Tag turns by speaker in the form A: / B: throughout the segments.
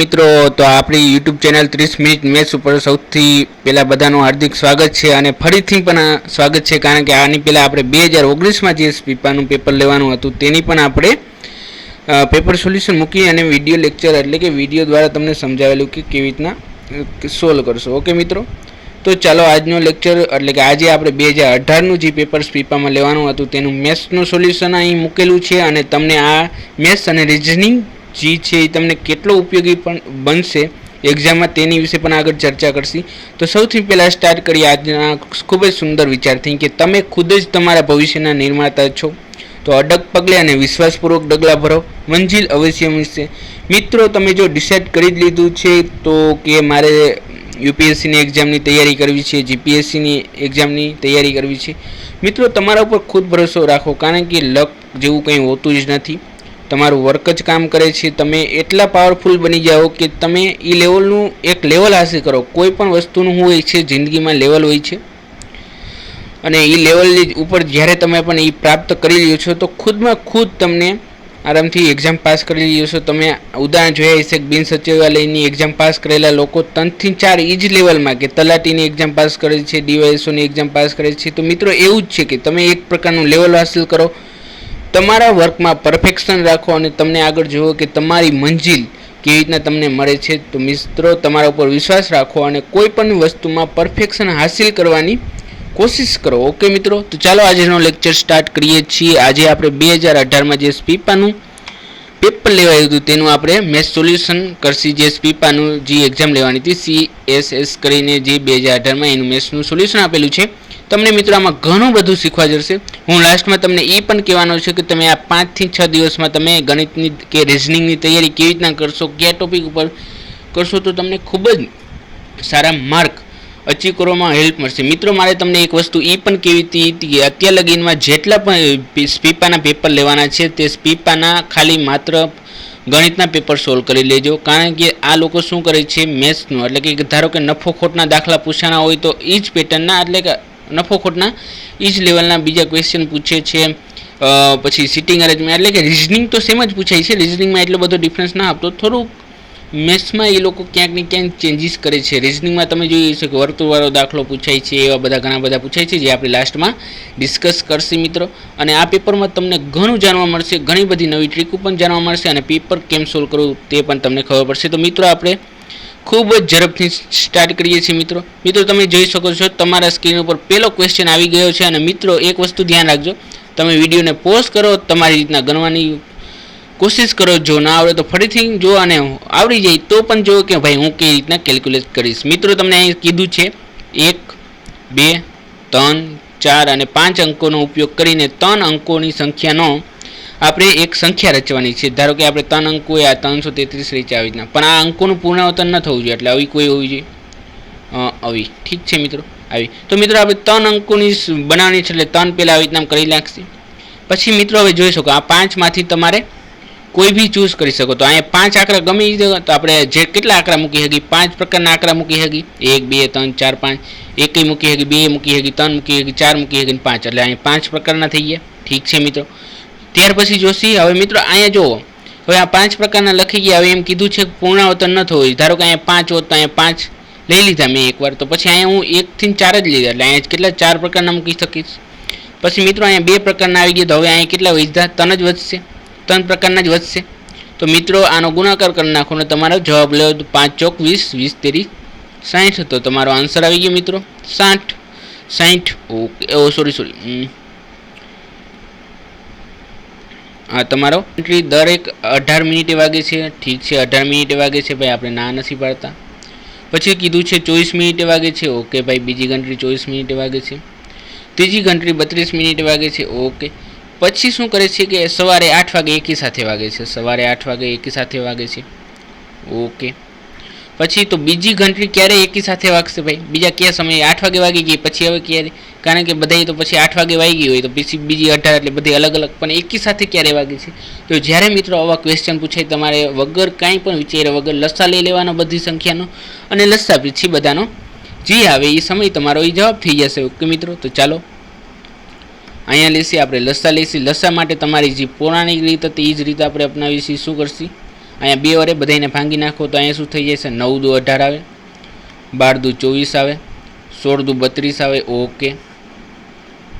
A: મિત્રો તો આપણી YouTube ચેનલ 30 મિનિટ મેથ્સ ઉપર સૌથી પહેલા બધાનું હાર્દિક સ્વાગત છે અને ફરીથી પણ સ્વાગત છે કારણ કે આની પહેલા આપણે 2019 માં જે પીપાનું પેપર લેવાનું હતું તેની પણ આપણે પેપર સોલ્યુશન મૂકી અને વિડિયો લેક્ચર એટલે કે વિડિયો દ્વારા તમને સમજાવેલું કે કેવી રીતના સોલ્વ કરશો. ઓકે મિત્રો, તો ચાલો આજનો લેક્ચર એટલે કે આજે આપણે 2018 નું જે પેપર પીપામાં લેવાનું હતું તેનું મેથ્સનું સોલ્યુશન અહીં મૂકેલું છે અને તમને આ મેથ્સ અને રીઝનિંગ જે છે એ તમને કેટલો ઉપયોગી પણ બનશે એક્ઝામમાં તેની વિશે પણ આગળ ચર્ચા કરશી. તો સૌથી પહેલાં સ્ટાર્ટ કરીએ આજના ખૂબ જ સુંદર વિચારથી કે તમે ખુદ જ તમારા ભવિષ્યના નિર્માતા છો. તો અડગ પગલે અને વિશ્વાસપૂર્વક ડગલા ભરો, મંજિલ અવશ્ય મળશે. મિત્રો, તમે જો ડિસાઇડ કરી જ લીધું છે તો કે મારે યુપીએસસીની એક્ઝામની તૈયારી કરવી છે, જીપીએસસીની એક્ઝામની તૈયારી કરવી છે, મિત્રો તમારા ઉપર ખુદ ભરોસો રાખો કારણ કે લક જેવું કંઈ હોતું જ નથી. તમારું વર્ક જ કામ કરે છે. તમે એટલા પાવરફુલ બની જાઓ કે તમે એ લેવલનું એક લેવલ હાંસલ કરો. કોઈ પણ વસ્તુનું હોય છે જિંદગીમાં લેવલ હોય છે અને એ લેવલની ઉપર જ્યારે તમે પણ એ પ્રાપ્ત કરી લ્યો છો તો ખુદમાં ખુદ તમને આરામથી એક્ઝામ પાસ કરી લ્યો છો. તમે ઉદાહરણ જોયા હશે બિન સચિવાલયની એક્ઝામ પાસ કરેલા લોકો 3 થી 4 એ જ લેવલમાં કે તલાટીની એક્ઝામ પાસ કરે છે, ડીવાયએસઓની એક્ઝામ પાસ કરે છે. તો મિત્રો એવું જ છે કે તમે એક પ્રકારનું લેવલ હાંસલ કરો, તમારા વર્કમાં પરફેક્શન રાખો અને તમને આગળ જુઓ કે તમારી મંજિલ કેવી રીતના તમને મળે છે. તો મિત્રો તમારા ઉપર વિશ્વાસ રાખો અને કોઈ પણ વસ્તુમાં પરફેક્શન હાંસિલ કરવાની કોશિશ કરો. ઓકે મિત્રો, તો ચાલો આજનો લેક્ચર સ્ટાર્ટ કરીએ છીએ. આજે આપણે 2018માં જે પીપાનું પેપર લેવાયું હતું તેનું આપણે મેથ્સ સોલ્યુશન કરશી. જે પીપાનું જે એક્ઝામ લેવાની હતી CSS કરીને જે 2018માં એનું મેથ્સનું સોલ્યુશન આપેલું છે. તમને મિત્રો આમાં ઘણું બધું શીખવા જશે. હું લાસ્ટમાં તમને એ પણ કહેવાનો છું કે તમે આ 5 થી 6 દિવસમાં તમે ગણિતની કે રિઝનિંગની તૈયારી કેવી રીતના કરશો, કયા ટોપિક ઉપર કરશો તો તમને ખૂબ જ સારા માર્ક અચીવ કરવામાં હેલ્પ મળશે. મિત્રો, મારે તમને એક વસ્તુ એ પણ કહેવી હતી કે અત્યાર લગીનમાં જેટલા પણ પીપાના પેપર લેવાના છે તે પીપાના ખાલી માત્ર ગણિતના પેપર સોલ્વ કરી લેજો કારણ કે આ લોકો શું કરે છે મેથ્સનું એટલે કે ધારો કે નફો ખોટના દાખલા પૂછાના હોય તો એ જ પેટર્નના એટલે કે નફો ખોટના એ જ લેવલના બીજા ક્વેશ્ચન પૂછે છે. પછી સિટિંગ અરેન્જમેન્ટ એટલે કે રિઝનિંગ તો સેમ જ પૂછાય છે. રિઝનિંગમાં એટલો બધો ડિફરન્સ ના આપતો, થોડુંક મેથ્સમાં એ લોકો ક્યાંક ને ક્યાંક ચેન્જીસ કરે છે. રિઝનિંગમાં તમે જોઈ શકો વર્તુળવાળો દાખલો પૂછાય છે, એવા બધા ઘણા બધા પૂછાય છે જે આપણે લાસ્ટમાં ડિસ્કસ કરશે મિત્રો. અને આ પેપરમાં તમને ઘણું જાણવા મળશે, ઘણી બધી નવી ટ્રીકો પણ જાણવા મળશે અને પેપર કેમ સોલ્વ કરવું તે પણ તમને ખબર પડશે. તો મિત્રો આપણે ખૂબ જ ઝડપથી સ્ટાર્ટ કરીએ છીએ. મિત્રો તમે જોઈ શકો છો તમારા સ્ક્રીન ઉપર પહેલો ક્વેશ્ચન આવી ગયો છે અને મિત્રો એક વસ્તુ ધ્યાન રાખજો, તમે વિડીયોને પોઝ કરો, તમારી રીતના ગણવાની કોશિશ કરો. જો ના આવડે તો ફરીથી જો અને આવડી જાય તો પણ જો કે ભાઈ હું કેવી રીતના કેલ્ક્યુલેટ કરીશ. મિત્રો તમને અહીં કીધું છે 1, 2, 3, 4 અને 5 અંકોનો ઉપયોગ કરીને 3 અંકોની સંખ્યાનો આપણે એક સંખ્યા રચવાની છે. ધારો કે આપણે 3 અંકો આ 333 રીચે આવી રીતના, પણ આ અંકોનું પુનરાવર્તન ન થવું જોઈએ એટલે આવી કોઈ હોવી જોઈએ આવી. ઠીક છે મિત્રો, આવી. તો મિત્રો આપણે 3 અંકોની બનાવવાની છે એટલે 3 પહેલાં આવી રીતના કરી નાખશે. પછી મિત્રો હવે જોઈ શકો આ 5 માંથી તમારે કોઈ બી ચૂઝ કરી શકો. તો અહીંયા 5 આંકડા ગમી તો આપણે જે કેટલા આંકડા મૂકી શકીએ, 5 પ્રકારના આંકડા મૂકી શકીએ, 1, 2, 3, 4, 5, એક મૂકી શકીએ, 2 મૂકી શકીએ, 3 મૂકી શકીએ, 4 મૂકી શકીએ, 5 એટલે અહીંયા 5 પ્રકારના થઈ ગયા. ઠીક છે મિત્રો, ત્યાર પછી જોશી હવે મિત્રો અહીંયા જુઓ, હવે આ 5 પ્રકારના લખી ગયા. હવે એમ કીધું છે પુનરાવર્તન ન થવું જોઈએ. ધારો કે અહીંયા 5 હોત તો અહીંયા 5 લઈ લીધા મેં એકવાર, તો પછી અહીંયા હું 1 થી 4 જ લીધા એટલે અહીંયા કેટલા 4 પ્રકારના મૂકી શકીશ. પછી મિત્રો અહીંયા 2 પ્રકારના આવી ગયા તો હવે અહીંયા કેટલા વધ્યા, 3 જ વધશે, 3 પ્રકારના જ વધશે. તો મિત્રો આનો ગુણાકાર કરી નાખો ને તમારો જવાબ લેવો તો 5 ચોક 20, 20 તેરી 60. તો તમારો આન્સર આવી ગયો મિત્રો 60. ઓકે, સોરી આ તમારો એન્ટ્રી દરેક 18 મિનિટે વાગે છે. ઠીક છે, 18 મિનિટે વાગે છે ભાઈ, આપણે ના નથી પાડતા. પછી કીધું છે 24 મિનિટે વાગે છે. ઓકે ભાઈ, બીજી ઘંટડી 24 મિનિટે વાગે છે. ત્રીજી ઘંટડી 32 મિનિટે વાગે છે. ઓકે, પછી શું કરે છે કે સવારે 8 વાગે એકી સાથે વાગે છે. સવારે 8 વાગે એકી સાથે વાગે છે. ઓકે, પછી તો બીજી ઘંટડી ક્યારે એકી સાથે વાગશે ભાઈ, બીજા કયા સમયે 8 વાગે વાગી ગઈ પછી હવે ક્યારે, કારણ કે બધાય તો પછી 8 વાગે વાગી હોય તો પછી બીજી 18 એટલે બધી અલગ અલગ, પણ એકી સાથે ક્યારે વાગે છે. તો જ્યારે મિત્રો આવા ક્વેશ્ચન પૂછાય તમારે વગર કાંઈ પણ વિચાર્યા વગર લસ્સા લઈ લેવાનો બધી સંખ્યાનો અને લસ્સા પછી બધાનો જે આવે એ સમય તમારો એ જવાબ થઈ જશે. ઓકે મિત્રો, તો ચાલો અહીંયા લેશી આપણે લસ્સા લેશી. લસ્સા માટે તમારી જે પૌરાણિક રીત હતી એ જ રીતે આપણે અપનાવીશું. શું કરશી, અહીંયા 2 વડે બધાને ભાંગી નાખો તો અહીંયા શું થઈ જશે? 9 દુ 18 આવે, 12 દુ 24 આવે, 16 દુ 32 આવે. ઓકે,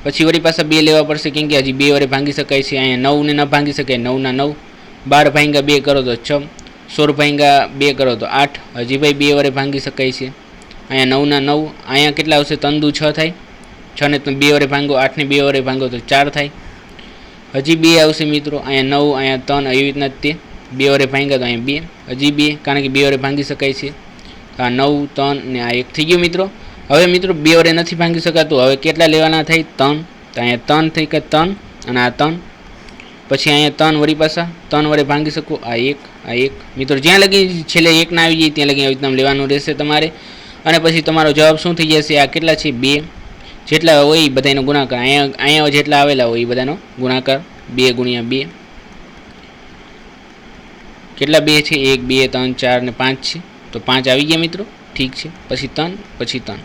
A: પછી વળી પાછા 2 લેવા પડશે કેમ કે હજી 2 વડે ભાંગી શકાય છે. અહીંયા 9 ને ન ભાંગી શકાય, 9 ના 9, 12 ભાંગા 2 કરો તો 6, 16 ભાંગા 2 કરો તો 8. હજી ભાઈ 2 વડે ભાંગી શકાય છે. અહીંયા 9 ના 9, અહીંયા કેટલા આવશે? 3 દુ 6 થાય, 6 ને 2 વડે ભાંગો, 8 ને 2 વડે ભાંગો તો 4 થાય. હજી 2 આવશે મિત્રો, અહીંયા 9, અહીંયા 3, એવી રીતના તે 2 વડે ભાંગ્યા તો અહીંયા 2, હજી 2, કારણ કે 2 વડે ભાંગી શકાય છે. આ 9, 3 ને આ 1 થઈ ગયો મિત્રો. હવે મિત્રો 2 વડે નથી ભાંગી શકાતું, હવે કેટલા લેવાના થાય? 3, તો અહીંયા 3 થઈ ગયા, 3 અને આ 3, પછી અહીંયા 3 વળી પાછા 3 વડે ભાંગી શકો, આ 1 મિત્રો. જ્યાં લગી છેલ્લે 1 ના આવી જાય ત્યાં લગી આવી રીતના લેવાનું રહેશે તમારે. અને પછી તમારો જવાબ શું થઈ જશે? આ કેટલા છે? 2. જેટલા હોય એ બધાનો ગુણાકાર, અહીંયા જેટલા આવેલા હોય એ બધાનો ગુણાકાર 2 ગુણ્યા 2. કેટલા 2 છે? 1, 2, 3, 4 ને 5 છે, તો 5 આવી ગયા મિત્રો. ઠીક છે, પછી 3, પછી 3.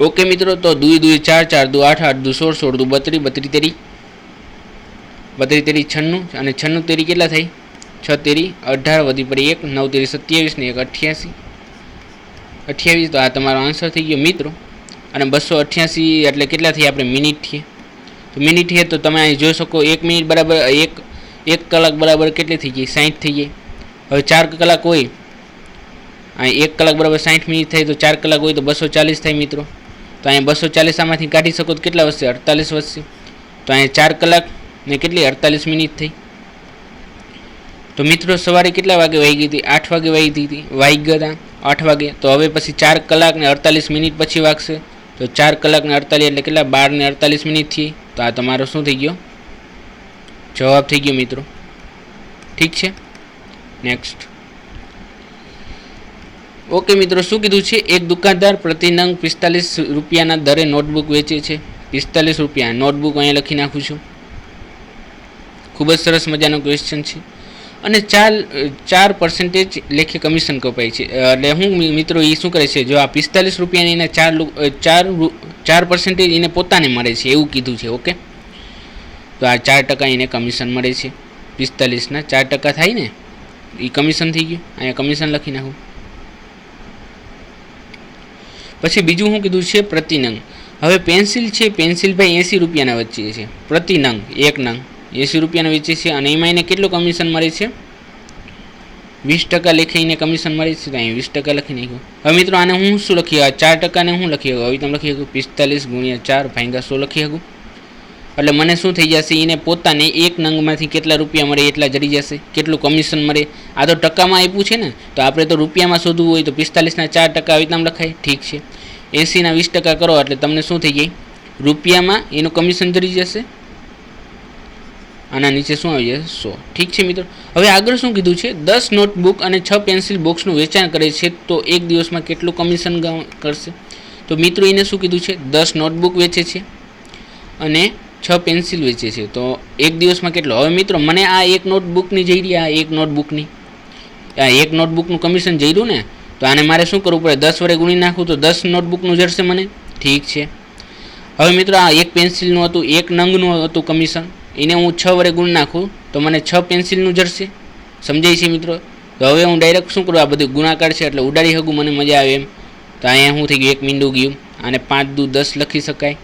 A: ઓકે મિત્રો, તો 2 2 4, 4 દુ 8, 8 દુ 16, 16 દુ 32, 32 તેરી 96, અને 96 તેરી કેટલા થઈ? 6 તેરી 18, વધી પડી 1, 9 તેરી 27 ને 1 88, 28. તો આ તમારો આન્સર થઈ ગયો મિત્રો. અને 288 એટલે કેટલા થઈ? આપણે મિનિટ થઈએ, તો મિનિટ છે તો તમે અહીં જોઈ શકો 1 મિનિટ બરાબર 1 કલાક બરાબર કેટલી થઈ ગઈ? 60 થઈ ગઈ. હવે 4 કલાક હોય, અહીં 1 કલાક બરાબર 60 મિનિટ થાય, તો 4 કલાક હોય તો 240 થાય મિત્રો. તો અહીંયા 240 આમાંથી કાઢી શકો તો કેટલા વધશે? 48 વધશે. તો અહીંયા 4 કલાક ને કેટલી? 48 મિનિટ થઈ. તો મિત્રો સવારે કેટલા વાગે વાગી હતી? 8 વાગે વાગી ગયા હતા, 8 વાગે. તો હવે પછી 4 કલાક ને 48 મિનિટ પછી વાગશે, તો 4 કલાક ને 48 એટલે કેટલા? 12 ને 48 મિનિટ થઈ. તો આ તમારો શું થઈ ગયો? જવાબ થઈ ગયો મિત્રો. ઠીક છે, નેક્સ્ટ. ઓકે મિત્રો, શું કીધું છે? એક દુકાનદાર પ્રતિ નંગ 45 રૂપિયાના દરે નોટબુક વેચે છે. 45 રૂપિયા નોટબુક અહીંયા લખી નાખું છું. ખૂબ જ સરસ મજાનો ક્વેશ્ચન છે. અને 4% લેખે કમિશન કપાય છે. એટલે હું મિત્રો એ શું કરે છે? જો આ 45 રૂપિયાની એને 4% એને પોતાને મળે છે એવું કીધું છે. ઓકે, તો આ 4% એને કમિશન મળે છે. 45ના 4% થાય ને એ કમિશન થઈ ગયું. અહીંયા કમિશન લખી નાખું. પછી બીજું શું કીધું છે? પ્રતિ નંગ. હવે પેન્સિલ છે, પેન્સિલ ભાઈ 80 રૂપિયાના વચ્ચે છે. પ્રતિ નંગ, એક નંગ 80 રૂપિયાના વેચે છે, અને એમાં એને કેટલું કમિશન મળે છે? 20% લેખે એને કમિશન મળે છે. તો અહીં 20% લખી નાખ્યું. હવે મિત્રો આને હું શું લખી? આ 4% ને હું લખી શકું? હવે તમે લખી શકું 45 ગુણ્યા 4 ભાગ્યા 100 લખી શકું. એટલે મને શું થઈ જશે? એને પોતાને એક નંગમાંથી કેટલા રૂપિયા મળે એટલા જડી જશે. કેટલું કમિશન મળે? આ તો ટકામાં આપ્યું છે ને, તો આપણે તો રૂપિયામાં શોધવું હોય તો 45ના 4% આવી રીતના લખાય. ઠીક છે, 80ના 20% કરો એટલે તમને શું થઈ જાય? રૂપિયામાં એનું કમિશન જડી જશે. આના નીચે શું આવી જશે? 100. ઠીક છે મિત્રો. હવે આગળ શું કીધું છે? 10 નોટબુક અને 6 પેન્સિલ બોક્સનું વેચાણ કરે છે, તો એક દિવસમાં કેટલું કમિશન કરશે? તો મિત્રો એને શું કીધું છે? 10 નોટબુક વેચે છે અને 6 પેન્સિલ વેચે છે, તો એક દિવસમાં કેટલો? હવે મિત્રો મને આ એક નોટબુકની જઈ રહી, આ એક નોટબુકનું કમિશન જઈ રહ્યું ને, તો આને મારે શું કરવું પડે? 10 વડે ગુણી નાખું તો 10 નોટબુકનું જડશે મને. ઠીક છે. હવે મિત્રો આ એક પેન્સિલનું હતું, એક નંગનું હતું કમિશન, એને હું 6 વડે ગુણી નાખું તો મને 6 પેન્સિલનું જડશે. સમજાય છે મિત્રો? તો હવે હું ડાયરેક્ટ શું કરું? આ બધું ગુણાકાર છે એટલે ઉડાડી શકું, મને મજા આવે એમ. તો અહીંયા શું થઈ ગયું? એક મીંડું ગયું. આને 5 દુ 10 લખી શકાય.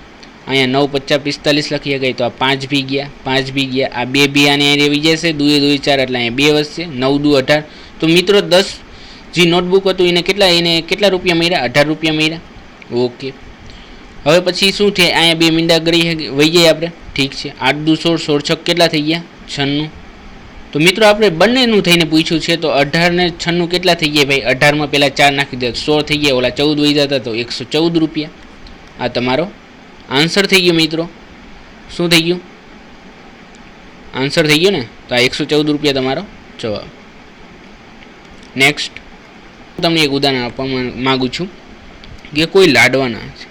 A: અહીંયા 9 50 45 લખી શકાય. તો આ 5 બી ગયા, 5 બી ગયા, આ 2 બી આને અહીં આવી જશે. 2 2 4 એટલે અહીંયા 2 વધશે. 9 દુ 18. તો મિત્રો 10 જે નોટબુક હતું એને કેટલા રૂપિયા મળ્યા? 18 રૂપિયા મળ્યા. ઓકે, હવે પછી શું છે? અહીંયા 2 મીંડા ગળી વહી જાય આપણે. ઠીક છે, 8 દુ 16, 16 6 કેટલા થઈ ગયા? 96. તો મિત્રો આપણે બંનેનું થઈને પૂછ્યું છે, તો 18 ને 96 કેટલા થઈ ગયા ભાઈ? 18માં પહેલાં 4 નાખી દે, 16 થઈ ગયા, ઓલા 14 વહી જતા તો 114 રૂપિયા. આ તમારો આન્સર થઈ ગયો મિત્રો. શું થઈ ગયું? આન્સર થઈ ગયો ને. તો આ 114 રૂપિયા તમારો જવાબ. નેક્સ્ટ, હું તમને એક ઉદાહરણ આપવા માગું છું કે કોઈ લાડવાના છે.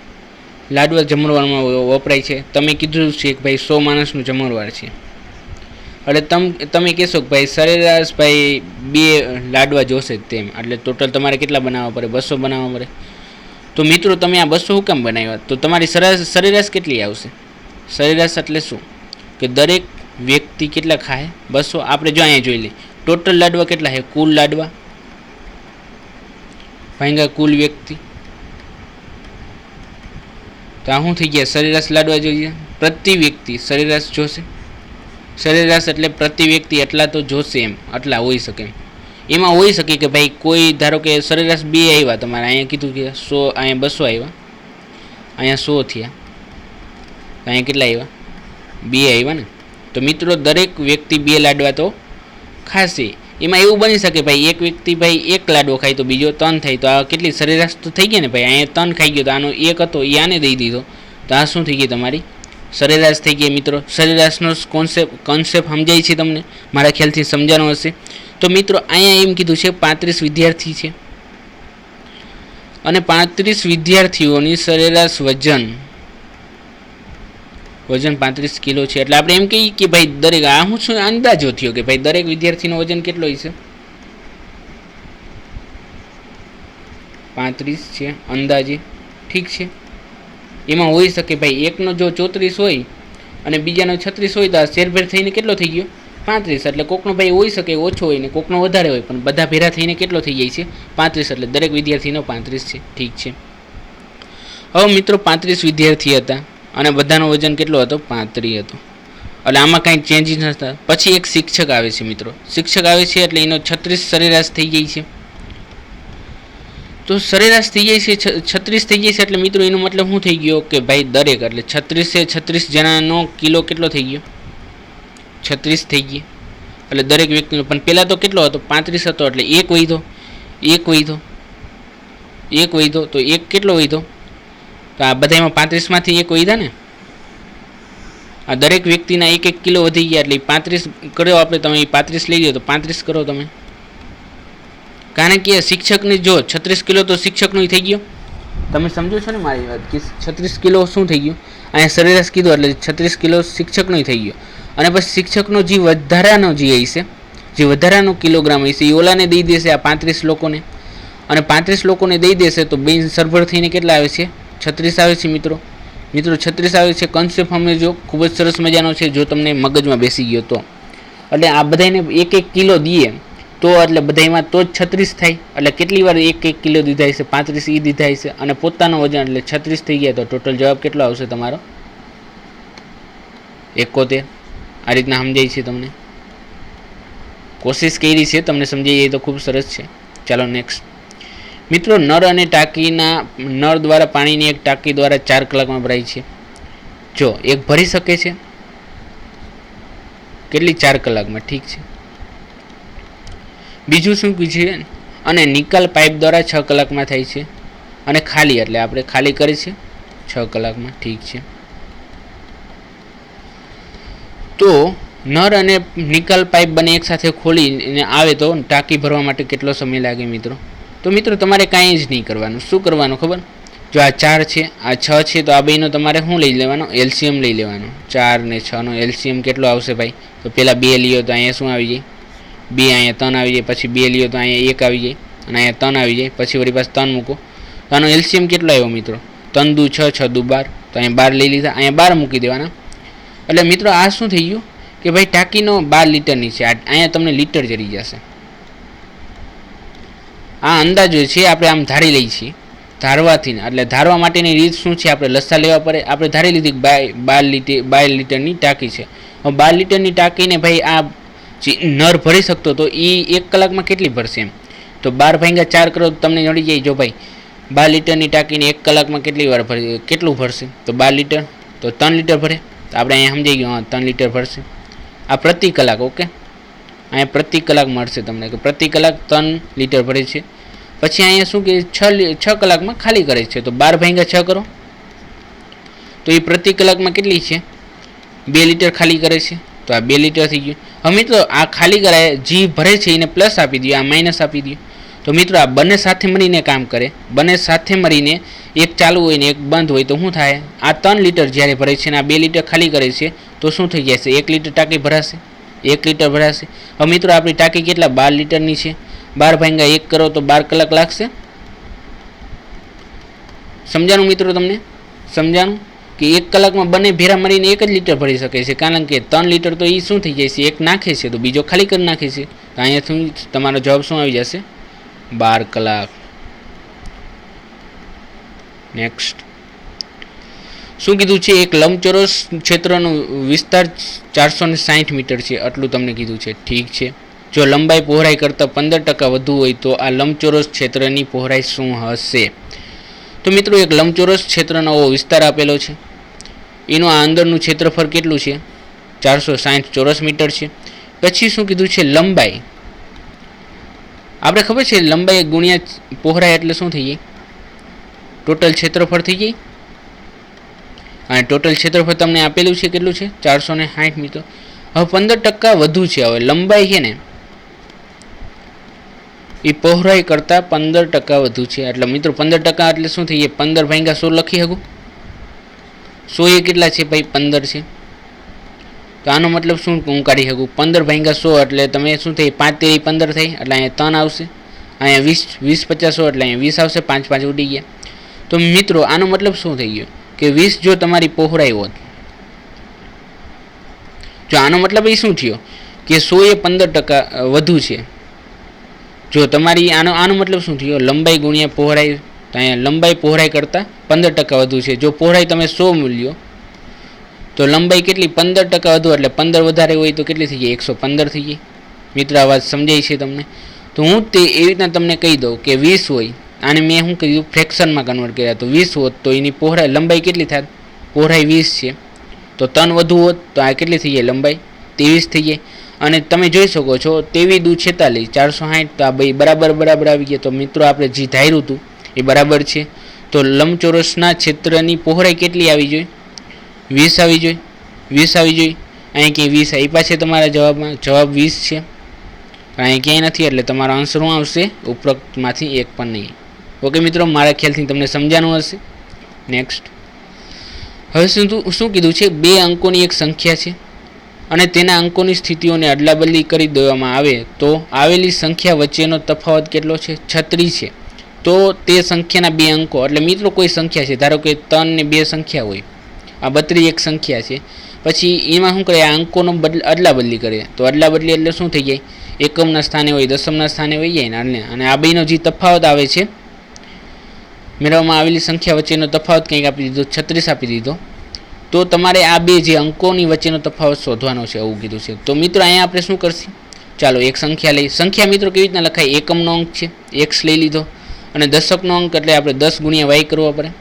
A: લાડવા જમણવારમાં વપરાય છે. તમે કીધું છે કે ભાઈ 100 માણસનું જમણવાર છે, એટલે તમે કહેશો કે ભાઈ સરેરાશ ભાઈ 2 લાડવા જોશે તેમ, એટલે ટોટલ તમારે કેટલા બનાવવા પડે? 200 બનાવવા પડે. તો મિત્રો તમે આ 200 હું કામ બનાવ્યા? તો તમારી સરેરાશ કેટલી આવશે? સરેરાશ એટલે શું? કે દરેક વ્યક્તિ કેટલા ખાય? 200. આપણે જો અહીંયા જોઈ લઈએ ટોટલ લાડવા કેટલા છે? કુલ લાડવા ભાંગ્યા કુલ વ્યક્તિ. તો આ શું થઈ ગયા? સરેરાશ લાડવા જોઈએ. પ્રતિ વ્યક્તિ સરેરાશ જોશે. સરેરાશ એટલે પ્રતિ વ્યક્તિ એટલા તો જોશે એમ, આટલા હોઈ શકે એમ. એમાં હોઈ શકે કે ભાઈ કોઈ ધારો કે સરેરાશ 2 આવ્યા તમારે, અહીંયા કીધું કે 100, અહીંયા 200 આવ્યા, અહીંયા 100 થયા, અહીંયા કેટલા આવ્યા? 2 આવ્યા ને. તો મિત્રો દરેક વ્યક્તિ 2 લાડવા તો ખાશે. એમાં એવું બની શકે ભાઈ એક વ્યક્તિ ભાઈ 1 લાડવો ખાય તો બીજો 3 થાય, તો આ કેટલી સરેરાશ તો થઈ ગઈ ને ભાઈ. અહીંયા 3 ખાઈ ગયો તો આનો 1 હતો એ આને દઈ દીધો, તો આ શું થઈ ગઈ? તમારી સરેરાશ થઈ ગઈ. મિત્રો સરેરાશનો કોન્સેપ્ટ સમજાય છે તમને? મારા ખ્યાલથી સમજાনো હશે. તો મિત્રો અહીંયા એમ કીધું છે 35 વિદ્યાર્થી છે અને 35 વિદ્યાર્થીઓની સરેરાશ વજન 35 કિલો છે. એટલે આપણે એમ કહીએ કે ભાઈ દરેક, આ હું શું અંદાજો થયો કે ભાઈ દરેક વિદ્યાર્થીનો વજન કેટલો હશે? 35 છે અંદાજે, ઠીક છે. એમાં હોઈ શકે ભાઈ એકનો જો 34 હોય અને બીજાનો 36 હોય તો આ શેરભેર થઈને કેટલો થઈ ગયો? 35. એટલે કોકનો ભાઈ હોઈ શકે ઓછો હોય ને કોકનો વધારે હોય, પણ બધા ભેરા થઈને કેટલો થઈ જાય છે? 35. એટલે દરેક વિદ્યાર્થીનો 35 છે, ઠીક છે. હવે મિત્રો 35 વિદ્યાર્થી હતા અને બધાનો વજન કેટલો હતો? 35 હતો. એટલે આમાં કાંઈ ચેન્જીસ નતા. પછી એક શિક્ષક આવે છે મિત્રો. શિક્ષક આવે છે એટલે એનો 36 સરેરાશ થઈ જાય છે. તો સરેરાશ થઈ જાય છે 36 થઈ જાય છે. એટલે મિત્રો એનો મતલબ શું થઈ ગયો કે ભાઈ દરેક, એટલે 36 જણાનો કિલો કેટલો થઈ ગયો? 36 થઈ ગયો. એટલે દરેક વ્યક્તિનો, પણ પહેલાં તો કેટલો હતો? 35 હતો. એટલે 1 વધ્યો તો 1 કેટલો વધ્યો? તો આ બધામાં 35માંથી 1 વધ્યા ને. આ દરેક વ્યક્તિના 1 કિલો વધી ગયા. એટલે 35 કરો આપણે, તમે 35 લઈ લો તો 35 કરો તમે. કારણ કે શિક્ષકની જો 36 કિલો તો શિક્ષકનો થઈ ગયો. તમે સમજો છો ને મારી વાત કે 36 કિલો શું થઈ ગયું? અહીંયા સરેરાશ કીધું એટલે 36 કિલો શિક્ષકનો થઈ ગયો. અને પછી શિક્ષકનો જે વધારાનો જે હશે, જે વધારાનો કિલોગ્રામ હશે એ ઓલાને દઈ દેશે, આ 35 લોકોને. અને 35 લોકોને દઈ દેશે તો બે સરભર થઈને કેટલા આવે છે? 36 આવે છે મિત્રો. 36 આવે છે. કોન્સેપ્ટ સમજો, ખૂબ જ સરસ મજાનો છે જો તમને મગજમાં બેસી ગયો તો. એટલે આ બધાને 1 કિલો દઈએ તો એટલે બધામાં તો જ 36 થાય. એટલે કેટલી વાર 1 કિલો દીધા હશે? 35 દીધા હશે અને પોતાનો વજન એટલે 36 થઈ ગયા. તો ટોટલ જવાબ કેટલો આવશે તમારો? 71. આ રીતના સમજાય છે તમને? કોશિશ કરી છે, તમને સમજાઈ જાય તો ખૂબ સરસ છે. ચાલો નેક્સ્ટ. મિત્રો નળ અને ટાંકીના નળ દ્વારા પાણીની એક ટાંકી દ્વારા 4 કલાકમાં ભરાય છે. જો એક ભરી શકે છે કેટલી? 4 કલાકમાં, ઠીક છે. બીજું શું કીધું? અને નિકાલ પાઇપ દ્વારા 6 કલાકમાં થાય છે. અને ખાલી એટલે આપણે ખાલી કરી છે 6 કલાકમાં, ઠીક છે. તો નળ અને નિકાલ પાઇપ બંને એકસાથે ખોલીને આવે તો ટાંકી ભરવા માટે કેટલો સમય લાગે મિત્રો? તો મિત્રો તમારે કાંઈ જ નહીં કરવાનું. શું કરવાનું ખબર? જો આ 4 છે, આ 6 છે, તો આ બેનો તમારે શું લઈ લેવાનો? એલસીએમ લઈ લેવાનો. 4 ને 6 નો એલસીએમ કેટલો આવશે ભાઈ? તો પહેલાં 2 લ્યો તો અહીંયા શું આવી જાય? 2, અહીંયા 3 આવી જાય. પછી 2 લ્યો તો અહીંયા 1 આવી જાય અને અહીંયા 3 આવી જાય. પછી વળી પાછું 3 મૂકો તો આનો એલસીએમ કેટલો આવ્યો મિત્રો? 3 દુ 6, 6 દુ 12. તો અહીંયા 12 લઈ લીધા, અહીંયા 12 મૂકી દેવાના. એટલે મિત્રો આ શું થઈ ગયું કે ભાઈ ટાંકીનો 12 લીટરની છે. અહીંયા તમને લીટર જરી જશે. આ અંદાજો છે, આપણે આમ ધારી લઈએ છીએ. ધારવાથી, એટલે ધારવા માટેની રીત શું છે? આપણે લસા લેવા પડે. આપણે ધારી લીધી 12 લીટરની ટાંકી છે. હવે 12 લીટરની ટાંકીને ભાઈ આ જે નર ભરી શકતો તો એ 1 કલાકમાં કેટલી ભરશે એમ? તો 12 ભાગ્યા 4 કરો તો તમને જડી જાય. જો ભાઈ 12 લીટરની ટાંકીને 1 કલાકમાં કેટલી વાર કેટલું ભરશે? તો 12 લીટર, તો 3 લીટર ભરે. તો આપણે અહીંયા સમજાઈ ગયું, હા 3 લીટર ભરશે. આ પ્રતિ કલાક, ઓકે. અહીંયા પ્રતિ કલાક મળશે તમને કે પ્રતિ કલાક 3 લીટર ભરે છે. પછી અહીંયા શું કે 6 કલાકમાં ખાલી કરે છે. તો 12 ભાગ્યા 6 કરો તો એ પ્રતિ કલાકમાં કેટલી છે? 2 લીટર ખાલી કરે છે. તો આ 2 લીટર થઈ ગયું. હવે મિત્રો આ ખાલી કરાય જે ભરે છે એને પ્લસ આપી દો, આ માઇનસ આપી દો. તો મિત્રો આ બંને સાથે મળીને કામ કરે. બંને સાથે મળીને એક ચાલુ હોય ને એક બંધ હોય તો શું થાય? આ 3 લીટર જ્યારે ભરે છે અને આ 2 લીટર ખાલી કરે છે તો શું થઈ જશે? 1 લીટર ટાંકી ભરાશે. 1 લીટર ભરાશે. હવે મિત્રો આપણી ટાંકી કેટલા? 12 લીટરની છે. 12 ભાગ્યા 1 કરો તો 12 કલાક લાગશે. સમજાણું મિત્રો? તમને સમજાણું કે કે 1 કલાકમાં બંને ભેરા મળીને 1 જ લીટર ભરી શકે છે, કારણ કે 3 લીટર તો એ શું થઈ જાય છે, એક નાખે છે તો બીજો ખાલી કરી નાખે છે. તો અહીંયાથી તમારો જવાબ શું આવી જશે? 12 કલાક. નેક્સ્ટ શું કીધું છે? એક લંબચોરસ ક્ષેત્રનો વિસ્તાર 460 મીટર છે, આટલું તમને કીધું છે. ઠીક છે. જો લંબાઈ પહોળાઈ કરતાં 15% વધુ હોય તો આ લંબચોરસ ક્ષેત્રની પહોળાઈ શું હશે? તો મિત્રો એક લંબચોરસ ક્ષેત્રનો વિસ્તાર આપેલો છે, એનું આ અંદરનું ક્ષેત્રફળ કેટલું છે? 460 ચોરસ મીટર છે. પછી શું કીધું છે? લંબાઈ. આપણે ખબર છે લંબાઈ ગુણ્યા પહોળાઈ એટલે શું થઈ જાય? ટોટલ ક્ષેત્રફળ થઈ જાય. અને ટોટલ ક્ષેત્રફળ તમને આપેલું છે કેટલું છે? 460 મીટર. હવે 15% વધુ છે. હવે લંબાઈ છે ને એ પહોળાઈ કરતાં 15% વધુ છે. એટલે મિત્રો 15% એટલે શું થઈ જાય? 15 ભાગ્યા 100 લખી શકું. 100 એ કેટલા છે ભાઈ? 15 છે. તો આનો મતલબ શું હું કાઢી શકું? 15 ભાગ્યા 100 એટલે તમે શું થઈ? 5 તેરી 15 થઈ, એટલે અહીંયા 3 આવશે. અહીંયા 20 50 100 એટલે અહીંયા 20 આવશે. 5 5 ઉડી ગયા. તો મિત્રો આનો મતલબ શું થઈ ગયો? કે 20 જો તમારી પહોળાઈ હોત, જો આનો મતલબ એ શું થયો? કે 100 એ 15% વધુ છે. જો તમારી આનો મતલબ શું થયો? લંબાઈ ગુણ્યા પહોળાઈ. તો અહીંયા લંબાઈ પહોળાઈ કરતાં 15% વધુ છે. જો પહોળાઈ તમે 100 મૂલ્યો તો લંબાઈ કેટલી? 15% વધુ, એટલે 15 વધારે હોય તો કેટલી થઈ જાય? 115 થઈ જાય. મિત્રો આ વાત સમજાય છે તમને? તો હું તે એવી રીતના તમને કહી દઉં કે 20 હોય, આને મેં શું કીધું? ફ્રેક્શનમાં કન્વર્ટ કર્યા. તો 20 હોત તો એની પહોળાઈ લંબાઈ કેટલી થાય? પહોળાઈ 20 છે. તો 3 વધુ હોત તો આ કેટલી થઈ જાય? લંબાઈ 23 થઈ જાય. અને તમે જોઈ શકો છો 23 દુ 46 460. તો આ ભાઈ બરાબર આવી ગયા. તો મિત્રો આપણે જે ધાર્યું હતું એ બરાબર છે. તો લંબચોરસના ક્ષેત્રની પહોળાઈ કેટલી આવી જોઈએ? 20 આવી જોઈએ. 20 આવી જોઈએ. અહીં ક્યાંય 20 આપ્યા છે તમારા જવાબમાં? જવાબ 20 છે. પણ અહીં ક્યાંય નથી, એટલે તમારો આન્સર શું આવશે? ઉપરોક્તમાંથી એક પણ નહીં. ઓકે મિત્રો, મારા ખ્યાલથી તમને સમજાનું હશે. નેક્સ્ટ હવે શું કીધું છે? 2 અંકોની એક સંખ્યા છે અને તેના અંકોની સ્થિતિઓને અદલાબદલી કરી દેવામાં આવે તો આવેલી સંખ્યા વચ્ચેનો તફાવત કેટલો છે? 36 છે. તો તે સંખ્યાના 2 અંકો, એટલે મિત્રો કોઈ સંખ્યા છે, ધારો કે 3 ને 2 સંખ્યા હોય, આ 32 એક સંખ્યા છે. પછી એમાં શું કરે? આ અંકોનો અદલાબદલી કરે. તો અદલાબદલી એટલે શું થઈ જાય? એકમના સ્થાને હોય, દશમના સ્થાને હોય જાય ને. અને આ બેનો જે તફાવત આવે છે, મેળવવામાં આવેલી સંખ્યા વચ્ચેનો તફાવત કંઈક આપી દીધો, 36 આપી દીધો. તો તમારે આ બે જે અંકોની વચ્ચેનો તફાવત શોધવાનો છે, એવું કીધું છે. તો મિત્રો અહીંયા આપણે શું કરશું? ચાલો એક સંખ્યા લઈ. સંખ્યા મિત્રો કેવી રીતના લખાય? એકમનો અંક છે, x લઈ લીધો, અને દશકનો અંક એટલે આપણે 10 ગુણ્યા y કરવો પડે.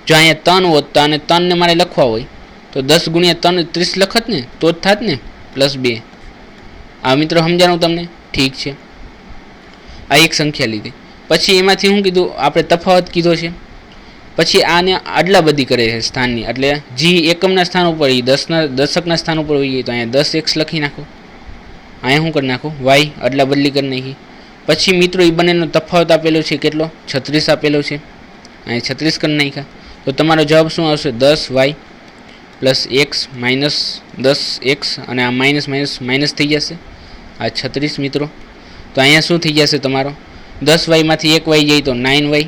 A: જો અહીંયા 3 હોત તો આને 3 ને મારે લખવા હોય તો 10 ગુણ્યા 3 30 લખત ને, તો જ થાત ને, +2. આ મિત્રો સમજાણું તમને? ઠીક છે. આ એક સંખ્યા લીધી. પછી એમાંથી શું કીધું? આપણે તફાવત કીધો છે. પછી આને અદલા બધી કરે છે સ્થાનની, એટલે જે એકમના સ્થાન ઉપર એ દશકના સ્થાન ઉપર હોય તો અહીંયા 10x લખી નાખો. અહીંયા શું કરી નાખો? y અદલા બદલી કરી નાખી. પછી મિત્રો એ બંનેનો તફાવત આપેલો છે કેટલો? 36 આપેલો છે. અહીંયા 36 કરી નાખ્યા. તો તમારો જવાબ શું આવશે? 10y + x - 10x, અને આ માઇનસ થઈ જશે. આ 36 મિત્રો. તો અહીંયા શું થઈ જશે તમારો? 10y માંથી 1y જાય તો 9y,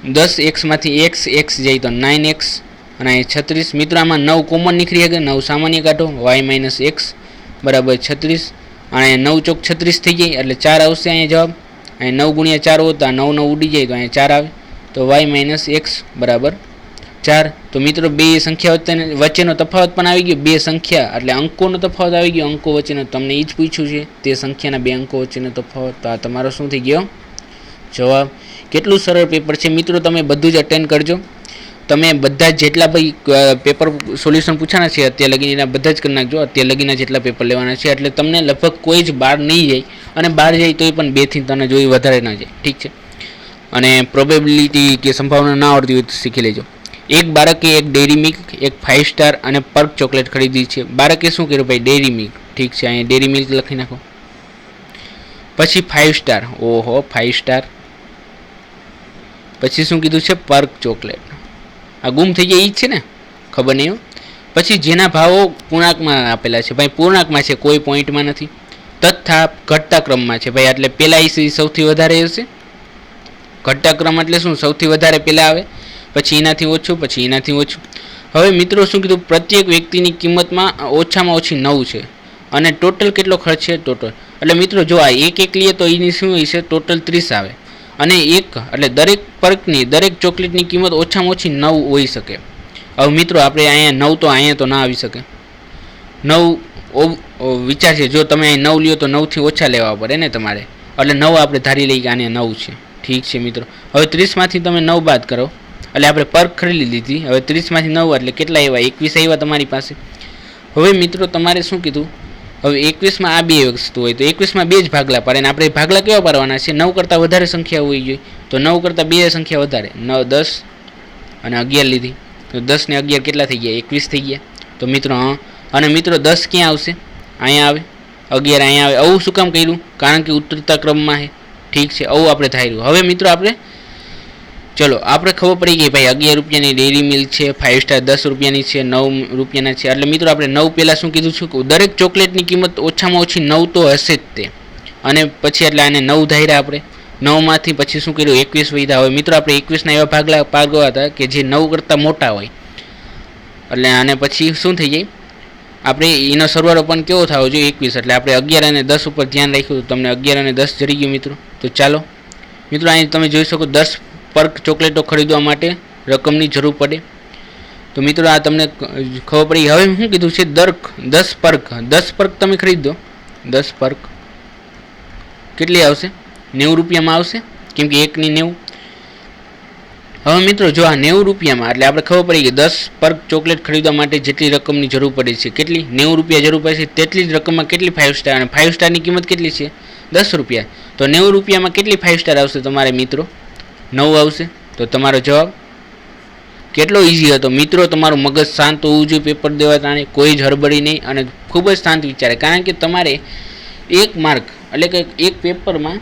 A: 10x માંથી x જાય તો 9x, અને અહીં 36. મિત્રો આમાં 9 કોમન નીકળી શકે, 9 સામાન્ય કાઢો. y - x બરાબર 36, અને 9 ચોક 36 થઈ જાય એટલે 4 આવશે અહીંયા જવાબ. અહીં 9 ગુણ્યા 4 હોત તો આ 9 ઉડી જાય તો અહીંયા 4 આવે. તો y - x બરાબર 4. તો મિત્રો બે સંખ્યા વચ્ચેનો તફાવત પણ આવી ગયો. બે સંખ્યા એટલે અંકોનો તફાવત આવી ગયો. અંકો વચ્ચેનો તમને એ જ પૂછ્યું છે, તે સંખ્યાના બે અંકો વચ્ચેનો તફાવત. તો આ તમારો શું થઈ ગયો? જવાબ. કેટલું સરળ પેપર છે મિત્રો, તમે બધું જ અટેન્ડ કરજો. તમે બધા જેટલા ભાઈ પેપર સોલ્યુશન પૂછાના છે અત્યારે લગીના બધા જ કરી નાખજો. અત્યારે લગીના જેટલા પેપર લેવાના છે એટલે તમને લગભગ કોઈ જ બહાર નહીં જાય, અને બહાર જાય તોય પણ 2 થી 3 જોઈ વધારે ના જાય. ઠીક છે. અને પ્રોબેબિલિટી કે સંભાવના ના આવડતી હોય તો શીખી લેજો. એક બાળકે એક ડેરી મિલ્ક, એક 5 સ્ટાર અને પર્ક ચોકલેટ ખરીદી છે. બાળકે શું કર્યું ભાઈ? Dairy milk. ઠીક છે, અહીંયા ડેરી મિલ્ક લખી નાખો. પછી 5 સ્ટાર, ઓહો 5 સ્ટાર. પછી શું કીધું છે? પર્ક ચોકલેટ. આ ગુમ થઈ જાય એ જ છે ને? ખબર નહીં. પછી જેના ભાવો પૂર્ણાંકમાં આપેલા છે, ભાઈ પૂર્ણાંકમાં છે, કોઈ પોઈન્ટમાં નથી, તથા ઘટતા ક્રમમાં છે ભાઈ, એટલે પહેલા એ સૌથી વધારે હશે. ઘટતા ક્રમ એટલે શું? સૌથી વધારે પહેલા આવે, પછી એનાથી ઓછું, પછી એનાથી ઓછું. હવે મિત્રો શું કીધું, પ્રત્યેક વ્યક્તિની કિંમતમાં ઓછામાં ઓછી 9 છે અને ટોટલ કેટલો ખર્ચ છે ટોટલ. એટલે મિત્રો જો આ એક એક લઈએ તો એની શું હોય છે, ટોટલ 30 આવે અને એક એટલે દરેક પર્કની દરેક ચોકલેટની કિંમત ઓછામાં ઓછી 9 હોઈ શકે. હવે મિત્રો આપણે અહીંયા 9 તો અહીંયા તો ના આવી શકે. 9 વિચાર છે, જો તમે અહીં 9 લ્યો તો 9થી ઓછા લેવા પડે ને તમારે, એટલે 9 આપણે ધારી લઈએ કે આને 9 છે. ઠીક છે મિત્રો, હવે 30માંથી તમે 9 બાદ કરો એટલે આપણે પર્ક ખરીદી લીધી. હવે 30માંથી 9 એટલે કેટલા આવ્યા, 21 આવ્યા તમારી પાસે. હવે મિત્રો તમારે શું કીધું, હવે 21માં આ બે વસ્તુ હોય તો 21માં બે જ ભાગલા પાડે, અને આપણે ભાગલા કેવા પાડવાના છે, 9 કરતાં વધારે સંખ્યા હોવી જોઈએ. તો 9 કરતાં 2 સંખ્યા વધારે, 9 10 અને 11 લીધી તો 10 ને 11 કેટલા થઈ ગયા, 21 થઈ ગયા. તો મિત્રો અને મિત્રો 10 ક્યાં આવશે, અહીંયા આવે, 11 અહીંયા આવે. આવું શું કામ કર્યું, કારણ કે ઉતરતા ક્રમમાં છે. ઠીક છે, આવું આપણે ધાર્યું. હવે મિત્રો આપણે ચલો આપણે ખબર પડી ગઈ ભાઈ 11 રૂપિયાની ડેરી મિલ્ક છે, 5 સ્ટાર 10 રૂપિયાની છે, 9 રૂપિયાના છે. એટલે મિત્રો આપણે 9 પહેલાં શું કીધું છું કે દરેક ચોકલેટની કિંમત ઓછામાં ઓછી 9 તો હશે જ તે, અને પછી એટલે આને 9 ધાર્યા આપણે. 9માંથી પછી શું કર્યું, 21 વધ્યા. હવે મિત્રો આપણે 21ના એવા ભાગલા પાડવા હતા કે જે 9 કરતાં મોટા હોય, એટલે આને પછી શું થઈ જાય, આપણે એનો સરવાળો પણ કેવો થવો જોઈએ 21. એટલે આપણે 11 અને 10 ઉપર ધ્યાન રાખ્યું, તમને 11 અને 10 જરી ગયું મિત્રો. તો ચાલો મિત્રો અહીં તમે જોઈ શકો 10 પર્ક ચોકલેટો ખરીદવા માટે રકમની જરૂર પડે. તો મિત્રો આ તમને ખબર પડી. હવે શું કીધું છે, 10 પર્ક તમે ખરીદો, 10 પર્ક કેટલી આવશે, 90 રૂપિયામાં આવશે, કેમ કે એકની 90. હવે મિત્રો જો આ 90 રૂપિયામાં એટલે આપણે ખબર પડી કે 10 પર્ક ચોકલેટ ખરીદવા માટે જેટલી રકમની જરૂર પડે છે, કેટલી 90 રૂપિયા જરૂર પડે છે, તેટલી જ રકમમાં કેટલી 5 સ્ટાર, અને 5 સ્ટારની કિંમત કેટલી છે 10 રૂપિયા. તો 90 રૂપિયામાં કેટલી 5 સ્ટાર આવશે તમારે મિત્રો, 9 આવશે. તો તમારો જવાબ કેટલો ઇઝી હતો મિત્રો. તમારું મગજ શાંત હોવું જોઈએ પેપર દેવા તાણે, કોઈ જ હળબડી નહીં અને ખૂબ જ શાંત વિચારે, કારણ કે તમારે 1 માર્ક એટલે કે એક પેપરમાં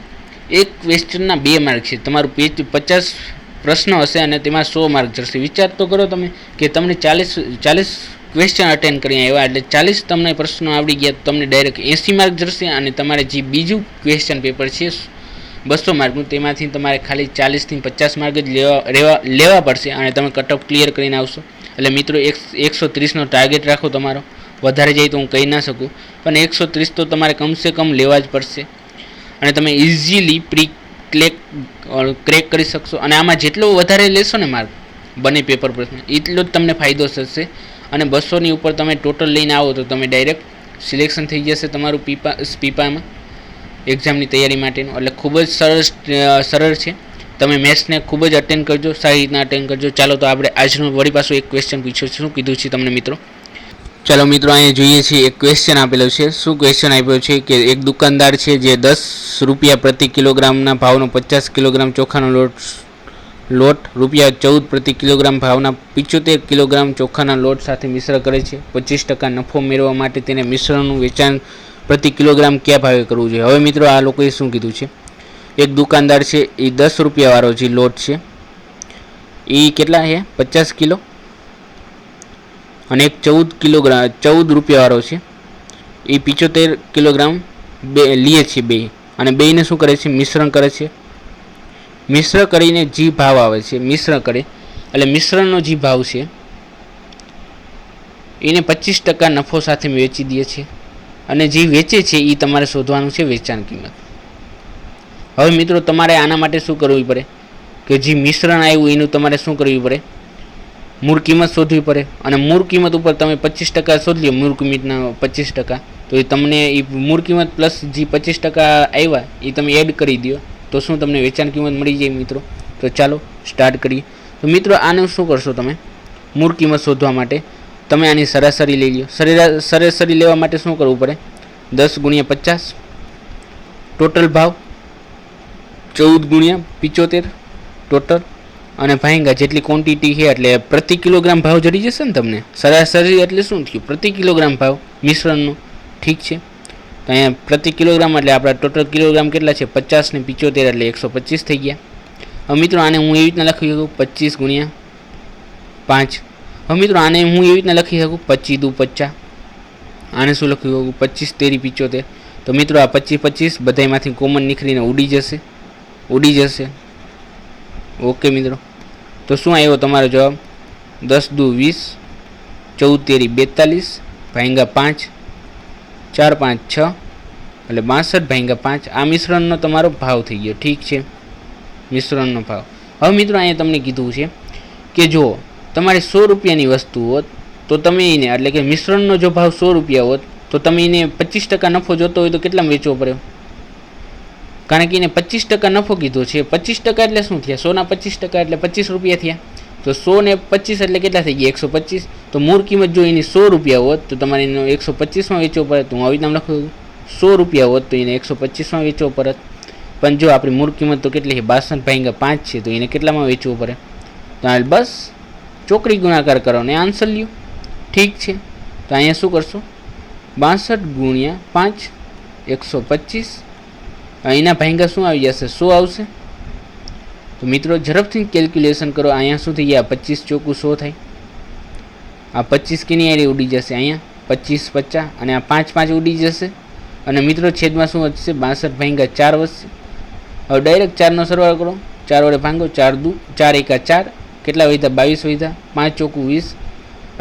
A: એક ક્વેશ્ચનના 2 માર્ક છે. તમારું 50 પ્રશ્નો હશે અને તેમાં 100 માર્ક જશે. વિચાર તો કરો તમે કે તમને 40 ક્વેશ્ચન અટેન્ડ કરી આવ્યા એટલે 40 તમને પ્રશ્નો આવડી ગયા, તો તમને ડાયરેક્ટ 80 માર્ક જશે. અને તમારે જે બીજું ક્વેશ્ચન પેપર છે 200 માર્કનું, તેમાંથી તમારે ખાલી 40થી 50 માર્ક જ લેવા પડશે અને તમે કટ ઓફ ક્લિયર કરીને આવશો. એટલે મિત્રો 130નો ટાર્ગેટ રાખો તમારો, વધારે જાય તો હું કહી ના શકું, પણ 130 તો તમારે કમસે કમ લેવા જ પડશે અને તમે ઇઝીલી ક્રેક કરી શકશો. અને આમાં જેટલો વધારે લેશો ને માર્ક બંને પેપર પ્રશ્ન, એટલો જ તમને ફાયદો થશે. અને 200ની ઉપર તમે ટોટલ લઈને આવો તો તમે ડાયરેક્ટ સિલેક્શન થઈ જશે તમારું પીપામાં એક્ઝામની તૈયારી માટેનું. એટલે ખૂબ જ સરળ છે. તમે મેથ્સને ખૂબ જ અટેન્ડ કરજો, સારી રીતના અટેન્ડ કરજો. ચાલો તો આપણે આજનો વળી પાછું એક ક્વેશ્ચન પૂછ્યો છે, શું કીધું છે તમને મિત્રો. ચાલો મિત્રો અહીંયા જોઈએ છીએ એક ક્વેશ્ચન આપેલો છે. શું ક્વેશ્ચન આપ્યો છે કે એક દુકાનદાર છે જે 10 રૂપિયા પ્રતિ કિલોગ્રામના ભાવનો 50 કિલોગ્રામ ચોખાનો લોટ ₹14 પ્રતિ કિલોગ્રામ ભાવના 75 કિલોગ્રામ ચોખાના લોટ સાથે મિશ્ર કરે છે. 25% નફો મેળવવા માટે તેને મિશ્રણનું વેચાણ પ્રતિ કિલોગ્રામ કયા ભાવે કરવું જોઈએ. હવે મિત્રો આ લોકોએ શું કીધું છે, એક દુકાનદાર છે એ 10 રૂપિયાવાળો જે લોટ છે એ કેટલા છે 50 કિલો, અને એક 14 રૂપિયાવાળો છે એ 75 કિલોગ્રામ લે છે બે, અને બેને શું કરે છે, મિશ્રણ કરે છે. મિશ્ર કરીને જે ભાવ આવે છે, મિશ્ર કરે એટલે મિશ્રણનો જે ભાવ છે એને 25% નફો સાથે વેચી દે છે, અને જે વેચે છે એ તમારે શોધવાનું છે વેચાણ કિંમત. હવે મિત્રો તમારે આના માટે શું કરવું પડે કે જે મિશ્રણ આવ્યું એનું તમારે શું કરવું પડે, મૂળ કિંમત શોધવી પડે. અને મૂળ કિંમત ઉપર તમે 25% શોધી લો, મૂળ કિંમતના 25%, તો એ તમને એ મૂળ કિંમત પ્લસ જે 25% આવ્યા એ તમે એડ કરી દો, તો શું તમને વેચાણ કિંમત મળી જાય મિત્રો. તો ચાલો સ્ટાર્ટ કરીએ. તો મિત્રો આને શું કરશો, તમે મૂળ કિંમત શોધવા માટે તમે આની સરાસરી લઈ લો. સરાસરી લેવા માટે શું કરવું પડે, 10 × 50 ટોટલ ભાવ, 14 × 75 ટોટલ, અને ભાંગા જેટલી ક્વોન્ટિટી છે એટલે પ્રતિ કિલોગ્રામ ભાવ જડી જશે ને તમને. સરાસરી એટલે શું થયું, પ્રતિ કિલોગ્રામ ભાવ મિશ્રણનો. ઠીક છે, તો અહીંયા પ્રતિ કિલોગ્રામ એટલે આપણા ટોટલ કિલોગ્રામ કેટલા છે 50 ને 75 એટલે 125 થઈ ગયા. હવે મિત્રો આને હું એવી રીતના લખી શકું 25 × 5. હવે મિત્રો આને હું એવી રીતના લખી શકું 25 × 50. આને શું લખી શકું 25 × 3 = 75. તો મિત્રો આ 25 બધામાંથી કોમન નીકળીને ઉડી જશે. ઓકે મિત્રો, તો શું આવ્યો તમારો જવાબ, 10 × 2 = 20, 14 તેરી 42 ભાંગ્યા 5, 4 5 6 એટલે 62 ભાંગ્યા 5. આ મિશ્રણનો તમારો ભાવ થઈ ગયો. ઠીક છે, મિશ્રણનો ભાવ. હવે મિત્રો અહીંયા તમને કીધું છે કે જો તમારે 100 રૂપિયાની વસ્તુ હોત તો તમે એને એટલે કે મિશ્રણનો જો ભાવ 100 રૂપિયા હોત તો તમે એને 25% નફો જોતો હોય તો કેટલામાં વેચવો પડે? કારણ કે એને 25% નફો કીધો છે. 25% એટલે શું થયા? 100 ના 25% એટલે 25 રૂપિયા થયા. તો 100 ને 25 એટલે કેટલા થઈ ગયા? 125. તો મૂળ કિંમત જો એની 100 રૂપિયા હોત તો તમારે એનો 125માં વેચવો પડે. તો હું આવી નામ લખું 100 રૂપિયા હોત તો એને 125માં વેચવો પડે. પણ જો આપણી મૂળ કિંમત તો કેટલી છે? 62 ભાંગ્યા 5 છે. તો એને કેટલામાં વેચવું પડે? તો હાલ બસ ચોકડી ગુણાકાર કરો ને આન્સર લ્યો. ઠીક છે, તો અહીંયા શું કરશો? 62 ગુણ્યા 5 125. અહીંના ભાંગ્યા શું આવી જશે? 100 આવશે. તો મિત્રો ઝડપથી કેલ્ક્યુલેશન કરો. અહીંયા શું થઈ ગયા? 25 ચોકું 100 થાય. આ 25 કેની આરે ઉડી જશે? અહીંયા 25 50 અને આ 5 5 ઉડી જશે. અને મિત્રો છેદમાં શું વધશે? 62 ભાંગ્યા 4 વધશે. હવે ડાયરેક્ટ 4નો સરવાળો કરો. 4 વડે ભાંગો. 4 દુ 4 એકા 4 કેટલા વધ્યા? 22 વધ્યા. 5 ચોકું 20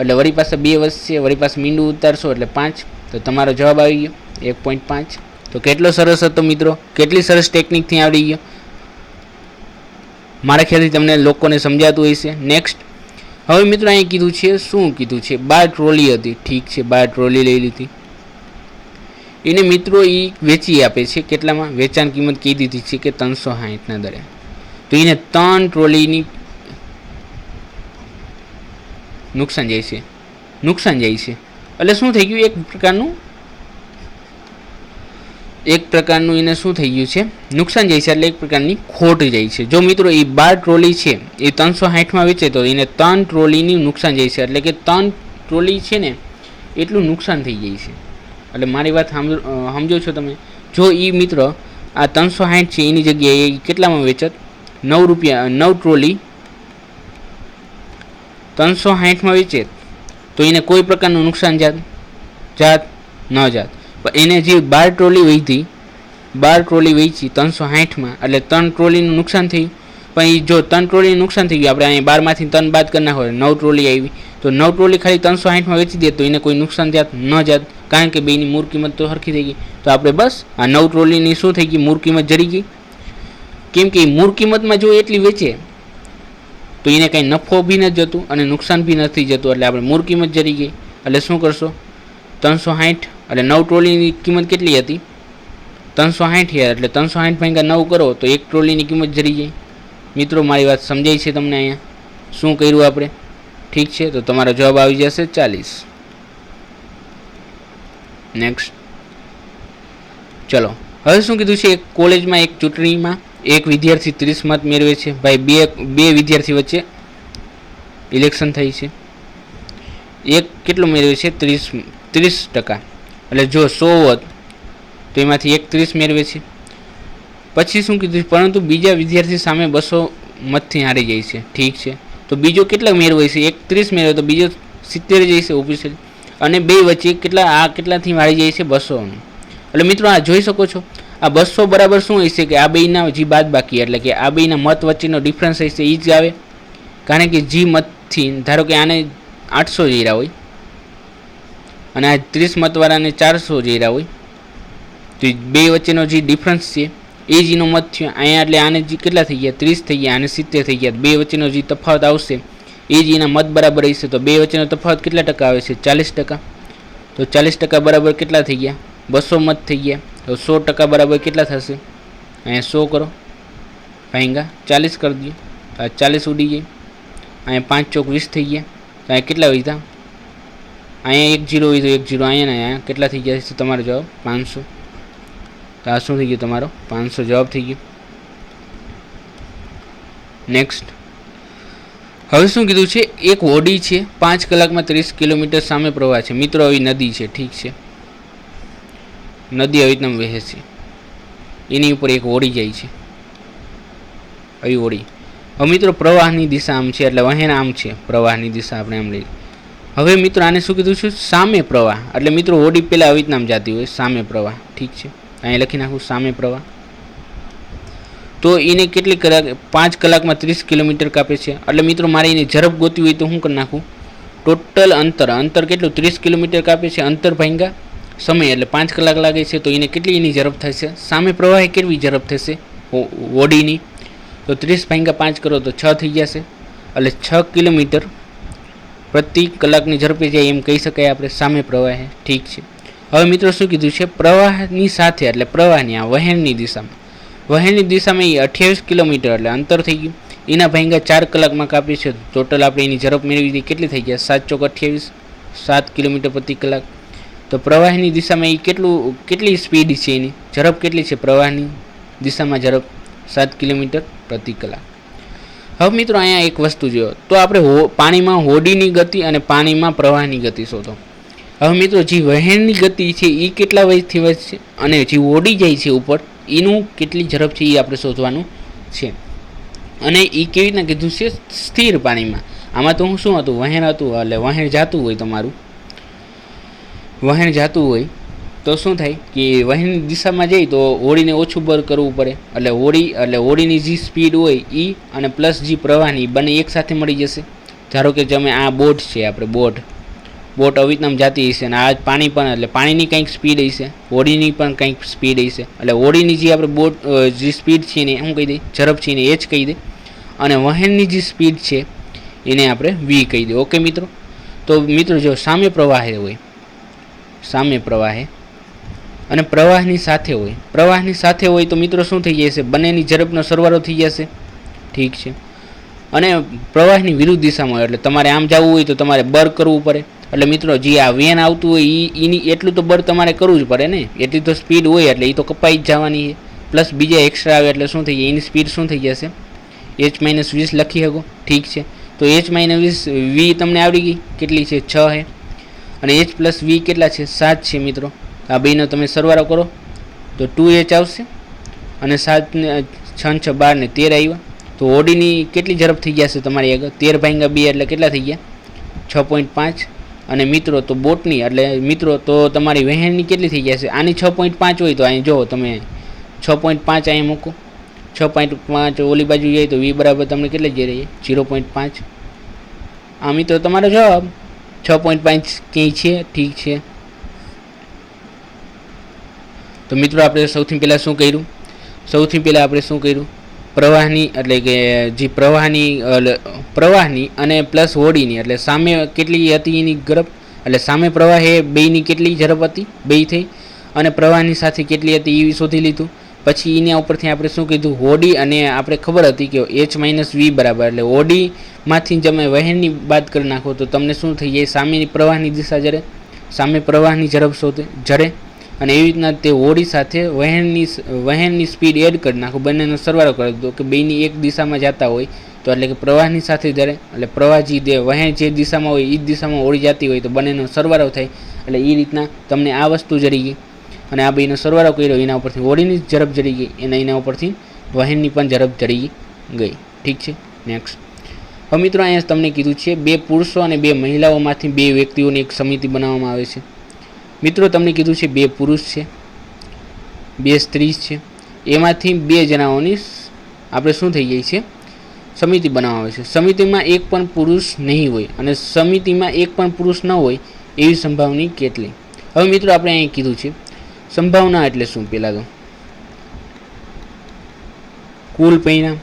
A: એટલે વળી પાસે 2 વધશે. વળી પાસે મીંડું ઉતારશો એટલે 5. તો તમારો જવાબ આવી ગયો 1.5. તો કેટલો સરસ હતો મિત્રો, કેટલી સરસ ટેકનિકથી આવડી ગયો. મારા ખ્યાલથી તમને લોકોને સમજાતું હોય છે. નેક્સ્ટ હવે મિત્રો અહીં કીધું છે, શું કીધું છે? 12 ટ્રોલી હતી. ઠીક છે, 12 ટ્રોલી લઈ લીધી. એને મિત્રો એ વેચી આપે છે કેટલામાં? વેચાણ કિંમત કહી દીધી છે કે 360ના દરે. તો એને 3 ટ્રોલીની નુકસાન જાય છે. નુકસાન જાય છે એટલે શું થઈ ગયું? એક પ્રકારનું એને શું થઈ ગયું છે? નુકસાન જાય છે એટલે એક પ્રકારની ખોટ જાય છે. જો મિત્રો એ 12 ટ્રોલી છે એ 360માં વેચે તો એને 3 ટ્રોલીની નુકસાન જાય છે. એટલે કે 3 ટ્રોલી છે ને એટલું નુકસાન થઈ જાય છે. એટલે મારી વાત સમજો છો તમે? જો એ મિત્ર આ 360 છે એની જગ્યાએ કેટલામાં વેચત? 9 રૂપિયા 9 ટ્રોલી 360માં વેચે તો એને કોઈ પ્રકારનું નુકસાન જાત ન જાત. પણ એને જે 12 ટ્રોલી વેચી 12 ટ્રોલી વેચી 360માં એટલે 3 ટ્રોલીનું નુકસાન થયું. પણ એ જો 3 ટ્રોલીનું નુકસાન થઈ ગયું, આપણે અહીં 12માંથી 3 બાદ કરી નાખો 9 ટ્રોલી આવી તો 9 ટ્રોલી ખાલી 360માં વેચી દે તો એને કોઈ નુકસાન જાત ન જાત. કારણ કે બેની મૂળ કિંમત તો સરખી થઈ ગઈ. તો આપણે બસ આ 9 ટ્રોલીની શું થઈ ગઈ? મૂળ કિંમત જરી ગઈ. કેમ કે મૂળ કિંમતમાં જો એટલી વેચે તો એને કંઈ નફો બી નથી જતું અને નુકસાન બી નથી જતું. એટલે આપણે મૂળ કિંમત જરી ગઈ. એટલે શું કરશો? 360 એટલે 9 ટ્રોલીની કિંમત કેટલી હતી? 360 એટલે 360 ભાંગ્યા 9 કરો તો એક ટ્રોલીની કિંમત જરી જાય. મિત્રો મારી વાત સમજાય છે તમને? અહીંયા શું કર્યું આપણે? ઠીક છે, તો તમારો જવાબ આવી જશે 40. નેક્સ્ટ ચલો, હવે શું કીધું છે? એક કોલેજમાં એક ચૂંટણીમાં એક વિદ્યાર્થી 30 મત મેળવે છે. ભાઈ બે વિદ્યાર્થી વચ્ચે ઇલેક્શન થઈ છે. એક કેટલું મેળવે છે? 30%. એટલે જો 100 હોત તો એમાંથી એક 30 મેળવે છે. પછી શું કીધું? પરંતુ બીજા વિદ્યાર્થી સામે 200 મતથી હારી જાય છે. ઠીક છે, તો બીજો કેટલા મેળવે છે? એક 30 મેળવે તો બીજો 70 જાય છે ઓફિશિયલ. અને બે વચ્ચે કેટલાથી હારી જાય છે? 200. એટલે મિત્રો આ જોઈ શકો છો, આ 200 બરાબર શું હશે કે આ બેના જે બાદ બાકી એટલે કે આ બેના મત વચ્ચેનો ડિફરન્સ હશે એ જ આવે. કારણ કે જી મતથી ધારો કે આને 800 જઈ રહ્યા હોય અને આ 30 મતવાળાને 400 જઈ રહ્યા હોય તો બે વચ્ચેનો જે ડિફરન્સ છે એ જ એનો મત થયો. અહીંયા એટલે આને જે કેટલા થઈ ગયા? 30 થઈ ગયા, આને 70 થઈ ગયા. બે વચ્ચેનો જે તફાવત આવશે એ જ એના મત બરાબર હશે. તો બે વચ્ચેનો તફાવત કેટલા ટકા આવે છે? 40%. તો 40% બરાબર કેટલા થઈ ગયા? 200 મત થઈ ગયા. તો 100% બરાબર કેટલા થશે? અહીંયા 100 કરો ભાંગ્યા 40 કરી દઈએ તો આ 40 ઉડી જાય. અહીંયા 5 ચોક 20 થઈ ગયા. તો અહીંયા કેટલા વધ્યા? અહીંયા 1 0 હોય તો 1 0 અહીંયા કેટલા થઈ ગયા છે? તમારો જવાબ 500. તો આ શું થઈ ગયું? તમારો 500 જવાબ થઈ ગયો. નેક્સ્ટ હવે શું કીધું છે? એક હોડી છે, 5 કલાકમાં 30 કિલોમીટર સામે પ્રવાહ છે. મિત્રો આવી નદી છે. ઠીક છે, નદી આવી રીતના વહે છે, એની ઉપર એક હોડી જાય છે. આવી હોડી. હવે મિત્રો પ્રવાહની દિશા આમ છે એટલે વહેણ આમ છે. પ્રવાહની દિશા આપણે આમ લઈ. હવે મિત્રો આને શું કીધું છે? સામે પ્રવાહ. એટલે મિત્રો હોડી પહેલાં આવી રીતના જાતી હોય, સામે પ્રવાહ. ઠીક છે, અહીંયા લખી નાખું સામે પ્રવાહ. તો એને કેટલી કલાક? 5 કલાકમાં 30 કિલોમીટર કાપે છે. એટલે મિત્રો મારે એની ઝડપ ગોતવી હોય તો શું કરી નાખું? ટોટલ અંતર કેટલું 30 કિલોમીટર કાપે છે. અંતર ભાંગ્યા સમય એટલે 5 કલાક લાગે છે. તો એને કેટલી એની ઝડપ થશે? સામે પ્રવાહે કેટલી ઝડપ થશે ઓડીની? તો 30 ભાંગ્યા 5 કરો તો 6 થઈ જશે. એટલે 6 કિલોમીટર પ્રતિ કલાકની ઝડપે જાય એમ કહી શકાય આપણે સામે પ્રવાહે. ઠીક છે. હવે મિત્રો શું કીધું છે? પ્રવાહની સાથે એટલે પ્રવાહની આ વહેણની દિશામાં એ 28 કિલોમીટર એટલે અંતર થઈ ગયું. એના ભાંગ્યા 4 કલાકમાં કાપી છે. ટોટલ આપણે એની ઝડપ મેળવી હતી. કેટલી થઈ ગયા? 7 ચોક 28, 7 કિલોમીટર પ્રતિ કલાક. તો પ્રવાહની દિશામાં એ કેટલી સ્પીડ છે? એની ઝડપ કેટલી છે? પ્રવાહની દિશામાં ઝડપ 7 કિલોમીટર પ્રતિ કલાક. હવે મિત્રો અહીંયા એક વસ્તુ જોયો તો આપણે પાણીમાં હોડીની ગતિ અને પાણીમાં પ્રવાહની ગતિ શોધો. હવે મિત્રો જે વહેણની ગતિ છે એ કેટલા વેગથી વધશે અને જે હોડી જાય છે ઉપર એનું કેટલી ઝડપ છે એ આપણે શોધવાનું છે. અને એ કેવી રીતના કીધું છે? સ્થિર પાણીમાં. આમાં તો શું હતું? વહેણ હતું. એટલે વહેણ જાતું હોય, તમારું વહેણ જાતું હોય તો શું થાય કે વહેણની દિશામાં જાય તો હોડીને ઓછું બર કરવું પડે. એટલે હોડીની જે સ્પીડ હોય એ અને પ્લસ જે પ્રવાહની બંને એકસાથે મળી જશે. ધારો કે તમે આ બોટ છે, આપણે બોટ આવી રીતના જાતી હશે અને આ પાણી પણ, એટલે પાણીની કંઈક સ્પીડ હશે, હોડીની પણ કંઈક સ્પીડ હશે. એટલે હોડીની જે આપણે બોટ જે સ્પીડ છે એને શું કહી દઈએ? ઝડપ છે એને h કહી દે. અને વહેણની જે સ્પીડ છે એને આપણે v કહી દઈએ. ઓકે મિત્રો. તો મિત્રો જો સામે પ્રવાહે હોય, સામે પ્રવાહે અને પ્રવાહની સાથે હોય તો મિત્રો શું થઈ જશે? બંનેની ઝડપનો સરવાળો થઈ જશે. ઠીક છે. અને પ્રવાહની વિરુદ્ધ દિશામાં હોય એટલે તમારે આમ જવું હોય તો તમારે બર કરવું પડે. એટલે મિત્રો જે આ વેન આવતું હોય એની એટલું તો બર તમારે કરવું જ પડે ને. એટલી તો સ્પીડ હોય એટલે એ તો કપાઈ જ જવાની છે. પ્લસ બીજા એક્સ્ટ્રા આવે એટલે શું થઈ જાય? એની સ્પીડ શું થઈ જશે? h-20 લખી શકો. ઠીક છે. તો h-20 v તમને આવડી ગઈ. કેટલી છે? 6 છે. અને h પ્લસ v કેટલા છે? 7 છે મિત્રો. આ બેનો તમે સરવાળો કરો તો 2h આવશે. અને 7 ને 6 6 12 ને 13 આવ્યા. તો હોડીની કેટલી ઝડપ થઈ જશે તમારી આગળ? 13 ભાંગ્યા 2 એટલે કેટલા થઈ ગયા? 6.5. અને મિત્રો તો બોટની એટલે મિત્રો તો તમારી વહેણની કેટલી થઈ જશે? આની 6.5 હોય તો અહીં જો તમે 6.5 અહીં મૂકો. 6.5 ઓલી બાજુ જાય તો v બરાબર તમને કેટલી જઈ રહી છે? 0.5. આ મિત્રો તમારો જવાબ 6.5 ક્યાંય છે. ઠીક છે. તો મિત્રો આપણે સૌથી પહેલાં શું કર્યું? પ્રવાહની એટલે કે જે પ્રવાહની અને પ્લસ હોડીની એટલે સામે કેટલી હતી એની ઝડપ? એટલે સામે પ્રવાહે બેયની કેટલી ઝડપ હતી? 2 થઈ. અને પ્રવાહની સાથે કેટલી હતી એ શોધી લીધું. પછી એના ઉપરથી આપણે શું કીધું? હોડી અને આપણે ખબર હતી કે h-v બરાબર એટલે હોડીમાંથી તમે વહેણની બાદ કરી નાખો તો તમને શું થઈ જાય? સામેની પ્રવાહની દિશા જરે, સામે પ્રવાહની ઝડપ શોધે જરે. અને એવી રીતના તે હોડી સાથે વહેણની સ્પીડ એડ કરી નાખો. બંનેનો સરવાળો કરી દો કે બેની એક દિશામાં જતા હોય તો એટલે કે પ્રવાહની સાથે જરે એટલે પ્રવાહ જે વહેણ જે દિશામાં હોય એ જ દિશામાં હોડી જતી હોય તો બંનેનો સરવાળો થાય. એટલે એ રીતના તમને આ વસ્તુ જરી ગઈ. અને આ બેનો સરવાળો કર્યો એના ઉપરથી હોડીની ઝડપ જડી ગઈ અને એના ઉપરથી વહેણની પણ ઝડપ જડી ગઈ. ઠીક છે. નેક્સ્ટ. હવે મિત્રો અહીંયા તમને કીધું છે 2 પુરુષો અને 2 મહિલાઓમાંથી 2 વ્યક્તિઓની એક સમિતિ બનાવવામાં આવે છે. મિત્રો તમને કીધું છે 2 પુરુષ છે, 2 સ્ત્રી છે. એમાંથી 2 જણાઓની આપણે શું થઈ જાય છે? સમિતિ બનાવવામાં આવે છે. સમિતિમાં એક પણ પુરુષ નહીં હોય અને સમિતિમાં એક પણ પુરુષ ન હોય એવી સંભાવના કેટલી? હવે મિત્રો આપણે અહીં કીધું છે સંભાવના એટલે શું? પહેલાં તો કુલ પરિણામ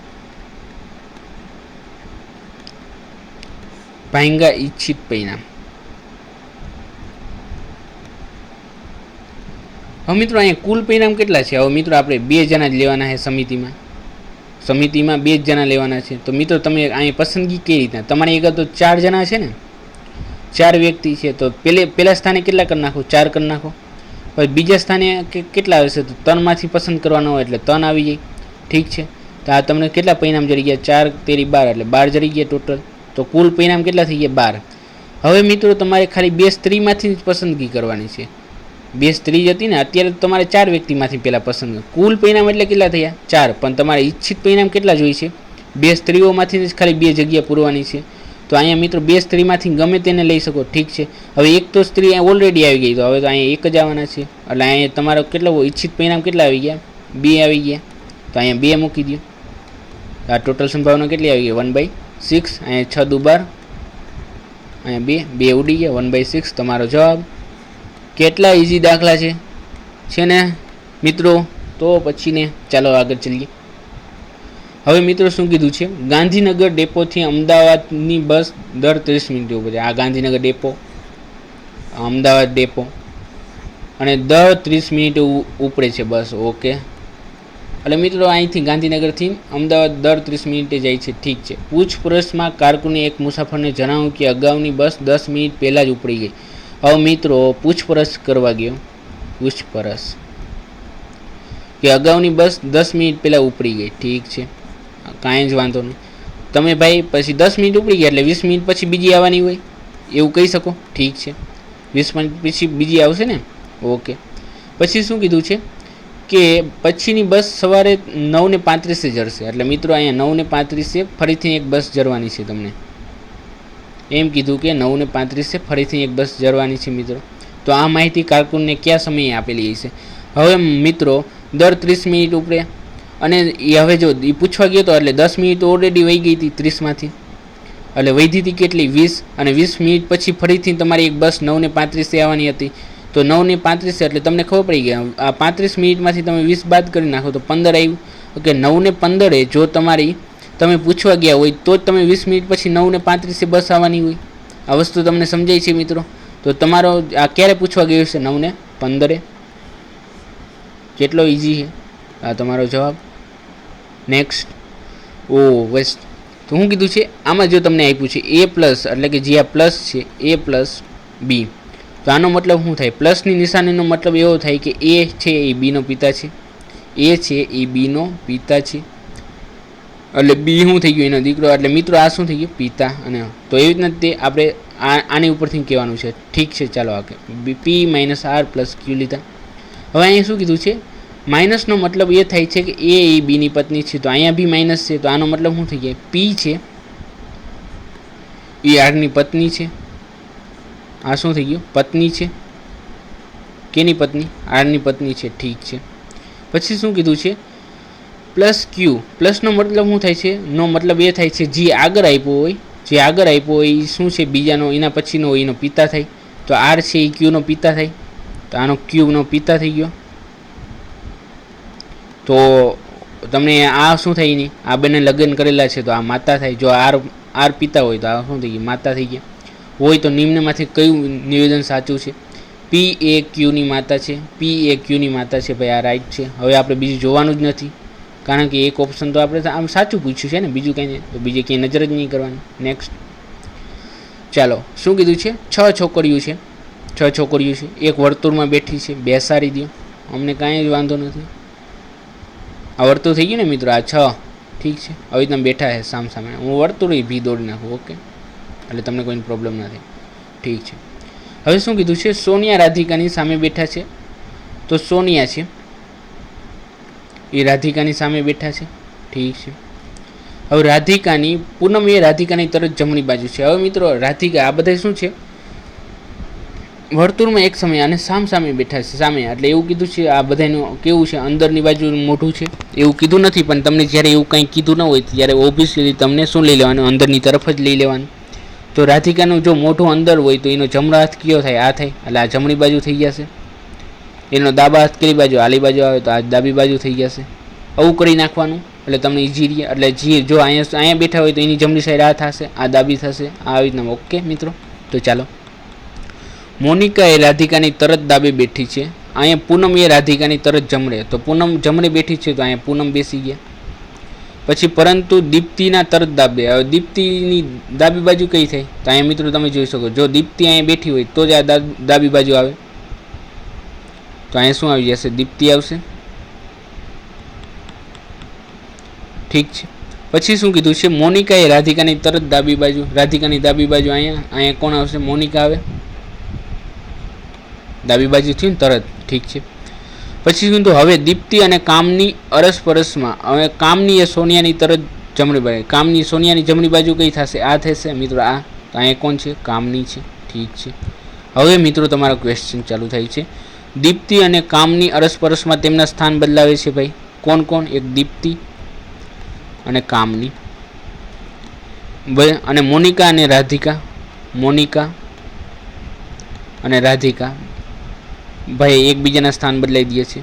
A: ભાંગ્યા ઈચ્છિત પરિણામ. હવે મિત્રો અહીંયા કુલ પરિણામ કેટલા છે? હવે મિત્રો આપણે 2 જણા જ લેવાના છે સમિતિમાં 2 જ જણા લેવાના છે. તો મિત્રો તમે અહીંયા પસંદગી કઈ રીતના? તમારી આગળ તો 4 જણા છે ને, 4 વ્યક્તિ છે. તો પહેલા સ્થાને કેટલા કરી નાખો? 4 કરી નાખો. પછી બીજા સ્થાને કેટલા આવશે? તો 3માંથી પસંદ કરવાનો હોય એટલે 3 આવી જાય. ઠીક છે. તો આ તમને કેટલા પરિણામ જડી ગયા? 4 તેરી 12 એટલે 12 જડી ગયા ટોટલ. તો કુલ પરિણામ કેટલા થઈ ગયા? 12. હવે મિત્રો તમારે ખાલી 2 સ્ત્રીમાંથી જ પસંદગી કરવાની છે. 2 સ્ત્રી જ હતી ને, અત્યારે તમારે 4 વ્યક્તિમાંથી પહેલાં પસંદ. કુલ પરિણામ એટલે કેટલા થયા? 4. પણ તમારે ઈચ્છિત પરિણામ કેટલા જોઈએ છે? 2 સ્ત્રીઓમાંથી જ ખાલી 2 જગ્યા પૂરવાની છે. તો અહીંયા મિત્રો 2 સ્ત્રીમાંથી ગમે તેને લઈ શકો. ઠીક છે. હવે એક તો સ્ત્રી ઓલરેડી આવી ગઈ તો હવે તો અહીંયા એક જ આવવાના છે. એટલે અહીંયા તમારો કેટલો ઈચ્છિત પરિણામ કેટલા આવી ગયા? 2 આવી ગયા. તો અહીંયા 2 મૂકી દો. આ ટોટલ સંભાવના કેટલી આવી ગઈ? 1/6. અહીંયા 6 દુ 12 અહીંયા 2 ઉડી ગયા, 1/6 તમારો જવાબ. કેટલા ઇઝી દાખલા છે ને મિત્રો? તો પછીને ચાલો આગળ ચલીએ. હવે મિત્રો શું કીધું છે? ગાંધીનગર ડેપોથી અમદાવાદની બસ દર 30 મિનિટે ઉપડે છે. આ ગાંધીનગર ડેપો, અમદાવાદ ડેપો, અને દર 30 મિનિટે ઉપડે છે બસ. ઓકે, એટલે મિત્રો અહીંથી ગાંધીનગરથી અમદાવાદ દર 30 મિનિટે જાય છે. ઠીક છે. પૂછપરછમાં કારકુને એક મુસાફરને જણાવ્યું કે અગાઉની બસ 10 મિનિટ પહેલાં જ ઉપડી ગઈ. હવે મિત્રો પૂછપરછ કરવા ગયો, પૂછપરછ કે અગાઉની બસ 10 મિનિટ પહેલાં ઉપડી ગઈ. ઠીક છે, કાંઈ જ વાંધો નહીં. તમે ભાઈ પછી 10 મિનિટ ઉપડી ગયા એટલે 20 મિનિટ પછી બીજી આવવાની હોય એવું કહી શકો. ઠીક છે, 20 મિનિટ પછી બીજી આવશે ને. ઓકે, પછી શું કીધું છે કે પછીની બસ સવારે 9:35 જશે. એટલે મિત્રો અહીંયા 9:35 ફરીથી એક બસ જરવાની છે. તમને એમ કીધું કે 9:35 ફરીથી એક બસ જરવાની છે મિત્રો. તો આ માહિતી કારકુનને કયા સમયે આપેલી હશે? હવે મિત્રો દર 30 મિનિટ ઉપરે, અને એ હવે જો એ પૂછવા ગયો હતો એટલે 10 મિનિટ ઓલરેડી વહી ગઈ હતી 30માંથી, એટલે વધી હતી કેટલી? 20. અને 20 મિનિટ પછી ફરીથી તમારી એક બસ 9:35 આવવાની હતી. તો 9:35 એટલે તમને ખબર પડી ગઈ. આ 35 મિનિટમાંથી તમે 20 બાદ કરી નાખો તો 15 આવ્યું. ઓકે, 9:15 જો તમે પૂછવા ગયા હોય તો જ તમે 20 મિનિટ પછી 9:35 બસ આવવાની હોય. આ વસ્તુ તમને સમજાય છે મિત્રો? તો તમારો આ ક્યારે પૂછવા ગયો છે? 9:15. કેટલો ઇઝી છે આ તમારો જવાબ. નેક્સ્ટ. વેસ્ટ. તો શું કીધું છે આમાં? જો તમને આપ્યું છે A પ્લસ, એટલે કે જે આ પ્લસ છે A પ્લસ B, તો આનો મતલબ શું થાય? પ્લસની નિશાનીનો મતલબ એવો થાય કે A છે એ બીનો પિતા છે, A છે એ બીનો પિતા છે, એટલે B શું થઈ ગયું? એનો દીકરો. એટલે મિત્રો આ શું થઈ ગયું? પિતા. અને તો એવી રીતના તે આપણે આની ઉપરથી કહેવાનું છે. ઠીક છે, ચાલો આગળ. P - R + Q લીધા. હવે અહીંયા શું કીધું છે? માઇનસનો મતલબ એ થાય છે કે એ બીની પત્ની છે. તો અહીંયા બી માઇનસ છે, તો આનો મતલબ શું થઈ ગયા? P છે એ આરની પત્ની છે. આ શું થઈ ગયું? પત્ની છે. કેની પત્ની? આરની પત્ની છે. ઠીક છે. પછી શું કીધું છે? +Q. પ્લસનો મતલબ શું થાય છે? નો મતલબ એ થાય છે જે આગળ આપ્યો હોય, જે આગળ આપ્યો હોય એ શું છે? બીજાનો, એના પછીનો હોય એનો પિતા થાય. તો R છે એ Qનો પિતા થાય. તો આનો Qનો પિતા થઈ ગયો. તો તમને આ શું થાય નહીં? આ બંને લગ્ન કરેલા છે તો આ માતા થાય. જો R પિતા હોય તો આ શું થઈ ગયું? માતા થઈ ગયા. હોય તો નિમ્નમાંથી કયું નિવેદન સાચું છે? P એ Qની માતા છે. P એ Qની માતા છે ભાઈ, આ રાઈટ છે. હવે આપણે બીજું જોવાનું જ નથી, કારણ કે એક ઓપ્શન તો આપણે આમ સાચું પૂછ્યું છે ને, બીજું કંઈ નહીં, તો બીજે ક્યાંય નજર જ નહીં કરવાની. નેક્સ્ટ. ચાલો, શું કીધું છે? 6 છોકરીઓ છે. 6 છોકરીઓ છે, એક વર્તુળમાં બેઠી છે. બેસાડી દો, અમને કાંઈ જ વાંધો નથી. આ વર્તુળ થઈ ગયું ને મિત્રો, આ 6. ઠીક છે, હવે તમે બેઠા છે સામ સામે. હું વર્તુળ ભી દોડી નાખું. ઓકે, એટલે તમને કોઈ પ્રોબ્લેમ નથી. ઠીક છે. હવે શું કીધું છે? સોનિયા રાધિકાની સામે બેઠા છે. તો સોનિયા છે એ રાધિકાની સામે બેઠા છે. ઠીક છે. હવે રાધિકાની, પૂનમ એ રાધિકાની તરત જમણી બાજુ છે. હવે મિત્રો રાધિકા, આ બધા શું છે? વર્તુળમાં એક સમય અને સામ સામે બેઠા છે. સામે એટલે એવું કીધું છે. આ બધાનું કેવું છે? અંદરની બાજુ મોઢું છે એવું કીધું નથી, પણ તમને જ્યારે એવું કંઈ કીધું ન હોય ત્યારે ઓબ્વિયસલી તમને શું લઈ લેવાનું? અંદરની તરફ જ લઈ લેવાનું. તો રાધિકાનું જો મોઢું અંદર હોય તો એનો જમણો હાથ કયો થાય? આ થાય. એટલે આ જમણી બાજુ થઈ જશે. એનો ડાબા હાથ કઈ બાજુ? આલી બાજુ આવે તો આ ડાબી બાજુ થઈ જશે. આવું કરી નાખવાનું એટલે તમને ઇઝી રહે. એટલે જે જો અહીંયા બેઠા હોય તો એની જમણી સાઈડ આ થશે, આ ડાબી થશે, આવી રીતના. ઓકે મિત્રો, તો ચાલો. મોનિકા એ રાધિકાની તરત ડાબે બેઠી છે. અહીંયા પૂનમ એ રાધિકાની તરત જમણે, તો પૂનમ જમણે બેઠી છે તો અહીંયા પૂનમ બેસી ગયા. પછી પરંતુ દીપ્તિના તરત ડાબે. હવે દીપ્તિની ડાબી બાજુ કઈ થાય? તો અહીંયા મિત્રો તમે જોઈ શકો, જો દીપ્તિ અહીંયા બેઠી હોય તો જ આ ડાબી બાજુ આવે. તો અહીંયા શું આવી જશે? દીપ્તિ આવશે. ઠીક છે. પછી શું કીધું છે? મોનિકા એ રાધિકાની તરત ડાબી બાજુ. રાધિકાની ડાબી બાજુ અહીંયા કોણ આવશે? મોનિકા આવે. ડાબી બાજુ થયું ને તરત. ઠીક છે. પછી શું? તો હવે દીપ્તિ અને કામની અરસપરસમાં, હવે કામની એ સોનિયાની તરત જમણી બાજુ. કામની સોનિયાની જમણી બાજુ કઈ થશે? આ થશે મિત્રો, આ. તો અહીંયા કોણ છે? કામની છે. ઠીક છે. હવે મિત્રો તમારો ક્વેશ્ચન ચાલુ થાય છે. દીપ્તિ અને કામની અરસપરસમાં તેમના સ્થાન બદલાવે છે ભાઈ. કોણ કોણ? એક દીપ્તિ અને કામની, અને મોનિકા અને રાધિકા. મોનિકા અને રાધિકા ભાઈ એકબીજાના સ્થાન બદલાઈ દે છે.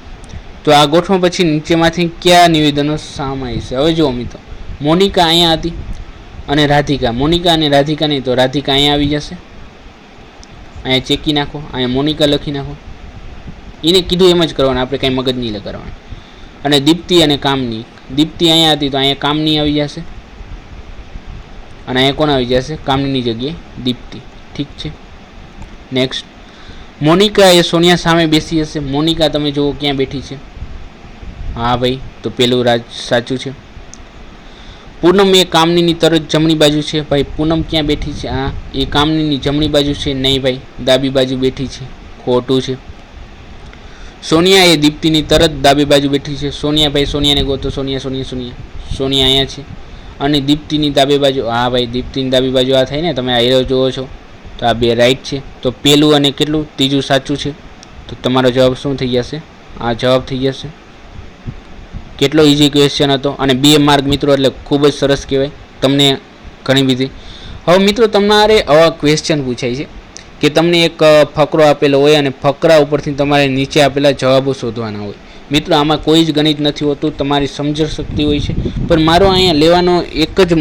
A: તો આ ગોઠવણ પછી નીચેમાંથી કયા નિવેદનો સામાય છે? હવે જુઓ મિત્રો, મોનિકા અહીંયા હતી અને રાધિકા, મોનિકા અને રાધિકા નહીં તો રાધિકા અહીંયા આવી જશે, અહીંયા ચેકી નાખો, અહીંયા મોનિકા લખી નાખો. એને કીધું એમ જ કરવાનું, આપણે કંઈ મગજ નહીં લગાડવાનું. અને દીપ્તિ અને કામની, દીપ્તિ અહીંયા હતી તો અહીંયા કામની આવી જશે અને અહીંયા કોણ આવી જશે? કામનીની જગ્યાએ દીપ્તિ. ઠીક છે. નેક્સ્ટ, મોનિકા એ સોનિયા સામે બેસી હશે. મોનિકા તમે જુઓ ક્યાં બેઠી છે? હા ભાઈ, તો પેલું સાચું છે. પૂનમ એ કામનીની તરત જમણી બાજુ છે. ભાઈ પૂનમ ક્યાં બેઠી છે? હા, એ કામનીની જમણી બાજુ છે. નહીં ભાઈ, ડાબી બાજુ બેઠી છે. ખોટું છે. સોનિયા એ દીપ્તિની તરત ડાબી બાજુ બેઠી છે. સોનિયા ભાઈ, સોનિયાને ગોતો. સોનિયા અહીંયા છે. અને દીપ્તિની ડાબી બાજુ, હા ભાઈ, દીપ્તિની ડાબી બાજુ આ થાય ને, તમે આ એરો જુઓ છો તો આ બે રાઈટ છે. તો પેલું અને કેટલું? ત્રીજું સાચું છે. તો તમારો જવાબ શું થઈ જશે? આ જવાબ થઈ જશે. કેટલો ઇઝી ક્વેશ્ચન હતો અને 2 માર્ક મિત્રો, એટલે ખૂબ જ સરસ કહેવાય. તમને ઘણી બધી. હવે મિત્રો તમારે આવા ક્વેશ્ચન પૂછાય છે કે તમને એક ફકરો આપેલો હોય અને ફકરા ઉપરથી તમારે નીચે આપેલા જવાબો શોધવાના હોય. મિત્રો આમાં કોઈ જ ગણિત નથી હોતું, તમારી સમજણ શક્તિ હોય છે. પણ મારો અહીંયા લેવાનો એક જ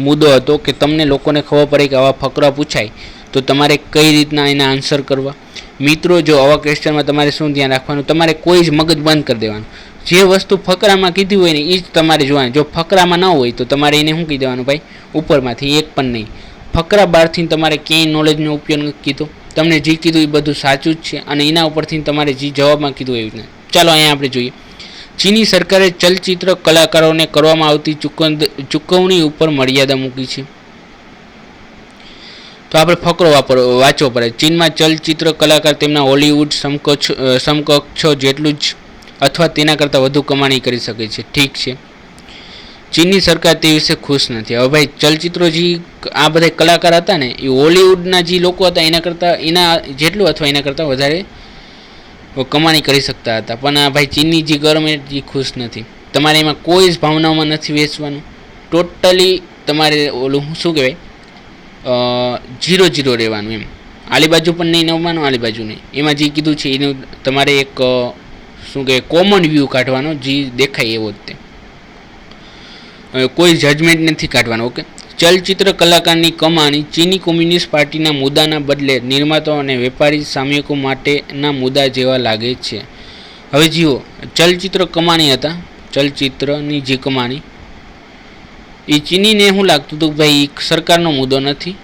A: મુદ્દો હતો કે તમને લોકોને ખબર પડે કે આવા ફકરા પૂછાય તો તમારે કઈ રીતના એના આન્સર કરવા. મિત્રો જો આવા ક્વેશ્ચનમાં તમારે શું ધ્યાન રાખવાનું, તમારે કોઈ જ મગજ બંધ કરી દેવાનું. જે વસ્તુ ફકરામાં કીધી હોય ને એ જ તમારે જોવાની. જો ફકરામાં ન હોય તો તમારે એને શું કહી દેવાનું? ભાઈ ઉપરમાંથી એક પણ નહીં. ફકરા બહારથી તમારે ક્યાંય નોલેજનો ઉપયોગ નથી કીધો. તમને જે કીધું એ બધું સાચું જ છે અને એના ઉપરથી તમારે જે જવાબમાં કીધું એવી રીતના. ચાલો અહીંયા આપણે જોઈએ. ચીની સરકારે ચલચિત્ર કલાકારોને કરવામાં આવતી ચૂકવણી ઉપર મર્યાદા મૂકી છે. તો આપણે ફકરો વાંચવો પડે. ચીનમાં ચલચિત્ર કલાકાર તેમના હોલિવૂડ સમકક્ષો જેટલું જ અથવા તેના કરતાં વધુ કમાણી કરી શકે છે. ઠીક છે. ચીનની સરકાર તે વિશે ખુશ નથી. હવે ભાઈ ચલચિત્રો જે આ બધા કલાકાર હતા ને એ હોલિવૂડના જે લોકો હતા એના જેટલું અથવા એના કરતાં વધારે કમાણી કરી શકતા હતા. પણ આ ભાઈ ચીનની જે ગવર્મેન્ટ જે ખુશ નથી. તમારે એમાં કોઈ જ ભાવનાઓમાં નથી વેચવાનું. ટોટલી તમારે ઓલું શું કહેવાય 0-0 રહેવાનું એમ. આલી બાજુ પણ નહીં નવવાનું, આલી બાજુ નહીં. એમાં જે કીધું છે એનું તમારે એક શું કહેવાય કોમન વ્યૂ કાઢવાનો, જે દેખાય એવો જ તે. કોઈ જજમેન્ટ નથી કાઢવાનું. ઓકે. ચલચિત્ર કલાકારની કમાણી ચીની કોમ્યુનિસ્ટ પાર્ટીના મુદ્દાના બદલે નિર્માતાઓ અને વેપારી સામયિકો માટેના મુદ્દા જેવા લાગે છે. હવે જુઓ, ચલચિત્ર કમાણી હતા, ચલચિત્રની જે કમાણી એ ચીનીને શું લાગતું હતું ભાઈ સરકારનો મુદ્દો નથી,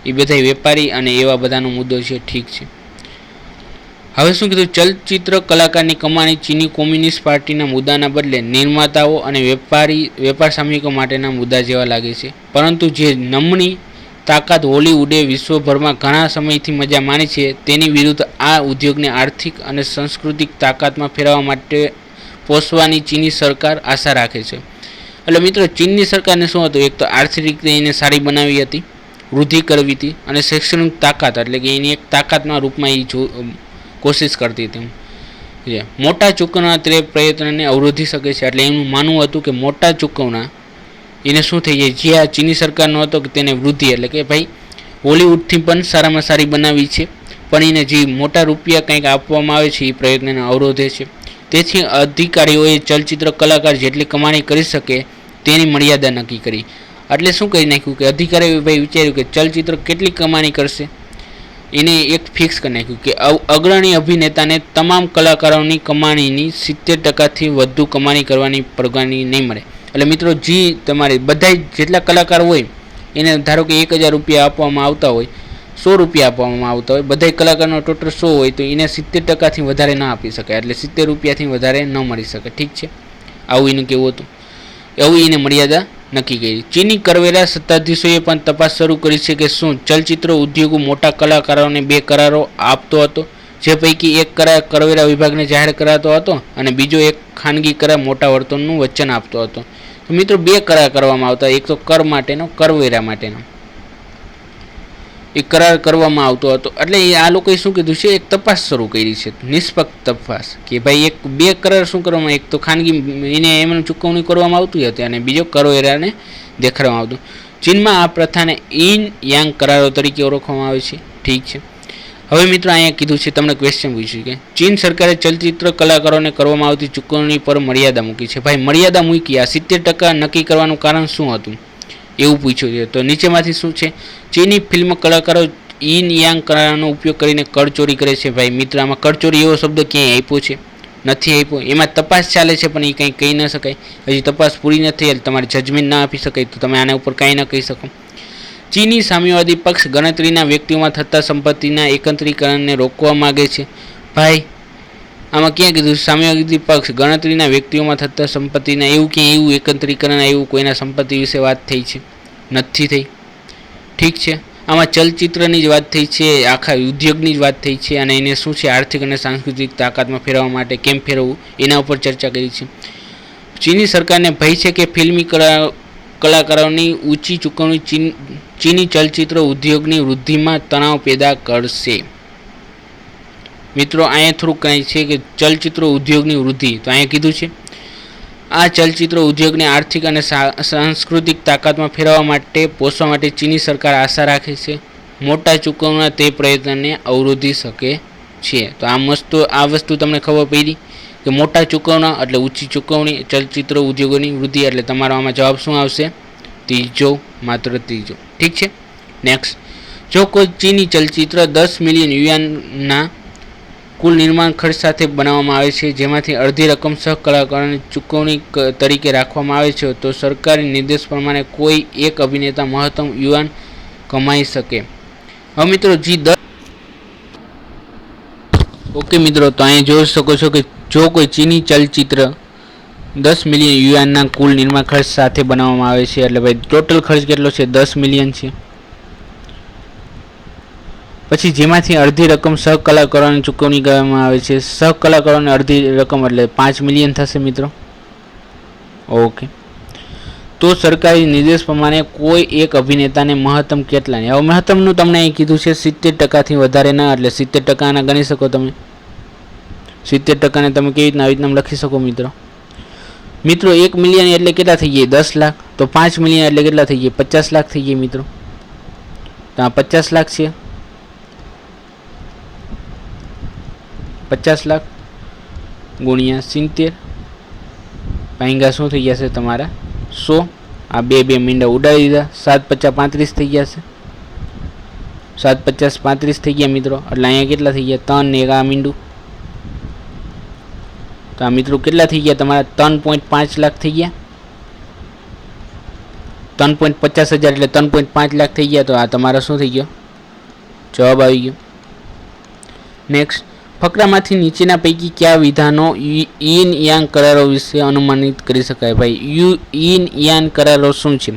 A: એ બધા વેપારી અને એવા બધાનો મુદ્દો છે. ઠીક છે. હવે શું કીધું? ચલચિત્ર કલાકારની કમાણી ચીની કોમ્યુનિસ્ટ પાર્ટીના મુદ્દાના બદલે નિર્માતાઓ અને વેપાર સામયિકો માટેના મુદ્દા જેવા લાગે છે. પરંતુ જે નમણી તાકાત હોલિવૂડે વિશ્વભરમાં ઘણા સમયથી મજા માણી છે તેની વિરુદ્ધ આ ઉદ્યોગને આર્થિક અને સાંસ્કૃતિક તાકાતમાં ફેરવવા માટે પોષવાની ચીની સરકાર આશા રાખે છે. એટલે મિત્રો ચીનની સરકારને શું હતું? એક તો આર્થિક રીતે એને સારી બનાવી હતી, વૃદ્ધિ કરવી હતી અને શૈક્ષણિક તાકાત એટલે કે એની એક તાકાતના રૂપમાં એ કોશિશ કરતી હતી. મોટા ચૂકવણા તે પ્રયત્નને અવરોધી શકે છે. એટલે એનું માનવું હતું કે મોટા ચૂકવણા એને શું થઈ જાય, જે આ ચીની સરકારનો હતો કે તેને વૃદ્ધિ એટલે કે ભાઈ હોલિવૂડથી પણ સારામાં સારી બનાવી છે પણ એને જે મોટા રૂપિયા કંઈક આપવામાં આવે છે એ પ્રયત્નને અવરોધે છે. તેથી અધિકારીઓએ ચલચિત્ર કલાકાર જેટલી કમાણી કરી શકે તેની મર્યાદા નક્કી કરી. એટલે શું કરી નાખ્યું કે અધિકારીઓએ ભાઈ વિચાર્યું કે ચલચિત્ર કેટલી કમાણી કરશે એને એક ફિક્સ કરી નાખ્યું કે અગ્રણી અભિનેતાને તમામ કલાકારોની કમાણીની 70%થી વધુ કમાણી કરવાની પરવાનગી નહીં મળે. એટલે મિત્રો જે તમારે બધા જેટલા કલાકાર હોય એને ધારો કે 1000 રૂપિયા આપવામાં આવતા હોય, 100 રૂપિયા આપવામાં આવતા હોય, બધા કલાકારનો ટોટલ 100 હોય તો એને 70%થી વધારે ના આપી શકાય. એટલે 70 રૂપિયાથી વધારે ન મળી શકે. ઠીક છે. આવું એનું કેવું હતું, એવું એને મર્યાદા નક્કી કરી. ચીની કરવેરા સત્તાધીશોએ પણ તપાસ શરૂ કરી છે કે શું ચલચિત્ર ઉદ્યોગો મોટા કલાકારોને 2 કરારો આપતો હતો, જે પૈકી એક કરાર કરવેરા વિભાગને જાહેર કરાતો હતો અને બીજો એક ખાનગી કરાર મોટા વર્તનનું વચન આપતો હતો. તો મિત્રો 2 કરાર કરવામાં આવતા, એક તો કર માટેનો, કરવેરા માટેનો એ કરાર કરવામાં આવતો હતો. એટલે આ લોકોએ શું કીધું છે, એક તપાસ શરૂ કરી છે, નિષ્પક્ષ તપાસ, કે ભાઈ 2 કરાર શું કરવામાં, એક તો ખાનગી એને એમનું ચૂકવણી કરવામાં આવતી હતી અને બીજો કરવેરાને દેખાડવામાં આવતું. ચીનમાં આ પ્રથાને ઈન યાંગ કરારો તરીકે ઓળખવામાં આવે છે. ઠીક છે. હવે મિત્રો અહીંયા કીધું છે, તમને ક્વેશ્ચન પૂછ્યું કે ચીન સરકારે ચલચિત્ર કલાકારોને કરવામાં આવતી ચૂકવણી પર મર્યાદા મૂકી છે. ભાઈ મર્યાદા મૂકી, આ 70% નક્કી કરવાનું કારણ શું હતું એવું પૂછ્યું છે. તો નીચેમાંથી શું છે? ચીની ફિલ્મ કલાકારો ઈન યાંગ કરારનો ઉપયોગ કરીને કરચોરી કરે છે. ભાઈ મિત્ર, આમાં કરચોરી એવો શબ્દ ક્યાંય આપ્યો છે? નથી આપ્યો. એમાં તપાસ ચાલે છે પણ એ કંઈ કહી ન શકાય. હજી તપાસ પૂરી નથી એટલે તમારે જજમેન્ટ ના આપી શકાય, તો તમે આના ઉપર કાંઈ ન કહી શકો. ચીની સામ્યવાદી પક્ષ ગણતરીના વ્યક્તિઓમાં થતા સંપત્તિના એકત્રીકરણને રોકવા માગે છે. ભાઈ આમાં ક્યાં કીધું? સામ્યવાદી પક્ષ ગણતરીના વ્યક્તિઓમાં થતા સંપત્તિના એવું ક્યાં એવું એકત્રીકરણ એવું કોઈના સંપત્તિ વિશે વાત થઈ છે? નથી થઈ. ઠીક છે. આમાં ચલચિત્રની જ વાત થઈ છે, આખા ઉદ્યોગની જ વાત થઈ છે અને એને શું છે આર્થિક અને સાંસ્કૃતિક તાકાતમાં ફેરવવા માટે કેમ ફેરવવું એના ઉપર ચર્ચા કરી છે. ચીની સરકારને ભય છે કે ફિલ્મી કલાકારોની ઊંચી ચૂકવણી ચીની ચલચિત્ર ઉદ્યોગની વૃદ્ધિમાં તણાવ પેદા કરશે. મિત્રો અહીંયા થોડુંક કહે છે કે ચલચિત્ર ઉદ્યોગની વૃદ્ધિ, તો અહીંયા કીધું છે આ ચલચિત્ર ઉદ્યોગને આર્થિક અને સાંસ્કૃતિક તાકાતમાં ફેરવવા માટે પોષવા માટે ચીની સરકાર આશા રાખે છે. મોટા ચૂકવણા તે પ્રયત્નને અવરોધી શકે છે. તો આ વસ્તુ તમને ખબર પડી કે મોટા ચૂકવણા એટલે ઊંચી ચૂકવણી, ચલચિત્ર ઉદ્યોગોની વૃદ્ધિ, એટલે તમારો આમાં જવાબ શું આવશે? ત્રીજો, માત્ર ત્રીજો. ઠીક છે. નેક્સ્ટ, જો કોઈ ચીની ચલચિત્ર 10 મિલિયન યુઆનના કુલ નિર્માણ ખર્ચ સાથે બનાવવામાં આવે છે, જેમાંથી અડધી રકમ સહકલાકારોની ચૂકવણી તરીકે રાખવામાં આવે છે, તો સરકારી નિર્દેશ પ્રમાણે કોઈ એક અભિનેતા મહત્તમ યુઆન કમાઈ શકે. હવે મિત્રો ઓકે મિત્રો, તો અહીંયા જોઈ શકો છો કે જો કોઈ ચીની ચલચિત્ર 10 મિલિયન યુઆનના કુલ નિર્માણ ખર્ચ સાથે બનાવવામાં આવે છે, એટલે ભાઈ ટોટલ ખર્ચ કેટલો છે? 10 મિલિયન છે. પછી જેમાંથી અડધી રકમ સહકલાકારોને ચૂકવણી કરવામાં આવે છે. સહકલાકારોને અડધી રકમ એટલે 5 મિલિયન થશે મિત્રો. ઓકે, તો સરકારી નિર્દેશ પ્રમાણે કોઈ એક અભિનેતાને મહત્તમ કેટલાની? હવે મહત્તમનું તમને અહીં કીધું છે 70%થી વધારે ના, એટલે 70% ગણી શકો તમે. 70%ને તમે કેવી રીતના આવી રીતના લખી શકો મિત્રો? 1 મિલિયન એટલે કેટલા થઈ જાય? 10 લાખ. તો 5 મિલિયન એટલે કેટલા થઈ જાય? 50 લાખ થઈ જાય મિત્રો. તો આ 50 લાખ છે. 50 લાખ ગુણ્યા 70 ભાંગા શું થઈ જશે તમારા? 100. આ બે મીંડા ઉડાડી દીધા. 7 × 5 = 35 થઈ ગયા છે. 7 × 50 = 35 થઈ ગયા મિત્રો. એટલે અહીંયા કેટલા થઈ ગયા? 3 ને આ મીંડું. તો આ મિત્રો કેટલા થઈ ગયા તમારા? 3.5 લાખ થઈ ગયા. 3.50,000 એટલે 3.5 લાખ થઈ ગયા. તો આ તમારા શું થઈ ગયો? જવાબ આવી ગયો. નેક્સ્ટ, ફકરામાંથી નીચેના પૈકી કયા વિધાનો ઈન યાંગ કરારો વિશે અનુમાનિત કરી શકાય? ભાઈ ઈન યાંગ કરારો શું છે?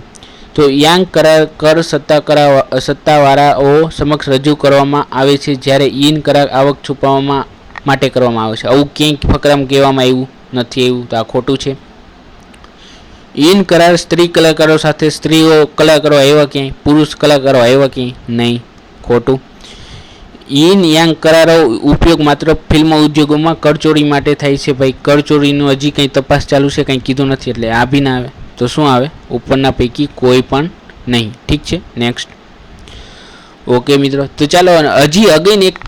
A: તો યાંગ કરાર કર સત્તાવાળાઓ સમક્ષ રજૂ કરવામાં આવે છે, જ્યારે ઈન કરાર આવક છુપાવવામાં માટે કરવામાં આવે છે. આવું ક્યાંય ફકરામાં કહેવામાં આવ્યું નથી, એવું તો આ ખોટું છે. ઈન કરાર સ્ત્રી કલાકારો સાથે સ્ત્રીઓ કલાકારો આવ્યા ક્યાંય? પુરુષ કલાકારો આવ્યા ક્યાંય? નહીં, ખોટું. ઈન યાંગ કરારો ઉપયોગ માત્ર ફિલ્મ ઉદ્યોગોમાં કરચોરી માટે થાય છે. ભાઈ કરચોરીનું હજી કંઈ તપાસ ચાલુ છે, કંઈ કીધું નથી, એટલે આ બી ના આવે. તો શું આવે? ઉપરના પૈકી કોઈ પણ નહીં. ઠીક છે. નેક્સ્ટ. ઓકે મિત્રો, તો ચાલો હજી અગેન એક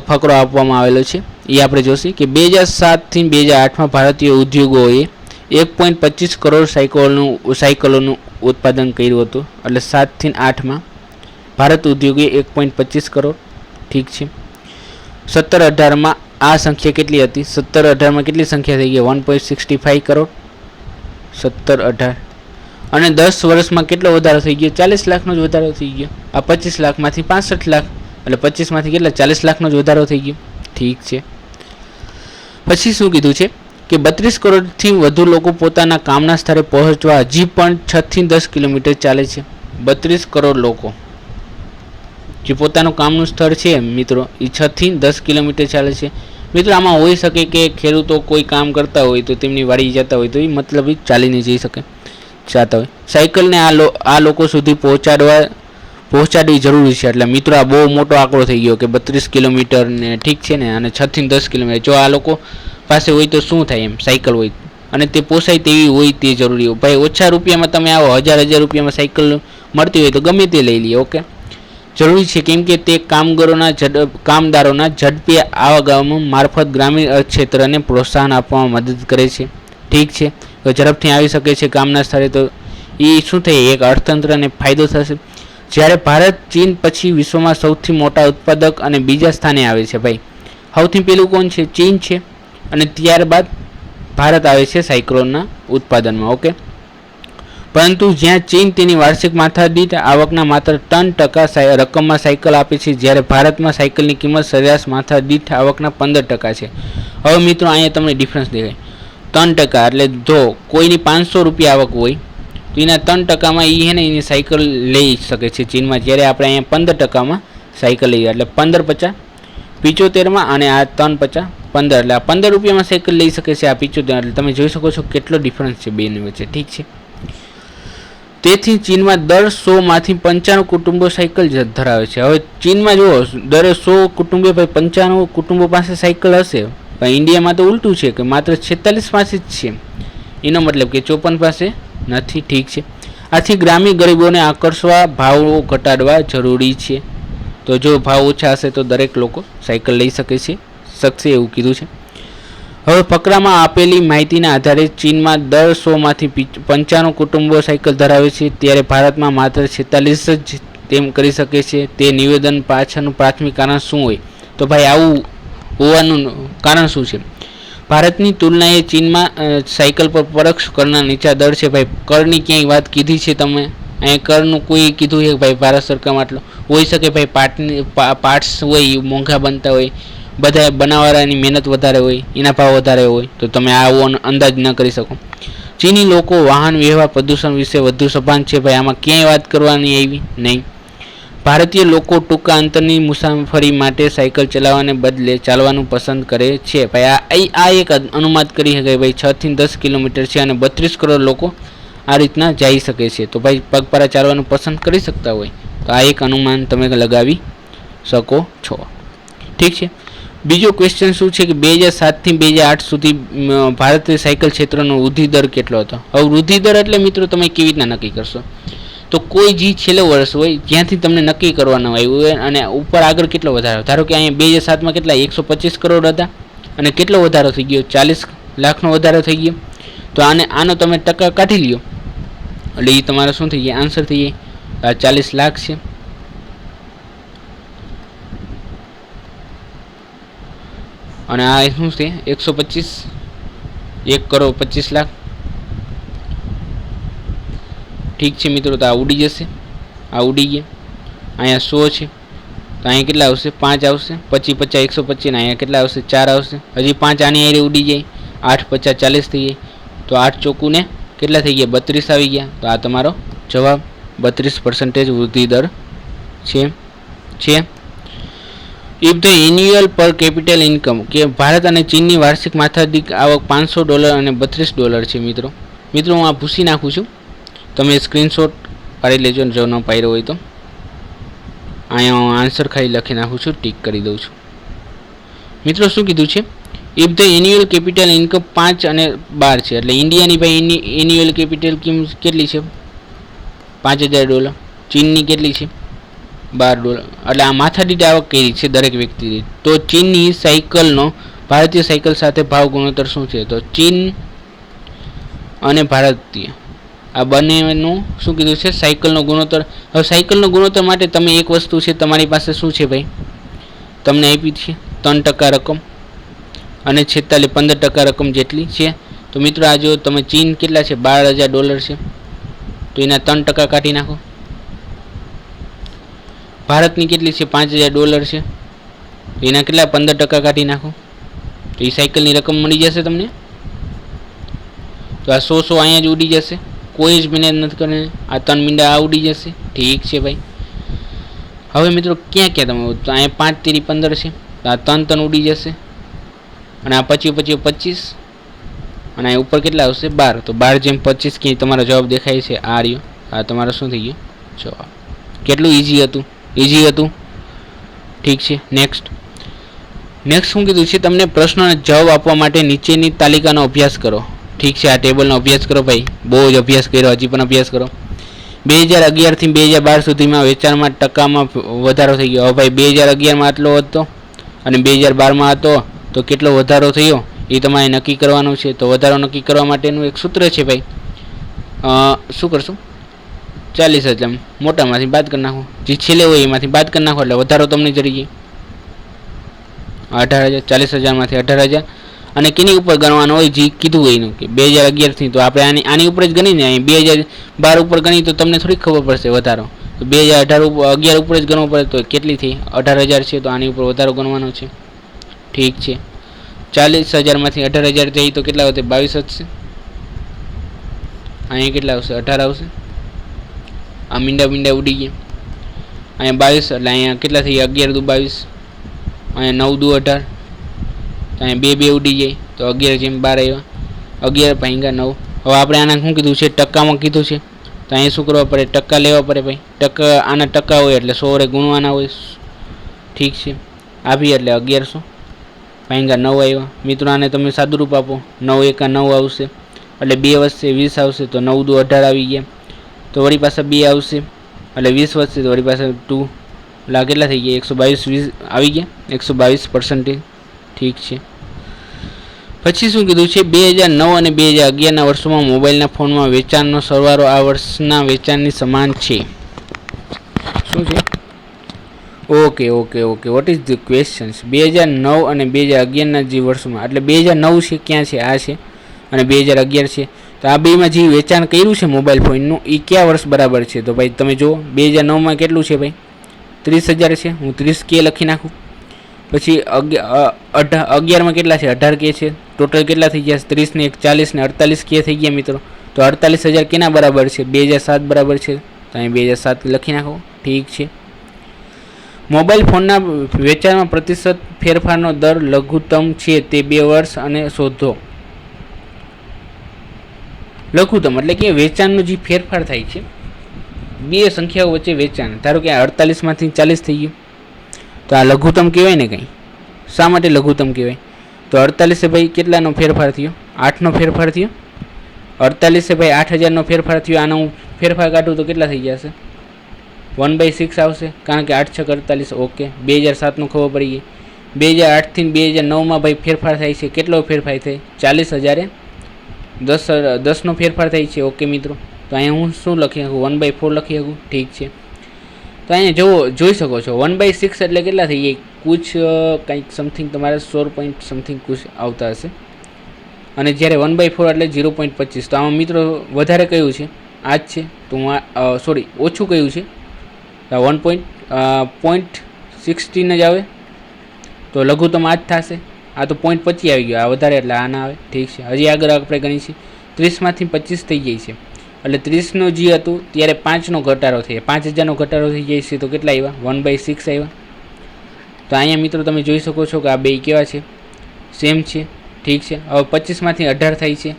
A: ફકરો આપવામાં આવેલો છે, એ આપણે જોશું કે 2007થી 2008માં ભારતીય ઉદ્યોગોએ 1.25 કરોડ સાયકલોનું ઉત્પાદન કર્યું હતું. એટલે 7થી 8માં ભારત ઉદ્યોગે 1.25 કરોડ. ઠીક છે. 17-18માં આ સંખ્યા કેટલી હતી? 17-18માં કેટલી સંખ્યા થઈ ગઈ? 1.65 કરોડ. 17-18 અને 10 વર્ષમાં કેટલો વધારો થઈ ગયો? 40 લાખનો જ વધારો થઈ ગયો. આ 25 લાખમાંથી 65 લાખ, એટલે 25માંથી કેટલા? 40 લાખનો જ વધારો થઈ ગયો. ઠીક છે. પછી શું કીધું છે કે 32 કરોડથી વધુ લોકો પોતાના કામના સ્થળે પહોંચવા હજી પણ 6 થી 10 કિલોમીટર ચાલે છે. 32 કરોડ લોકો જે પોતાનું કામનું સ્થળ છે મિત્રો, એ 6 થી 10 કિલોમીટર ચાલે છે. મિત્રો આમાં હોઈ શકે કે ખેડૂતો કોઈ કામ કરતા હોય તો તેમની વાડી જતા હોય તો એ મતલબ એ ચાલીને જઈ શકે જતા હોય. સાયકલને આ લોકો સુધી પહોંચાડવી જરૂરી છે. એટલે મિત્રો આ બહુ મોટો આંકડો થઈ ગયો કે 32 કિલોમીટર ને, ઠીક છે ને, અને 6 થી 10 કિલોમીટર. જો આ લોકો પાસે હોય તો શું થાય? એમ સાયકલ હોય અને તે પોસાય તેવી હોય તે જરૂરી હોય. ભાઈ ઓછા રૂપિયામાં તમે આવો, 1000 રૂપિયામાં સાયકલ મળતી હોય તો ગમે તે લઈ લઈએ. ઓકે, જરૂરી છે કેમ કે તે કામદારોના ઝડપી આવાગમન મારફત ગ્રામીણ અર્થક્ષેત્રને પ્રોત્સાહન આપવામાં મદદ કરે છે. ઠીક છે, તો ઝડપથી આવી શકે છે કામના સ્થળે, તો એ શું થાય, એક અર્થતંત્રને ફાયદો થશે. જ્યારે ભારત ચીન પછી વિશ્વમાં સૌથી મોટા ઉત્પાદક અને બીજા સ્થાને આવે છે ભાઈ. સૌથી પહેલું કોણ છે? ચીન છે, અને ત્યારબાદ ભારત આવે છે સાયકલોનના ઉત્પાદનમાં. ઓકે, પરંતુ જ્યાં ચીન તેની વાર્ષિક માથાદીઠ આવકના માત્ર 3% રકમમાં સાયકલ આપે છે, જ્યારે ભારતમાં સાયકલની કિંમત સરેરાશ માથાદીઠ આવકના 15% છે. હવે મિત્રો અહીંયા તમને ડિફરન્સ દેખાય. 3% એટલે જો કોઈની 500 રૂપિયા આવક હોય તો એના 3%માં એ છે ને એની સાયકલ લઈ શકે છે ચીનમાં, જ્યારે આપણે અહીંયા 15%માં સાયકલ લઈએ. એટલે 15 50 75માં, અને આ 3 50 15, એટલે આ 15 રૂપિયામાં સાયકલ લઈ શકે છે, આ 75. એટલે તમે જોઈ શકો છો કેટલો ડિફરન્સ છે બેની વચ્ચે. ઠીક છે, તેથી ચીનમાં દર 100માંથી 95 કુટુંબો સાયકલ ધરાવે છે. હવે ચીનમાં જુઓ, દર 100 કુટુંબે ભાઈ 95 કુટુંબો પાસે સાયકલ હશે, પણ ઇન્ડિયામાં તો ઉલટું છે કે માત્ર 46 પાસે જ છે. એનો મતલબ કે 54 પાસે નથી. ઠીક છે, આથી ગ્રામીણ ગરીબોને આકર્ષવા ભાવો ઘટાડવા જરૂરી છે. તો જો ભાવ ઓછા હશે તો દરેક લોકો સાયકલ લઈ શકશે એવું કીધું છે. હવે ફકરામાં આપેલી માહિતીના આધારે ચીનમાં દર 100માંથી 95 કુટુંબો સાયકલ ધરાવે છે, ત્યારે ભારતમાં માત્ર 46 જ તેમ કરી શકે છે. તે નિવેદન પાછળનું પ્રાથમિક કારણ શું હોય? તો ભાઈ આવું હોવાનું કારણ શું છે? ભારતની તુલનાએ ચીનમાં સાયકલ પર પરોક્ષ કરના નીચા દર છે. ભાઈ કરની ક્યાંય વાત કીધી છે તમે? અહીંયા કરનું કોઈ કીધું છે ભાઈ ભારત સરકારમાં આટલો હોઈ શકે? ભાઈ પાર્ટ્સ હોય મોંઘા બનતા હોય, બધા બનાવવાની મહેનત વધારે હોય, એના ભાવ વધારે હોય, તો તમે આવો અંદાજ ન કરી શકો. ચીની લોકો વાહન વ્યવહાર પ્રદૂષણ વિશે વધુ સભાન છે. ભાઈ આમાં ક્યાંય વાત કરવાની આવી નહીં. ભારતીય લોકો ટૂંકા અંતરની મુસાફરી માટે સાયકલ ચલાવવાને બદલે ચાલવાનું પસંદ કરે છે. ભાઈ આ એક અનુમાન કરી શકાય ભાઈ 6 થી 10 કિલોમીટર છે, અને 32 કરોડ લોકો આ રીતના જઈ શકે છે. તો ભાઈ પગપાળા ચાલવાનું પસંદ કરી શકતા હોય તો આ એક અનુમાન તમે લગાવી શકો છો. ઠીક છે, બીજો ક્વેશ્ચન શું છે કે 2007 થી 2008 સુધી ભારતીય સાયકલ ક્ષેત્રનો વૃદ્ધિ દર કેટલો હતો? હવે વૃદ્ધિ દર એટલે મિત્રો તમે કેવી રીતના નક્કી કરશો? તો કોઈ જે છેલ્લો વર્ષ હોય જ્યાંથી તમને નક્કી કરવાનું આવ્યું હોય, અને ઉપર આગળ કેટલો વધારો. ધારો કે અહીંયા 2007માં કેટલા 125 કરોડ હતા, અને કેટલો વધારો થઈ ગયો? 40 લાખનો વધારો થઈ ગયો. તો આનો તમે ટકા કાઢી લ્યો, એટલે એ તમારો શું થઈ જાય? આન્સર થઈ જાય. 40 લાખ છે, અને આ શું છે? 125, 1 કરોડ 25 લાખ. ઠીક છે મિત્રો, તો આ ઉડી જશે, આ ઉડી ગયા. અહીંયા 100 છે, તો અહીંયા કેટલા આવશે? 5 આવશે. 25 50 125, ને અહીંયા કેટલા આવશે? 4 આવશે. હજી 5 આની આરે ઉડી જાય. 8 50 40 થઈ જાય. તો 8 ચોકું ને કેટલા થઈ ગયા? 32 આવી ગયા. તો આ તમારો જવાબ 32% વૃદ્ધિ દર છે. ઇફ ધ એન્યુઅલ પર કેપિટલ ઇન્કમ, કે ભારત અને ચીનની વાર્ષિક માથાદીઠ આવક $500 અને $32 છે. મિત્રો હું આ ભૂસી નાખું છું, તમે સ્ક્રીનશોટ પાડી લેજો જો ન પાડ્યો હોય તો. અહીંયા હું આન્સર ખાલી લખી નાખું છું, ટીક કરી દઉં છું. મિત્રો શું કીધું છે? If the annual capital income 5 અને 12 છે, એટલે ઇન્ડિયાની ભાઈ એન્યુઅલ કેપિટલ કિંમત કેટલી છે? $5000. ચીનની કેટલી છે? $12. એટલે આ માથાદીઠ આવક કેવી છે દરેક વ્યક્તિ દીઠ. તો ચીનની સાયકલનો ભારતીય સાયકલ સાથે ભાવ ગુણોત્તર શું છે? તો ચીન અને ભારતીય આ બંનેનું શું કીધું છે? સાયકલનો ગુણોત્તર. હવે સાયકલનો ગુણોત્તર માટે તમે એક વસ્તુ છે, તમારી પાસે શું છે ભાઈ? તમને આપી છે 3% રકમ, અને 15% રકમ જેટલી છે. તો મિત્રો આ જો તમે ચીન કેટલા છે? $12000 છે, તો એના 3% કાઢી નાખો. ભારતની કેટલી છે? $5000 છે, તો એના કેટલા? 15% કાઢી નાખો. તો એ સાયકલની રકમ મળી જશે તમને. તો આ 100 અહીંયા જ ઉડી જશે, કોઈ જ મહેનત નથી કરે. આ 3 મીંડા આ ઉડી જશે. ઠીક છે ભાઈ. હવે મિત્રો ક્યાં તમે? તો અહીંયા 5 તેરી 15 છે, તો આ 3 ઉડી જશે, અને આ 25 25, અને આ ઉપર કેટલા આવશે? 12. તો 12 જેમ 25 ક્યાંય તમારો જવાબ દેખાય છે? આ રહ્યો. આ તમારો શું થઈ ગયો જવાબ? કેટલું ઇઝી હતું? ઇઝી હતું. ઠીક છે, નેક્સ્ટ શું કીધું છે? તમને પ્રશ્નોના જવાબ આપવા માટે નીચેની તાલિકાનો અભ્યાસ કરો. ઠીક છે, આ ટેબલનો અભ્યાસ કરો ભાઈ, બહુ જ અભ્યાસ કર્યો, હજી પણ અભ્યાસ કરો. 2011થી 2012 સુધીમાં વેચાણમાં ટકામાં વધારો થઈ ગયો. હવે ભાઈ 2011માં આટલો હતો અને 2012માં હતો તો કેટલો વધારો થયો એ તમારે નક્કી કરવાનું છે. તો વધારો નક્કી કરવા માટેનું એક સૂત્ર છે ભાઈ. શું કરશું? 40,000 મોટામાંથી બાદ કરી નાખો, જે છેલ્લે હોય એમાંથી બાદ કરી નાખો એટલે વધારો તમને જરી જાય 18,000. 40,000માંથી 18,000 અને કેની ઉપર ગણવાનું હોય જે કીધું હોય એનું કે 2011થી. તો આપણે આની ઉપર જ ગણીને અહીં 2012 ઉપર ગણી તો તમને થોડીક ખબર પડશે વધારો. તો 2011 ઉપર જ ગણવો પડે તો કેટલી થઈ? 18,000 છે. તો આની ઉપર વધારો ગણવાનો છે. ઠીક છે. 40,000માંથી 18,000 થઈ તો કેટલા આવશે? 22 વધશે. અહીંયા કેટલા આવશે? 18 આવશે. આ મીંડા ઉડી ગયા. અહીંયા 22 એટલે અહીંયા કેટલા થઈ? 11 દુ 22, અહીંયા 9 દુ 18, અહીંયા 2 ઉડી જાય તો 11 જેમ 12 આવ્યા. 11 ભાંગ્યા 9. હવે આપણે આના શું કીધું છે? ટકામાં કીધું છે. તો અહીંયા શું કરવા પડે? ટકા લેવા પડે ભાઈ. ટકા આના ટકા હોય એટલે 100 ગુણવાના હોય. ઠીક છે. આવી એટલે 1100 ભાંગ્યા 9 આવ્યા. મિત્રો આને તમે સાદું રૂપ આપો, 9 એકા 9 આવશે એટલે 2 વધશે 20 આવશે. તો 9 દુ 18 આવી ગયા. તો વળી પાછા 2 આવશે એટલે 20 વધશે. તો વળી પાછા 2 એટલે કેટલા થઈ ગયા? 122 આવી ગયા. 122%. ઠીક છે. પછી શું કીધું છે? 2009 અને 2011ના વર્ષોમાં મોબાઈલના ફોનમાં વેચાણનો સરવાળો આ વર્ષના વેચાણની સમાન છે. શું છે? Okay. What is the questions? 2009 અને 2011ના જે વર્ષોમાં એટલે 2009 છે ક્યાં છે? આ છે. અને 2011 છે. તો આ બેમાં જે વેચાણ કર્યું છે મોબાઈલ ફોનનું એ કયા વર્ષ બરાબર છે? તો ભાઈ તમે જુઓ 2009માં કેટલું છે ભાઈ? 30,000 છે. હું 30K લખી નાખું. પછી 11માં કેટલા છે? 18K છે. ટોટલ કેટલા થઈ ગયા? 30 ને 1 40 ને 48K થઈ ગયા મિત્રો. તો 48,000 કેના બરાબર છે? 2007 બરાબર છે. તો અહીં 2007 લખી નાખો. ઠીક છે. મોબાઈલ ફોનના વેચાણમાં પ્રતિશત ફેરફારનો દર લઘુત્તમ છે તે 2 વર્ષ અને શોધો. લઘુત્તમ એટલે કે વેચાણનો જે ફેરફાર થાય છે બે સંખ્યાઓ વચ્ચે વેચાણ. ધારો કે 48માંથી 40 થઈ ગયું તો આ લઘુત્તમ કહેવાય ને કંઈ. શા માટે લઘુત્તમ કહેવાય? તો 48 ભાઈ કેટલાનો ફેરફાર થયો? 8નો ફેરફાર થયો. 48 ભાઈ 8,000નો ફેરફાર થયો. આનો હું ફેરફાર કાઢું તો કેટલા થઈ જશે? 1/6 આવશે. કારણ કે 8 6 48. ઓકે. 2007નું ખબર પડી ગઈ. 2008થી 2009માં ભાઈ ફેરફાર થાય છે. કેટલો ફેરફાર થાય? 40,000 10નો ફેરફાર થાય છે. ઓકે મિત્રો. તો અહીંયા હું શું લખી શકું? 1/4 લખી શકું. ઠીક છે. તો અહીંયા જોઈ શકો છો 1/6 એટલે કેટલા થઈ જાય? કુછ કંઈક સમથિંગ તમારે 16 પોઈન્ટ સમથિંગ કુછ આવતા હશે. અને જ્યારે 1/4 એટલે 0.25. તો આમાં મિત્રો વધારે કયું છે? આ જ છે. તો હું સોરી ઓછું કયું છે? 1.16 જ આવે. તો લઘુત્તમ આ જ થશે. આ તો 0.25 આવી ગયો. આ વધારે એટલે આ ના આવે. ઠીક છે. હજી આગળ આપણે ગણી છે 30માંથી 25 થઈ જાય છે. એટલે 30નું જે હતું ત્યારે 5નો ઘટાડો થઈ જાય. 5,000નો ઘટાડો થઈ જાય છે. તો કેટલા આવ્યા? 1/6 આવ્યા. તો અહીંયા મિત્રો તમે જોઈ શકો છો કે આ બે કેવા છે? સેમ છે. ઠીક છે. હવે 25માંથી 18 થાય છે.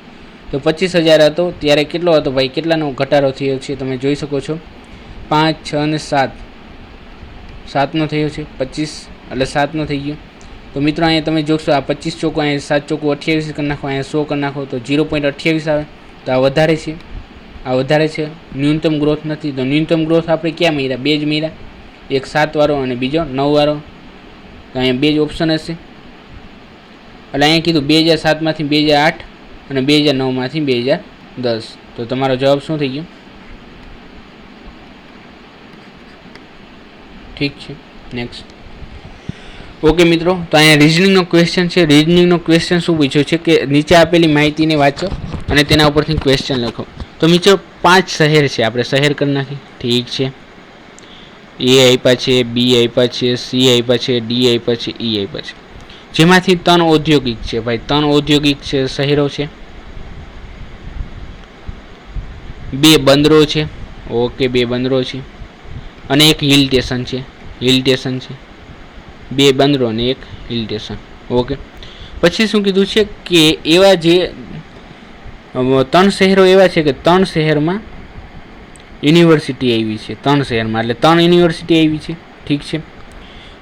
A: તો 25,000 હતો ત્યારે કેટલો હતો ભાઈ? કેટલાનો ઘટાડો થયો છે તમે જોઈ શકો છો? 5 6 અને 7. 7નો થયો છે. 25 એટલે 7નો થઈ ગયો. તો મિત્રો અહીંયા તમે જોશો આ 25 ચોકો અહીંયા 7 ચોકો 28 કરી નાખો. અહીંયા 100 કરી નાખો તો 0.28 આવે. તો આ વધારે છે. આ વધારે છે. ન્યૂનતમ ગ્રોથ નથી. તો ન્યૂનતમ ગ્રોથ આપણે ક્યાં મળ્યા? બે જ મળ્યા. એક 7 વાળો અને બીજો 9 વાળો. તો અહીંયા બે જ ઓપ્શન હશે. એટલે અહીંયા કીધું 2007માંથી 2008 અને 2009માંથી 2010. તો તમારો જવાબ શું થઈ ગયો? ઠીક છે. નેક્સ્ટ. ઓકે મિત્રો. તો અહીંયા રિઝનિંગનો ક્વેશ્ચન છે. રિઝનિંગનો ક્વેશ્ચન શું પૂછ્યો છે કે નીચે આપેલી માહિતીને વાંચો અને તેના ઉપરથી ક્વેશ્ચન લખો. તો મિત્રો 5 શહેર છે. આપણે શહેર કરી નાખીએ. ઠીક છે. એ આપ્યા છે, બી આપ્યા છે, સી આપ્યા છે, ડી આપ્યા છે, ઈ આપ્યા છે. જેમાંથી 3 ઔદ્યોગિક છે ભાઈ. 3 ઔદ્યોગિક છે શહેરો છે. 2 બંદરો છે. ઓકે. 2 બંદરો છે અને એક હિલ સ્ટેશન છે. હિલ સ્ટેશન છે. 2 બંદરો અને એક હિલ સ્ટેશન. ઓકે. પછી શું કીધું છે કે એવા જે 3 શહેરો એવા છે કે 3 શહેરમાં યુનિવર્સિટી આવી છે. 3 શહેરમાં એટલે 3 યુનિવર્સિટી આવી છે. ઠીક છે.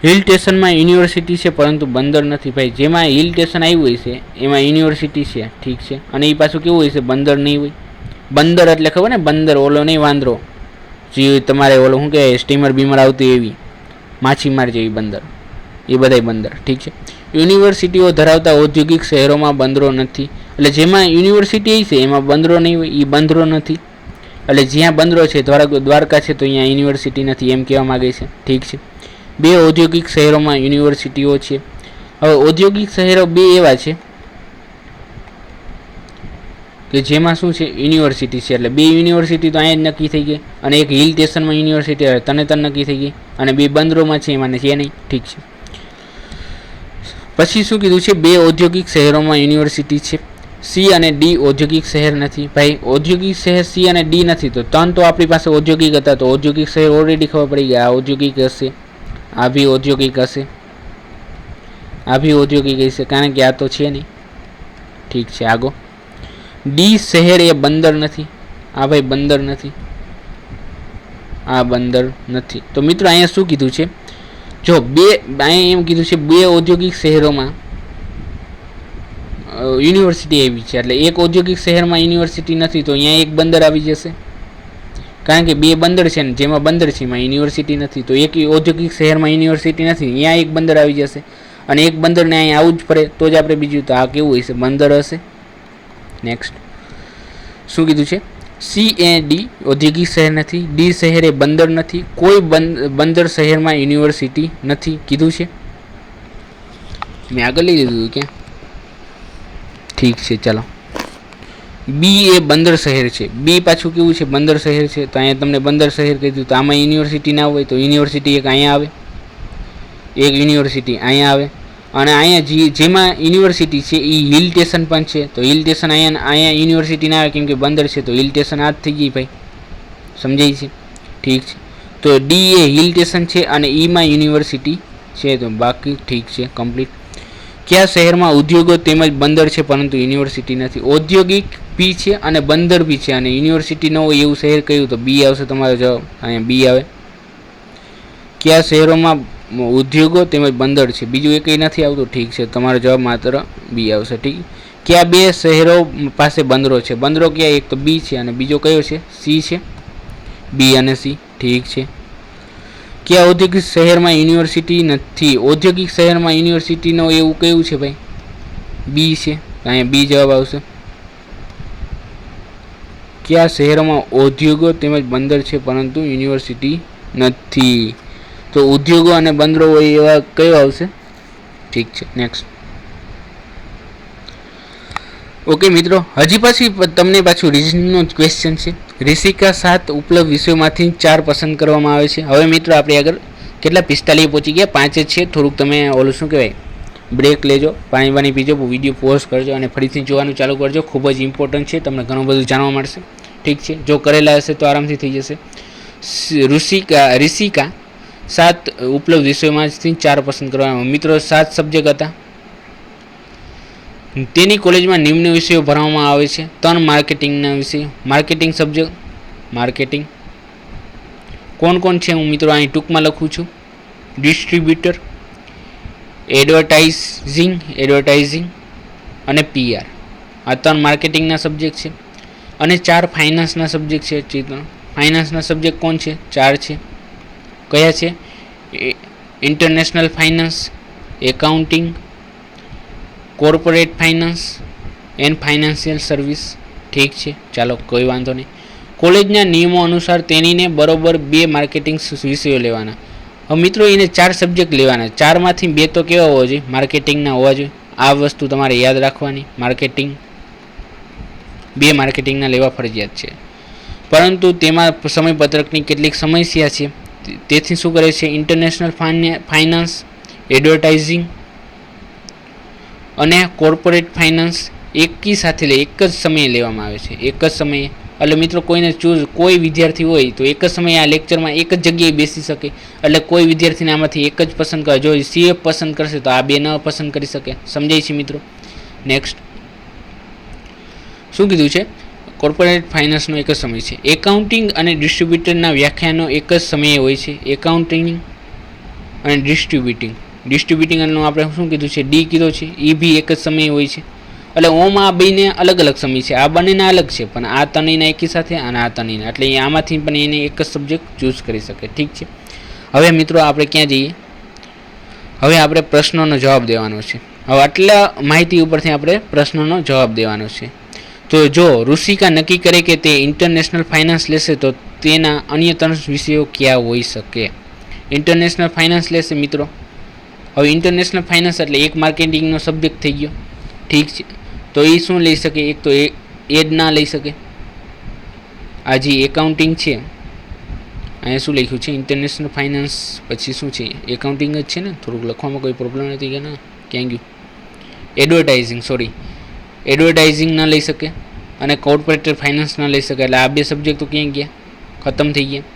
A: હિલ સ્ટેશનમાં યુનિવર્સિટી છે પરંતુ બંદર નથી ભાઈ. જેમાં હિલ સ્ટેશન આવ્યું હોય છે એમાં યુનિવર્સિટી છે. ઠીક છે. અને એ પાછું કેવું હોય છે? બંદર નહીં હોય. બંદર એટલે ખબર ને? બંદર ઓલો નહીં વાંદરો. જે તમારે ઓલું શું કહેવાય સ્ટીમર બીમર આવતી એવી માછીમાર જેવી બંદર, એ બધાય બંદર. ઠીક છે. યુનિવર્સિટીઓ ધરાવતા ઔદ્યોગિક શહેરોમાં બંદરો નથી. એટલે જેમાં યુનિવર્સિટી છે એમાં બંદરો નહીં હોય, એ બંદરો નથી. એટલે જ્યાં બંદરો છે, દ્વારકા છે તો અહીંયા યુનિવર્સિટી નથી એમ કહેવા માગે છે. ઠીક છે. 2 ઔદ્યોગિક શહેરોમાં યુનિવર્સિટીઓ છે. હવે ઔદ્યોગિક શહેરો 2 એવા છે કે જેમાં શું છે યુનિવર્સિટી છે. એટલે 2 યુનિવર્સિટી તો અહીંયા જ નક્કી થઈ ગઈ, અને એક હિલ સ્ટેશનમાં યુનિવર્સિટી તને નક્કી થઈ ગઈ, અને 2 બંદરોમાં છે એમાં છે નહીં. ઠીક છે. પછી શું કીધું છે, 2 ઔદ્યોગિક શહેરોમાં યુનિવર્સિટી છે. સી અને ડી ઔદ્યોગિક શહેર નથી. ભાઈ ઔદ્યોગિક શહેર સી અને ડી નથી, તો 3 તો આપણી પાસે ઔદ્યોગિક હતા, તો ઔદ્યોગિક શહેર ઓલરેડી ખબર પડી ગયા. આ ઔદ્યોગિક હશે, આ બી ઔદ્યોગિક હશે, આ બી ઔદ્યોગિક હશે, કારણ કે આ તો છે નહીં. ઠીક છે. આગળ ડી શહેર એ બંદર નથી. આ ભાઈ બંદર નથી, આ બંદર નથી. તો મિત્રો અહીંયા શું કીધું છે, જો અહીંયા એમ કીધું છે 2 ઔદ્યોગિક શહેરોમાં યુનિવર્સિટી આવી છે. એટલે એક ઔદ્યોગિક શહેરમાં યુનિવર્સિટી નથી, તો અહીંયા એક બંદર આવી જશે, કારણ કે 2 બંદર છે ને જેમાં બંદર છે એમાં યુનિવર્સિટી નથી. તો એક ઔદ્યોગિક શહેરમાં યુનિવર્સિટી નથી, અહીંયા એક બંદર આવી જશે, અને એક બંદરને અહીંયા આવવું જ પડે તો જ આપણે બીજું. તો આ કેવું હશે, બંદર હશે. નેક્સ્ટ શું કીધું છે, સી એ ડી ઔદ્યોગિક શહેર નથી, ડી શહેર એ બંદર નથી, કોઈ બંદર શહેરમાં યુનિવર્સિટી નથી કીધું છે. મેં આગળ લઈ લીધું ક્યાં. ઠીક છે. ચાલો, બી એ બંદર શહેર છે. બી પાછું કેવું છે, બંદર શહેર છે. તો અહીંયા તમને બંદર શહેર કીધું, તો આમાં યુનિવર્સિટી ના હોય, તો યુનિવર્સિટી એક અહીંયા આવે, એક યુનિવર્સિટી અહીંયા આવે, અને અહીંયા જેમાં યુનિવર્સિટી છે એ હિલ સ્ટેશન પણ છે. તો હિલ સ્ટેશન અહીંયા યુનિવર્સિટી ના આવે, કેમ કે બંદર છે, તો હિલ સ્ટેશન આ જ થઈ ગઈ ભાઈ, સમજાય છે. ઠીક છે. તો ડી એ હિલ સ્ટેશન છે અને ઈમાં યુનિવર્સિટી છે, તો બાકી ઠીક છે, કમ્પ્લીટ. કયા શહેરમાં ઉદ્યોગો તેમજ બંદર છે પરંતુ યુનિવર્સિટી નથી. ઔદ્યોગિક બી છે અને બંદર બી છે, અને યુનિવર્સિટી ન હોય એવું શહેર કયું, તો બી આવશે તમારો જવાબ. અહીંયા બી આવે. કયા શહેરોમાં ઉદ્યોગો તેમજ બંદર છે, બીજું એ કંઈ નથી આવતું. ઠીક છે. તમારો જવાબ માત્ર બી આવશે. ઠીક. કયા 2 શહેરો પાસે બંદરો છે, બંદરો કયા, એક તો બી છે અને બીજો કયો છે, સી છે. બી અને સી. ઠીક છે. કયા ઔદ્યોગિક શહેરમાં યુનિવર્સિટી નથી, ઔદ્યોગિક શહેરમાં યુનિવર્સિટી નો એવું કયું છે ભાઈ, બી છે. અહીંયા બી જવાબ આવશે. કયા શહેરોમાં ઉદ્યોગો તેમજ બંદર છે પરંતુ યુનિવર્સિટી નથી, તો ઉદ્યોગો અને બંદરો હોય એવા કયો આવશે. ઠીક છે. નેક્સ્ટ. ઓકે મિત્રો, હજી પાછી તમને પાછું રિઝનિંગનો ક્વેશ્ચન છે. ઋષિકા 7 ઉપલબ્ધ વિષયોમાંથી 4 પસંદ કરવામાં આવે છે. હવે મિત્રો આપણે આગળ કેટલા 45 પહોંચી ગયા, 5 જ છે. થોડુંક તમે ઓલું શું કહેવાય બ્રેક લેજો, પાણી પાણી પીજો, વિડીયો પોઝ કરજો અને ફરીથી જોવાનું ચાલુ કરજો. ખૂબ જ ઇમ્પોર્ટન્ટ છે, તમને ઘણું બધું જાણવા મળશે. ઠીક છે. જો કરેલા હશે તો આરામથી થઈ જશે. ઋષિકા 7 ઉપલબ્ધ વિષયોમાંથી 4 પસંદ કરવામાં. મિત્રો 7 સબ્જેક્ટ હતા. તેની કોલેજમાં નિમ્ન વિષયો ભણવામાં આવે છે. 3 માર્કેટિંગના વિષયો. માર્કેટિંગ સબ્જેક્ટ, માર્કેટિંગ કોણ છે હું મિત્રો અહીં ટૂંકમાં લખું છું. ડિસ્ટ્રીબ્યુટર, એડવર્ટાઇઝિંગ અને PR. આ 3 માર્કેટિંગના સબ્જેક્ટ છે. અને 4 ફાઇનાન્સના સબ્જેક્ટ છે. ફાઇનાન્સના સબ્જેક્ટ કોણ છે, 4 છે. કયા છે, international finance, accounting, corporate finance and financial service. ઠીક છે. ચાલો, કોઈ વાંધો નહીં. કોલેજના નિયમો અનુસાર તેણીને બરોબર 2 માર્કેટિંગ વિષયો લેવાના. હવે મિત્રો એને 4 સબ્જેક્ટ લેવાના, 4માંથી 2 તો કેવા હોવા જોઈએ, માર્કેટિંગના હોવા જોઈએ. આ વસ્તુ તમારે યાદ રાખવાની. માર્કેટિંગ 2 માર્કેટિંગના લેવા ફરજિયાત છે, પરંતુ તેમાં સમયપત્રકની કેટલીક સમસ્યા છે. તેથી શું કરે છે, ઇન્ટરનેશનલ ફાઇનાન્સ, એડવર્ટાઇઝિંગ અને કોર્પોરેટ ફાઇનાન્સ એકી સાથે એક જ સમયે લેવામાં આવે છે. એક જ સમયે, એટલે મિત્રો કોઈને કોઈ વિદ્યાર્થી હોય તો એક જ સમયે આ લેક્ચરમાં એક જ જગ્યાએ બેસી શકે. એટલે કોઈ વિદ્યાર્થીને આમાંથી એક જ પસંદ કરે. જો CF પસંદ કરશે તો આ 2 ન પસંદ કરી શકે. સમજાય છે મિત્રો. નેક્સ્ટ શું કીધું છે, કોર્પોરેટ ફાઇનાન્સનો એક જ સમય છે. એકાઉન્ટિંગ અને ડિસ્ટ્રીબ્યુટરના વ્યાખ્યાનો એક જ સમયે હોય છે. એકાઉન્ટિંગ અને ડિસ્ટ્રીબ્યુટિંગનું આપણે શું કીધું છે, ડી કીધો છે. એ બી એક જ સમયે હોય છે. એટલે ઓમ આ બેને અલગ અલગ સમી છે, આ બંનેના અલગ છે, પણ આ ત્રણેયના એકી સાથે અને આ ત્રણેયના, એટલે આમાંથી પણ એને એક જ સબ્જેક્ટ ચૂઝ કરી શકે. ઠીક છે. હવે મિત્રો આપણે ક્યાં જઈએ? હવે આપણે પ્રશ્નોનો જવાબ દેવાનો છે. હવે આટલા માહિતી ઉપરથી આપણે પ્રશ્નોનો જવાબ દેવાનો છે. તો જો ઋષિકા નક્કી કરે કે તે ઇન્ટરનેશનલ ફાઇનાન્સ લેશે તો તેના અન્ય 3 વિષયો કયા હોઈ શકે? ઇન્ટરનેશનલ ફાઇનાન્સ લેશે મિત્રો. હવે ઇન્ટરનેશનલ ફાઇનાન્સ એટલે એક માર્કેટિંગનો સબ્જેક્ટ થઈ ગયો. ઠીક છે. તો એ શું લઈ શકે? એક તો એડ ના લઈ શકે. આ જે એકાઉન્ટિંગ છે, અહીંયા શું લખ્યું છે? ઇન્ટરનેશનલ ફાઇનાન્સ પછી શું છે? એકાઉન્ટિંગ જ છે ને. થોડુંક લખવામાં કોઈ પ્રોબ્લેમ નથી કે ના? ક્યાં ગયું? એડવર્ટાઇઝિંગ, સોરી, એડવર્ટાઇઝિંગ ન લઈ શકે અને કોર્પોરેટ ફાઇનાન્સ ન લઈ શકે. એટલે આ બે સબ્જેક્ટ તો ક્યાં ગયા? ખતમ થઈ ગયા.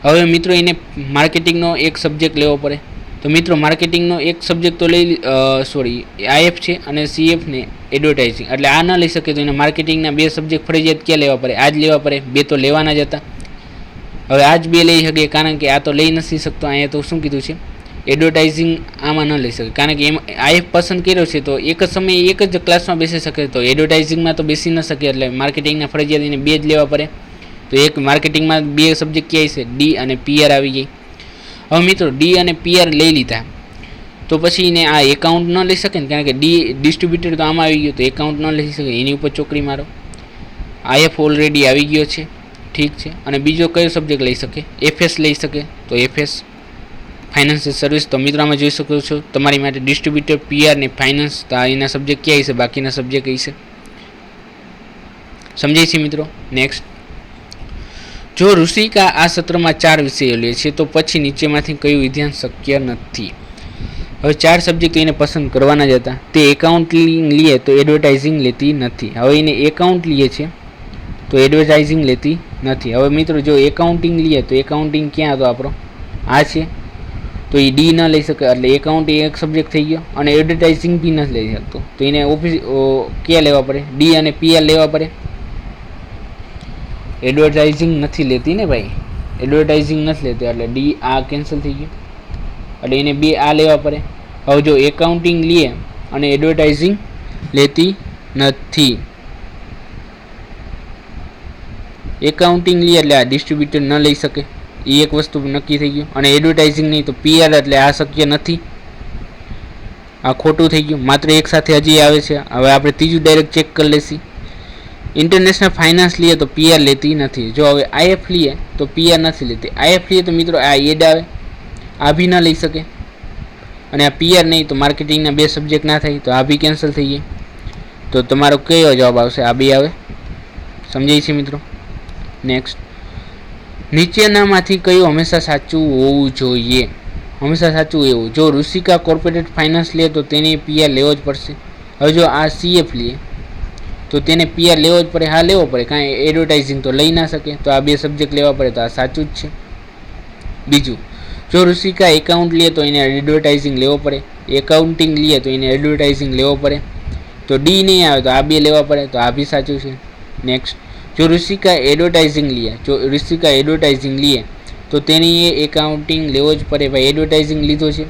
A: હવે મિત્રો એને માર્કેટિંગનો એક સબ્જેક્ટ લેવો પડે. તો મિત્રો માર્કેટિંગનો એક સબ્જેક્ટ તો આઈએફ છે અને સીએફ ને એડવર્ટાઇઝિંગ, એટલે આ ન લઈ શકે. તો એને માર્કેટિંગના 2 સબ્જેક્ટ ફરજિયાત ક્યાં લેવા પડે? આ જ લેવા પડે. 2 તો લેવાના જ હતા. હવે આ જ 2 લઈ શકે, કારણ કે આ તો લઈ નથી શકતો. અહીંયા તો શું કીધું છે? એડવર્ટાઇઝિંગ આમાં ન લઈ શકે, કારણ કે એમ આઈએફ પસંદ કર્યો છે તો એક જ સમયે એક જ ક્લાસમાં બેસી શકે. તો એડવર્ટાઇઝિંગમાં તો બેસી ન શકે, એટલે માર્કેટિંગના ફરજિયાત એને 2 જ લેવા પડે. તો એક માર્કેટિંગમાં 2 સબ્જેક્ટ ક્યાંય છે? ડી અને પીઆર આવી ગઈ. હવે મિત્રો ડી અને પીઆર લઈ લીધા તો પછી એને આ એકાઉન્ટ ન લઈ શકે ને, કારણ કે ડી ડિસ્ટ્રીબ્યુટર તો આમાં આવી ગયું, તો એકાઉન્ટ ન લઈ શકે. એની ઉપર ચોકડી મારો. આઈએફ ઓલરેડી આવી ગયો છે. ઠીક છે. અને બીજો કયો સબ્જેક્ટ લઈ શકે? એફએસ લઈ શકે. તો એફએસ ફાઇનાન્શિયલ સર્વિસ. તો મિત્રો આમાં જોઈ શકો છો તમારી માટે ડિસ્ટ્રીબ્યુટર, પીઆર ને ફાઇનાન્સ. તો એના સબ્જેક્ટ ક્યાં હશે? બાકીના સબ્જેક્ટ હશે. સમજાય છે મિત્રો? નેક્સ્ટ, જો ઋષિકા આ સત્રમાં 4 વિષયો લે છે તો પછી નીચેમાંથી કયું વિધાન શક્ય નથી? હવે 4 સબ્જેક્ટ એને પસંદ કરવાના જ હતા. તે એકાઉન્ટિંગ લે તો એડવર્ટાઇઝિંગ લેતી નથી. હવે એને એકાઉન્ટ લે છે તો એડવર્ટાઇઝિંગ લેતી નથી. હવે મિત્રો જો એકાઉન્ટિંગ લે તો એકાઉન્ટિંગ ક્યાં હતો આપણો? આ છે. તો એ ડી ન લઈ શકે, એટલે એકાઉન્ટ એક સબ્જેક્ટ થઈ ગયો. અને એડવર્ટાઇઝિંગ બી નથી લઈ શકતો, તો એને ઓફિસ ક્યાં લેવા પડે? ડી અને પીઆર લેવા પડે. એડવર્ટાઇઝિંગ નથી લેતી ને ભાઈ, એડવર્ટાઇઝિંગ નથી લેતી, એટલે ડી આ કેન્સલ થઈ ગયું. એટલે એને 2 આ લેવા પડે. હવે જો એકાઉન્ટિંગ લે અને એડવર્ટાઇઝિંગ લેતી નથી, એકાઉન્ટિંગ લે એટલે આ ડિસ્ટ્રીબ્યુટર ન લઈ શકે, એ એક વસ્તુ નક્કી થઈ ગયું. અને એડવર્ટાઇઝિંગ નહીં તો પીઆર, એટલે આ શક્ય નથી. આ ખોટું થઈ ગયું. માત્ર એક સાથે હજી આવે છે. હવે આપણે ત્રીજું ડાયરેક્ટ ચેક કરી લઈશું. ઇન્ટરનેશનલ ફાઇનાન્સ લઈએ તો પીઆર લેતી નથી. જો હવે આઈએફ લઈએ તો પીઆર નથી લેતી. આઈએફ લઈએ તો મિત્રો આ એડ આવે, આ બી ના લઈ શકે. અને આ પીઆર નહીં તો માર્કેટિંગના 2 સબ્જેક્ટ ના થાય, તો આ બી કેન્સલ થઈ જાય. તો તમારો કયો જવાબ આવશે? આ બી આવે. સમજાય છે મિત્રો? નેક્સ્ટ, નીચેનામાંથી કયું હંમેશા સાચું હોવું જોઈએ? હંમેશા સાચું એવું, જો ઋષિકા કોર્પોરેટ ફાઇનાન્સ લે તો તેને પીઆર લેવો જ પડશે. હવે જો આ સીએફ લે તો તેને પીઆર લેવો જ પડે. હા લેવો પડે, કાંઈ એડવર્ટાઇઝિંગ તો લઈ ના શકે. તો આ 2 સબ્જેક્ટ લેવા પડે, તો આ સાચું જ છે. બીજું, જો ઋષિકા એકાઉન્ટ લે તો એને એડવર્ટાઇઝિંગ લેવો પડે. એકાઉન્ટિંગ લે તો એને એડવર્ટાઇઝિંગ લેવો પડે. તો ડી નહીં આવે તો આ 2 લેવા પડે, તો આ બી સાચું છે. નેક્સ્ટ, જો ઋષિકા એડવર્ટાઇઝિંગ લે તો તેની એ એકાઉન્ટિંગ લેવો જ પડે. ભાઈ એડવર્ટાઇઝિંગ લીધો છે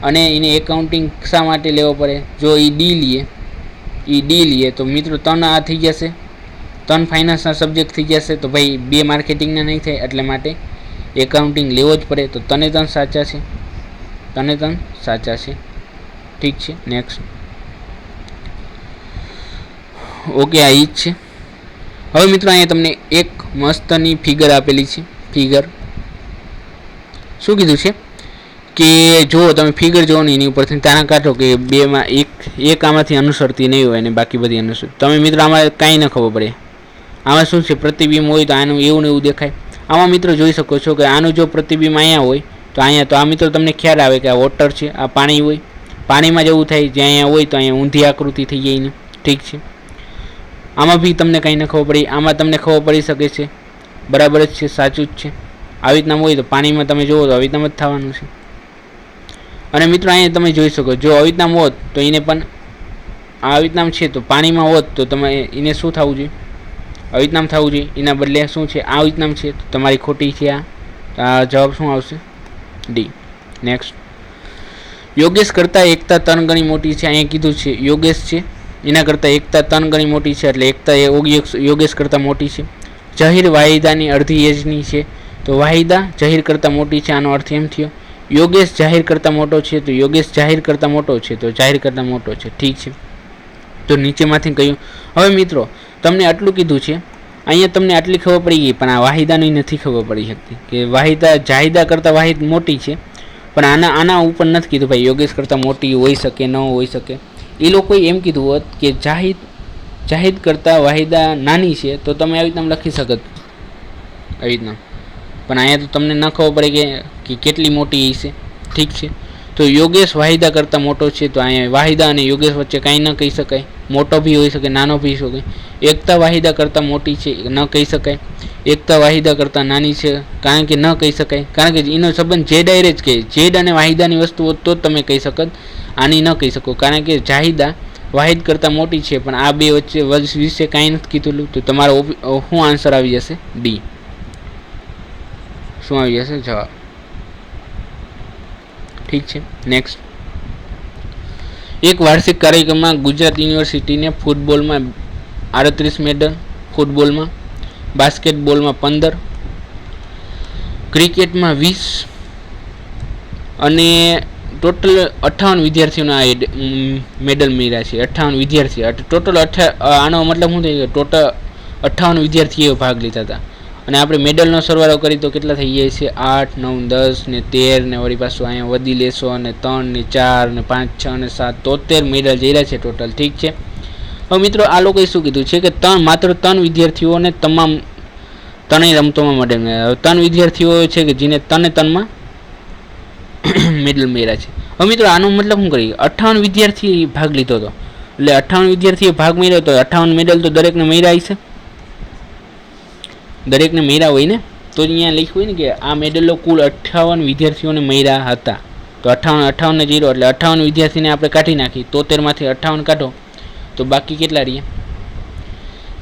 A: અને એને એકાઉન્ટિંગ શા માટે લેવો પડે? જો એ ડી લઈએ તો મિત્રો 3 આ થઈ જશે, 3 ફાઇનાન્સના સબ્જેક્ટ થઈ જશે. તો ભાઈ 2 માર્કેટિંગના નહીં થાય, એટલે માટે એકાઉન્ટિંગ લેવો જ પડે. તો 3 સાચા છે. 3 સાચા છે. ઠીક છે. નેક્સ્ટ, ઓકે, આ ઈ જ છે. હવે મિત્રો અહીંયા તમને એક મસ્તની ફિગર આપેલી છે. ફિગર શું કીધું છે કે જો તમે ફિગર જોવો ને એની ઉપરથી તાણા કાઢો કે 2માં એક આમાંથી અનુસરતી નહીં હોય અને બાકી બધી અનુસર. તમે મિત્રો આમાં કાંઈ ન ખબર પડે. આમાં શું છે? પ્રતિબિંબ હોય તો આનું એવું ને એવું દેખાય. આમાં મિત્રો જોઈ શકો છો કે આનું જો પ્રતિબિંબ અહીંયા હોય તો અહીંયા, તો આ મિત્રો તમને ખ્યાલ આવે કે આ વોટર છે, આ પાણી હોય, પાણીમાં જવું થાય. જ્યાં અહીંયા હોય તો અહીંયા ઊંધી આકૃતિ થઈ જાય ને. ઠીક છે. આમાં બી તમને કંઈ ન ખબર પડી. આમાં તમને ખબર પડી શકે છે, બરાબર જ છે, સાચું જ છે. આવી રીતના હોય તો પાણીમાં તમે જુઓ તો આવી રીતના જ થવાનું છે. અને મિત્રો અહીંયા તમે જોઈ શકો, જો આવી રીતના હોત તો એને પણ આવી રીતના છે, તો પાણીમાં હોત તો તમે એને શું થવું જોઈએ? આવી રીતના થવું જોઈએ. એના બદલે શું છે? આવી રીતના છે, તો તમારી ખોટી છે. આ જવાબ શું આવશે? ડી. નેક્સ્ટ, યોગેશ કરતાં એકતા 3 ગણી મોટી છે. અહીંયા કીધું છે યોગેશ છે, એના કરતાં એકતા 3 ગણી મોટી છે, એટલે એકતા એ યોગેશ કરતાં મોટી છે. જહીર વાહિદાની અડધી એજની છે, તો વાહિદા જહીર કરતાં મોટી છે, આનો અર્થ એમ થયો. યોગેશ જાહેર કરતાં મોટો છે, તો યોગેશ જાહેર કરતાં મોટો છે, તો જાહેર કરતાં મોટો છે. ઠીક છે, તો નીચેમાંથી કહ્યું. હવે મિત્રો તમને આટલું કીધું છે, અહીંયા તમને આટલી ખબર પડી ગઈ, પણ આ વાહિદાની નથી ખબર પડી શકતી કે વાહિદા જાહિદા કરતાં વાહિદ મોટી છે, પણ આના ઉપર નથી કીધું ભાઈ યોગેશ કરતાં મોટી હોઈ શકે ન હોઈ શકે. એ લોકોએ એમ કીધું હોત કે જાહિદ કરતાં વાહિદા નાની છે, તો તમે આવી રીતના લખી શકત આવી રીતના, પણ અહીંયા તો તમને ન ખબર પડે કે કેટલી મોટી હશે. ઠીક છે, તો યોગેશ વાહિદા કરતાં મોટો છે, તો અહીંયા વાહિદા અને યોગેશ વચ્ચે કાંઈ ન કહી શકાય. મોટો બી હોઈ શકે, નાનો બી હોઈ શકે. એકતા વાહિદા કરતાં મોટી છે ન કહી શકાય. એકતા વાહિદા કરતાં નાની છે કારણ કે ન કહી શકાય, કારણ કે એનો સંબંધ જેડ આયરે જ કહે. જેડ અને વાહિદાની વસ્તુઓ તો જ તમે કહી શકત, આની ન કહી શકો, કારણ કે જાહિદા વાહિદ કરતાં મોટી છે, પણ આ બે વચ્ચે વિશે કાંઈ નથી કીધું. તો તમારો શું આન્સર આવી જશે? ડી. શું આવી જશે જવાબ? ઠીક છે, નેક્સ્ટ. એક વાર્ષિક કાર્યક્રમમાં ગુજરાત યુનિવર્સિટીને ફૂટબોલમાં 38 મેડલ, ફૂટબોલમાં, બાસ્કેટબોલમાં 15, ક્રિકેટમાં 20 અને ટોટલ 58 વિદ્યાર્થીઓના મેડલ મળ્યા છે. 58 વિદ્યાર્થીઓ ટોટલ. આનો મતલબ શું થાય? ટોટલ 58 વિદ્યાર્થીઓ ભાગ લીધા હતા, અને આપણે મેડલનો સરવાળો કરી તો કેટલા થઈ જાય છે? 8, 9, 10 ને 13 ને વળી પાછું અહીંયા વધી લેશો, અને 3 ને 4 ને 5, 6 ને 7, 73 મેડલ જઈ છે ટોટલ. ઠીક છે, હવે મિત્રો આ લોકોએ શું કીધું છે કે માત્ર 3 વિદ્યાર્થીઓને તમામ ત્રણેય રમતોમાં મેડલ મળ્યા. 3 વિદ્યાર્થીઓ છે કે જેને 3માં મેડલ મળ્યા છે. હવે મિત્રો આનો મતલબ શું કરીએ? 58 વિદ્યાર્થી ભાગ લીધો હતો, એટલે 58 વિદ્યાર્થીએ ભાગ મેળવ્યો તો 58 મેડલ તો દરેકને મળ્યા છે. દરેકને મળ્યા હોય ને, તો અહીંયા લખ્યું હોય ને કે આ મેડલો કુલ 58 વિદ્યાર્થીઓને મળ્યા હતા. તો 58 ને 0 એટલે 58 વિદ્યાર્થીને આપણે કાઢી નાખી. 73માંથી 58 કાઢો તો બાકી કેટલા રહ્યા?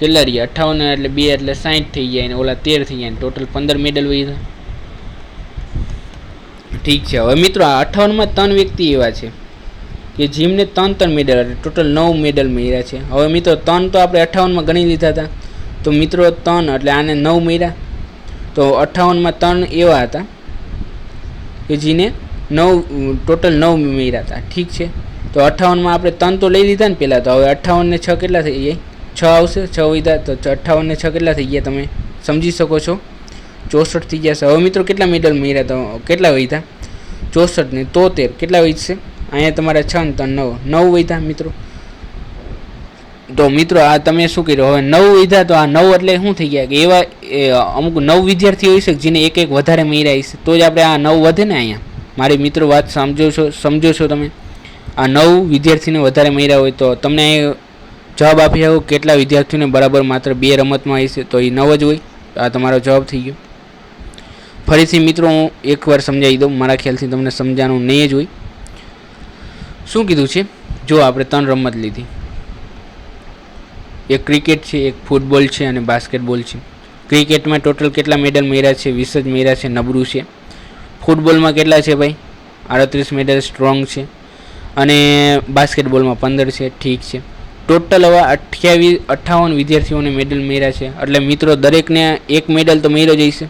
A: 58 એટલે 2 એટલે 60 થઈ જાય, ને ઓલા 13 થઈ જાય, ટોટલ 15 મેડલ હોય. ઠીક છે, હવે મિત્રો આ 58માં 3 વ્યક્તિ એવા છે કે જેમને 3 મેડલ એટલે ટોટલ 9 મેડલ મળ્યા છે. હવે મિત્રો 3 તો આપણે 58માં ગણી લીધા હતા, તો મિત્રો 3 એટલે આને 9 મળ્યા, તો 58માં 3 એવા હતા કે જેને ટોટલ 9 મળ્યા હતા. ઠીક છે, તો 58માં આપણે 3 તો લઈ લીધા ને પહેલાં, તો હવે 58 ને 6 કેટલા થઈ જાય? 6 આવશે. 6 વધ્યા તો 58 ને 6 કેટલા થઈ ગયા? તમે સમજી શકો છો, 64 થઈ જશે. હવે મિત્રો કેટલા મેડલ મળ્યા? તો કેટલા વધ્યા? 64 ને 73 કેટલા વધશે? અહીંયા તમારા 6 ને 3 9 વધ્યા મિત્રો. તો મિત્રો આ તમે શું કર્યું? હવે 9 વધ્યા, તો આ 9 એટલે શું થઈ ગયા કે એવા અમુક 9 વિદ્યાર્થીઓ હોય છે જેને એક વધારે મળ્યા છે, તો જ આપણે આ 9 વધે ને. અહીંયા મારી મિત્રો વાત સમજો છો તમે? આ 9 વિદ્યાર્થીને વધારે મળ્યા હોય તો તમને જવાબ આપી શકો કેટલા વિદ્યાર્થીઓને બરાબર માત્ર 2 રમતમાં હશે, તો એ 9 જ હોય. આ તમારો જવાબ થઈ ગયો. ફરીથી મિત્રો હું એકવાર સમજાવી દઉં, મારા ખ્યાલથી તમને સમજાવવાનું નહીં જ હોય. શું કીધું છે? જો આપણે 3 રમત લીધી, એક ક્રિકેટ છે, એક ફૂટબોલ છે અને બાસ્કેટબોલ છે. ક્રિકેટમાં ટોટલ કેટલા મેડલ મળ્યા છે? 20 જ મળ્યા છે, નબળું છે. ફૂટબોલમાં કેટલા છે ભાઈ? 38 મેડલ, સ્ટ્રોંગ છે. અને બાસ્કેટબોલમાં 15 છે. ઠીક છે, ટોટલ હવે 58 વિદ્યાર્થીઓને મેડલ મળ્યા છે, એટલે મિત્રો દરેકને એક મેડલ તો મળ્યો જ હશે,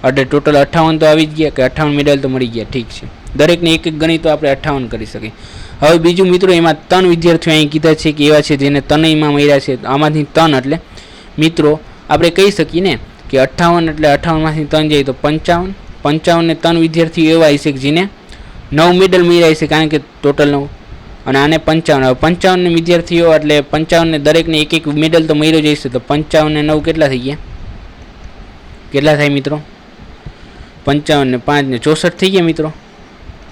A: એટલે ટોટલ 58 તો આવી જ ગયા કે 58 મેડલ તો મળી ગયા. ઠીક છે, દરેકને એક ગણી તો આપણે 58 કરી શકીએ. હવે બીજું મિત્રો એમાં 3 વિદ્યાર્થીઓ અહીં કીધા છે કે એવા છે જેને ત્રણેયમાં મળ્યા છે, આમાંથી 3 એટલે મિત્રો આપણે કહી શકીએ ને કે 58 એટલે 58માંથી 3 જાય તો 55. 55 ને 3 વિદ્યાર્થીઓ એવા હશે કે જેને 9 મેડલ મળ્યા છે, કારણ કે ટોટલ 9, અને આને 55. હવે 55 વિદ્યાર્થીઓ એટલે 55 ને દરેકને એક એક મેડલ તો મળ્યો જ હશે, તો 55 ને 9 કેટલા થઈ ગયા? કેટલા થાય મિત્રો? 55 ને 5 ને 64 થઈ ગયા મિત્રો.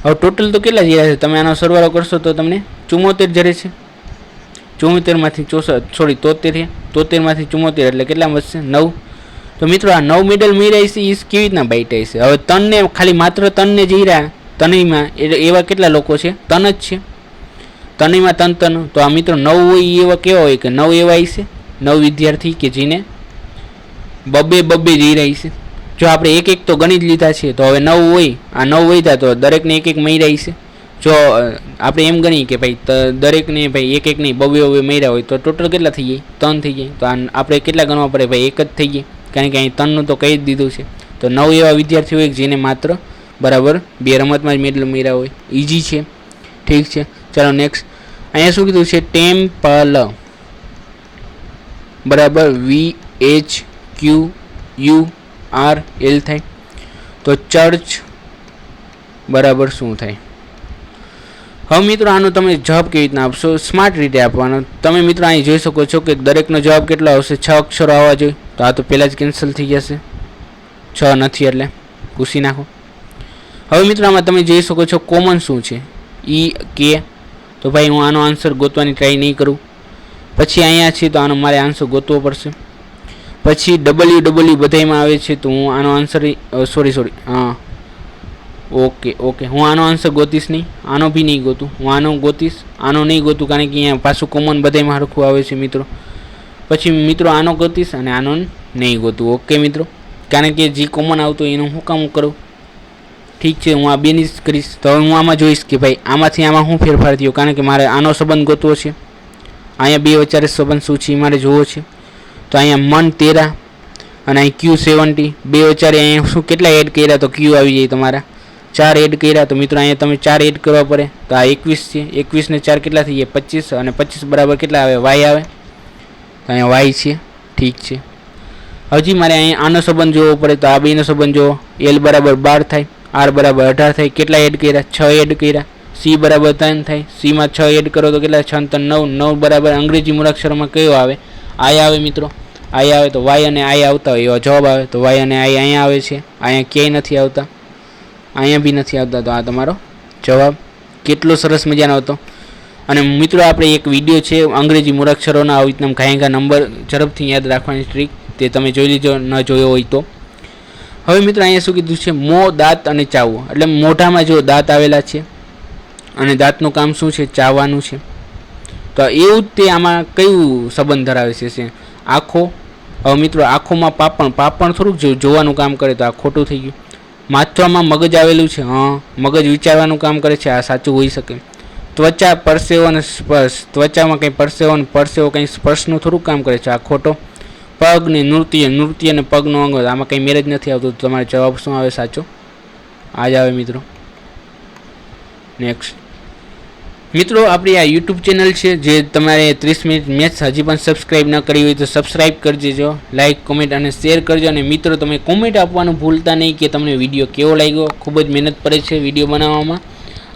A: હવે ટોટલ તો કેટલા જયા છે? તમે આનો સરવાળો કરશો તો તમને 74 જરે છે. 74માંથી 73 73માંથી 74 એટલે કેટલા વધશે? 9. તો મિત્રો આ 9 મેડલ મળ્યા છે એ કેવી રીતના બાઈટ છે? હવે તનને ખાલી માત્ર તનને જઈ રહ્યા તનયમાં એવા કેટલા લોકો છે? તન જ છે. તનયમાં તન. તો આ મિત્રો 9 હોય એવા કેવા હોય કે 9 એવા છે 9 વિદ્યાર્થી કે જેને બબ્બે જઈ રહી છે. જો આપણે એક એક તો ગણી જ લીધા છે, તો હવે 9 હોય, આ 9 વધ્યા તો દરેકને એક એક મળ્યા છે, જો આપણે એમ ગણીએ કે ભાઈ દરેકને ભાઈ એક નહીં બબે મર્યા હોય તો ટોટલ કેટલા થઈ જાય? 3 થઈ જાય. તો આપણે કેટલા ગણવા પડે? ભાઈ 1 જ થઈ જાય, કારણ કે અહીં 3નું તો કહી જ દીધું છે. તો 9 એવા વિદ્યાર્થીઓ હોય જેને માત્ર બરાબર 2 રમતમાં જ મેડલ મળ્યા હોય. ઇઝી છે, ઠીક છે. ચાલો નેક્સ્ટ. અહીંયા શું કીધું છે? ટેમ્પલ બરાબર VHQURL થાય. તો ચર્ચ બરાબર શું થાય? હવે મિત્રો આનો તમે જવાબ કેવી રીતના આપશો? સ્માર્ટ રીતે આપવાનો. તમે મિત્રો અહીં જોઈ શકો છો કે દરેકનો જવાબ કેટલો આવશે? 6 અક્ષરો આવવા જોઈએ. તો આ તો પહેલાં જ કેન્સલ થઈ જશે, 6 નથી એટલે પૂછી નાખો. હવે મિત્રો આમાં તમે જોઈ શકો છો કોમન શું છે? EK. તો ભાઈ હું આનો આન્સર ગોતવાની ટ્રાય નહીં કરું. પછી અહીંયા છે તો આનો મારે આન્સર ગોતવો પડશે. પછી WW બધામાં આવે છે તો હું આનો આન્સર સોરી હા ઓકે હું આનો આન્સર ગોતીશ નહીં, આનો બી નહીં ગોતું. હું આનો ગોતીશ, આનો નહીં ગોતું, કારણ કે અહીંયા પાછું કોમન બધામાં સરખું આવે છે મિત્રો. પછી મિત્રો આનો ગોતીશ અને આનો નહીં ગોતું. ઓકે મિત્રો, કારણ કે જે કોમન આવતું એનું હું કામ કરું? ઠીક છે, હું આ બેની જ કરીશ. તો હવે હું આમાં જોઈશ કે ભાઈ આમાંથી આમાં શું ફેરફાર થયો, કારણ કે મારે આનો સંબંધ ગોતવો છે. અહીંયા બે વચ્ચે સંબંધ શું છે એ મારે જોવો છે. તો અહીંયા મન 13 અને અહીં Q70 બે વચ્ચે અહીંયા શું કેટલા એડ કર્યા? તો Q આવી જાય તમારા 4 એડ કર્યા. તો મિત્રો અહીંયા તમે 4 એડ કરવા પડે. તો આ 21 છે, 21 ને 4 કેટલા થઈ જાય? 25. અને 25 બરાબર કેટલા આવે? Y આવે. તો અહીંયા Y છે, ઠીક છે. હજી મારે અહીંયા આનો સંબંધ જોવો પડે. તો આ બેનો સંબંધ જોવો. L બરાબર 12 થાય, R બરાબર 18 થાય. કેટલા એડ કર્યા? 6 એડ કર્યા. C બરાબર 3 થાય. C માં 6 એડ કરો તો કેટલા? 6 3 9. 9 બરાબર અંગ્રેજી મૂળાક્ષરમાં કયો આવે? I આવે મિત્રો. I આવે તો Y અને I આવતા હોય એવા જવાબ આવે. તો Y અને I અહીંયા આવે છે. અહીંયા ક્યાંય નથી આવતા, અહીંયા બી નથી આવતા. તો આ તમારો જવાબ કેટલો સરસ મજાનો હતો. અને મિત્રો આપણે એક વિડીયો છે અંગ્રેજી મૂળાક્ષરોના આવી રીતના ઘાયગા નંબર ઝડપથી યાદ રાખવાની ટ્રીક, તે તમે જોઈ લીજો ન જોયો હોય તો. હવે મિત્રો અહીંયા શું કીધું છે? મોં, દાંત અને ચાવવું. એટલે મોઢામાં જો દાંત આવેલા છે અને દાંતનું કામ શું છે? ચાવવાનું છે. તો એવું જ તે આમાં કયું સંબંધ ધરાવે છે? આંખો. હવે મિત્રો આંખોમાં પાપણ થોડુંક જોવાનું કામ કરે, તો આ ખોટું થઈ ગયું. માથામાં મગજ આવેલું છે, હા મગજ વિચારવાનું કામ કરે છે, આ સાચું હોઈ શકે. ત્વચા, પરસેવો અને સ્પર્શ. ત્વચામાં કંઈ પરસેવો કંઈ સ્પર્શનું થોડુંક કામ કરે છે, આ ખોટો. પગ ને નૃત્ય અને પગનો અંગ, આમાં કંઈ મેરેજ નથી આવતું. તો તમારો જવાબ શું આવે? સાચો આ જ આવે મિત્રો. નેક્સ્ટ મિત્રો આપણી આ યુટ્યુબ ચેનલ છે જે તમારે 30 મિનિટ મેથ્સ હજી પણ સબસ્ક્રાઈબ ન કરી હોય તો સબસ્ક્રાઈબ કરી દેજો, લાઇક કોમેન્ટ અને શેર કરજો. અને મિત્રો તમે કોમેન્ટ આપવાનું ભૂલતા નહીં કે તમને વિડીયો કેવો લાગ્યો. ખૂબ જ મહેનત પડે છે વિડીયો બનાવવામાં.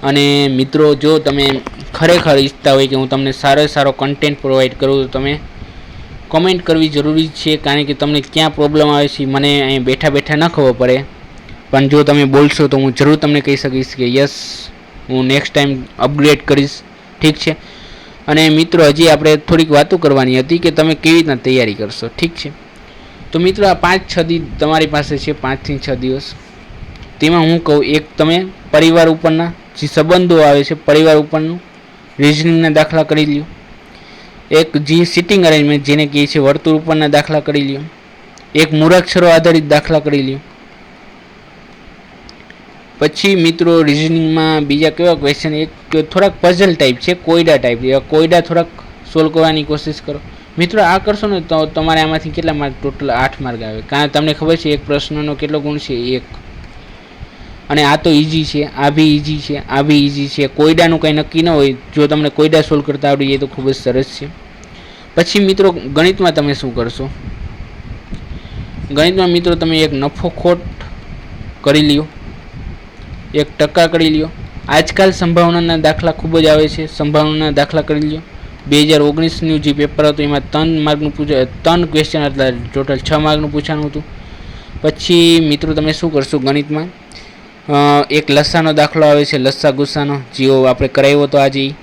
A: અને મિત્રો જો તમે ખરેખર ઈચ્છતા હોય કે હું તમને સારો કન્ટેન્ટ પ્રોવાઈડ કરું તો તમે કોમેન્ટ કરવી જરૂરી છે, કારણ કે તમને ક્યાં પ્રોબ્લેમ આવે છે મને અહીં બેઠા ન ખબર પડે. પણ જો તમે બોલશો તો હું જરૂર તમને કહી શકીશ કે યસ હું નેક્સ્ટ ટાઈમ અપગ્રેડ કરીશ, ઠીક છે. અને મિત્રો હજી આપણે થોડીક વાતો કરવાની હતી કે તમે કેવી રીતના તૈયારી કરશો, ઠીક છે. તો મિત્રો આ 5-6 દિવસ તમારી પાસે છે, 5 થી 6 દિવસ. તેમાં હું કહું, એક તમે પરિવાર ઉપરના જે સંબંધો આવે છે પરિવાર ઉપરનું રિઝનિંગના દાખલા કરી લ્યો. એક જે સિટિંગ અરેન્જમેન્ટ જેને કહે છે વર્તુળ ઉપરના દાખલા કરી લ્યો. એક મૂળાક્ષરો આધારિત દાખલા કરી લ્યો. પછી મિત્રો રિઝનિંગમાં બીજા કેવા ક્વેશ્ચન? એક થોડાક પઝલ ટાઈપ છે, કોયડા ટાઈપ. કોયડા થોડાક સોલ્વ કરવાની કોશિશ કરો. મિત્રો આ કરશો ને તો તમારે આમાંથી કેટલા માર્ક? ટોટલ 8 માર્ક આવે. કારણ તમને ખબર છે એક પ્રશ્નનો કેટલો ગુણ છે? 1. અને આ તો ઇઝી છે, આ બી ઇઝી છે, આ બી ઇઝી છે. કોયડાનું કંઈ નક્કી ન હોય. જો તમને કોયડા સોલ્વ કરતા આવડી જાય તો ખૂબ જ સરસ છે. પછી મિત્રો ગણિતમાં તમે શું કરશો? ગણિતમાં મિત્રો તમે એક નફો ખોટ કરી લ્યો, 1% કરી લ્યો. આજકાલ સંભાવનાના દાખલા ખૂબ જ આવે છે, સંભાવનાના દાખલા કરી લ્યો. 2019નું જે પેપર હતું એમાં 3 માર્કનું 3 ક્વેશ્ચન હતા, ટોટલ 6 માર્કનું પૂછાનું હતું. પછી મિત્રો તમે શું કરશો ગણિતમાં? એક લસાનો દાખલો આવે છે, લસ્સા ગુસ્સાનો, જેવો આપણે કરાવ્યો હતો આજે.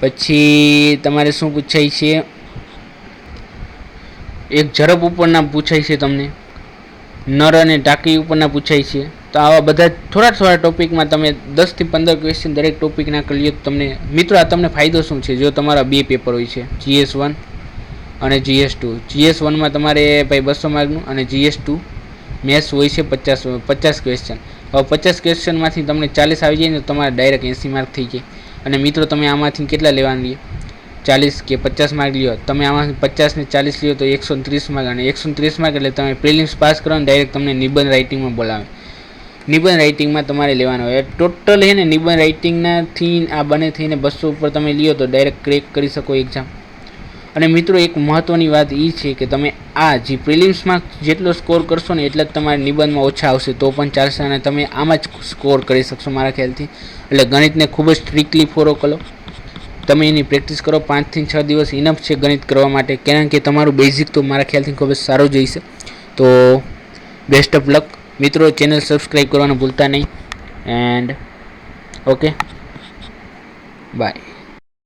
A: પછી તમારે શું પૂછાય છે? એક ઝડપ ઉપરના પૂછાય છે તમને, નર અને ટાંકી ઉપરના પૂછાય છે. તો આવા બધા થોડા ટોપિકમાં તમે 10 થી 15 ક્વેશ્ચન દરેક ટોપિકના કરી લ્યો. તમને મિત્રો આ તમને ફાયદો શું છે? જો તમારા 2 પેપર હોય છે, GS1 અને GS2. GS1માં તમારે ભાઈ 200 માર્કનું અને GS2 મેથ્સ હોય છે 50 ક્વેશ્ચન. હવે 50 ક્વેશ્ચનમાંથી તમને 40 આવી જાય ને તો તમારે ડાયરેક્ટ 80 માર્ક થઈ જાય. અને મિત્રો તમે આમાંથી કેટલા લેવાના લ્યો, 40 કે 50 માર્ક લ્યો, તમે આમાંથી 50 ને 40 લ્યો તો 130 માર્ક, અને 130 માર્ક એટલે તમે પ્રિલિમ્સ પાસ કરો ને ડાયરેક્ટ તમને નિબંધ રાઇટિંગમાં બોલાવે. નિબંધ રાઇટિંગમાં તમારે લેવાનો હોય ટોટલ હે ને. નિબંધ રાઇટિંગનાથી આ બને થઈને 200 ઉપર તમે લ્યો તો ડાયરેક્ટ ક્રેક કરી શકો એક્ઝામ. અને મિત્રો એક મહત્ત્વની વાત એ છે કે તમે આ જે પ્રિલિમ્સમાં જેટલો સ્કોર કરશો ને એટલા જ તમારે નિબંધમાં ઓછા આવશે તો પણ ચાલશે, અને તમે આમાં જ સ્કોર કરી શકશો મારા ખ્યાલથી. એટલે ગણિતને ખૂબ જ સ્ટ્રિક્ટલી ફોલો કરો. તમે એની પ્રેક્ટિસ કરો. 5 થી 6 દિવસ ઇનફ છે ગણિત કરવા માટે, કારણ કે તમારું બેઝિક તો મારા ખ્યાલથી ખૂબ જ સારું જોઈશે. તો બેસ્ટ ઓફ લક મિત્રો. ચેનલ સબસ્ક્રાઈબ કરવાનું ભૂલતા નહીં. And okay, by.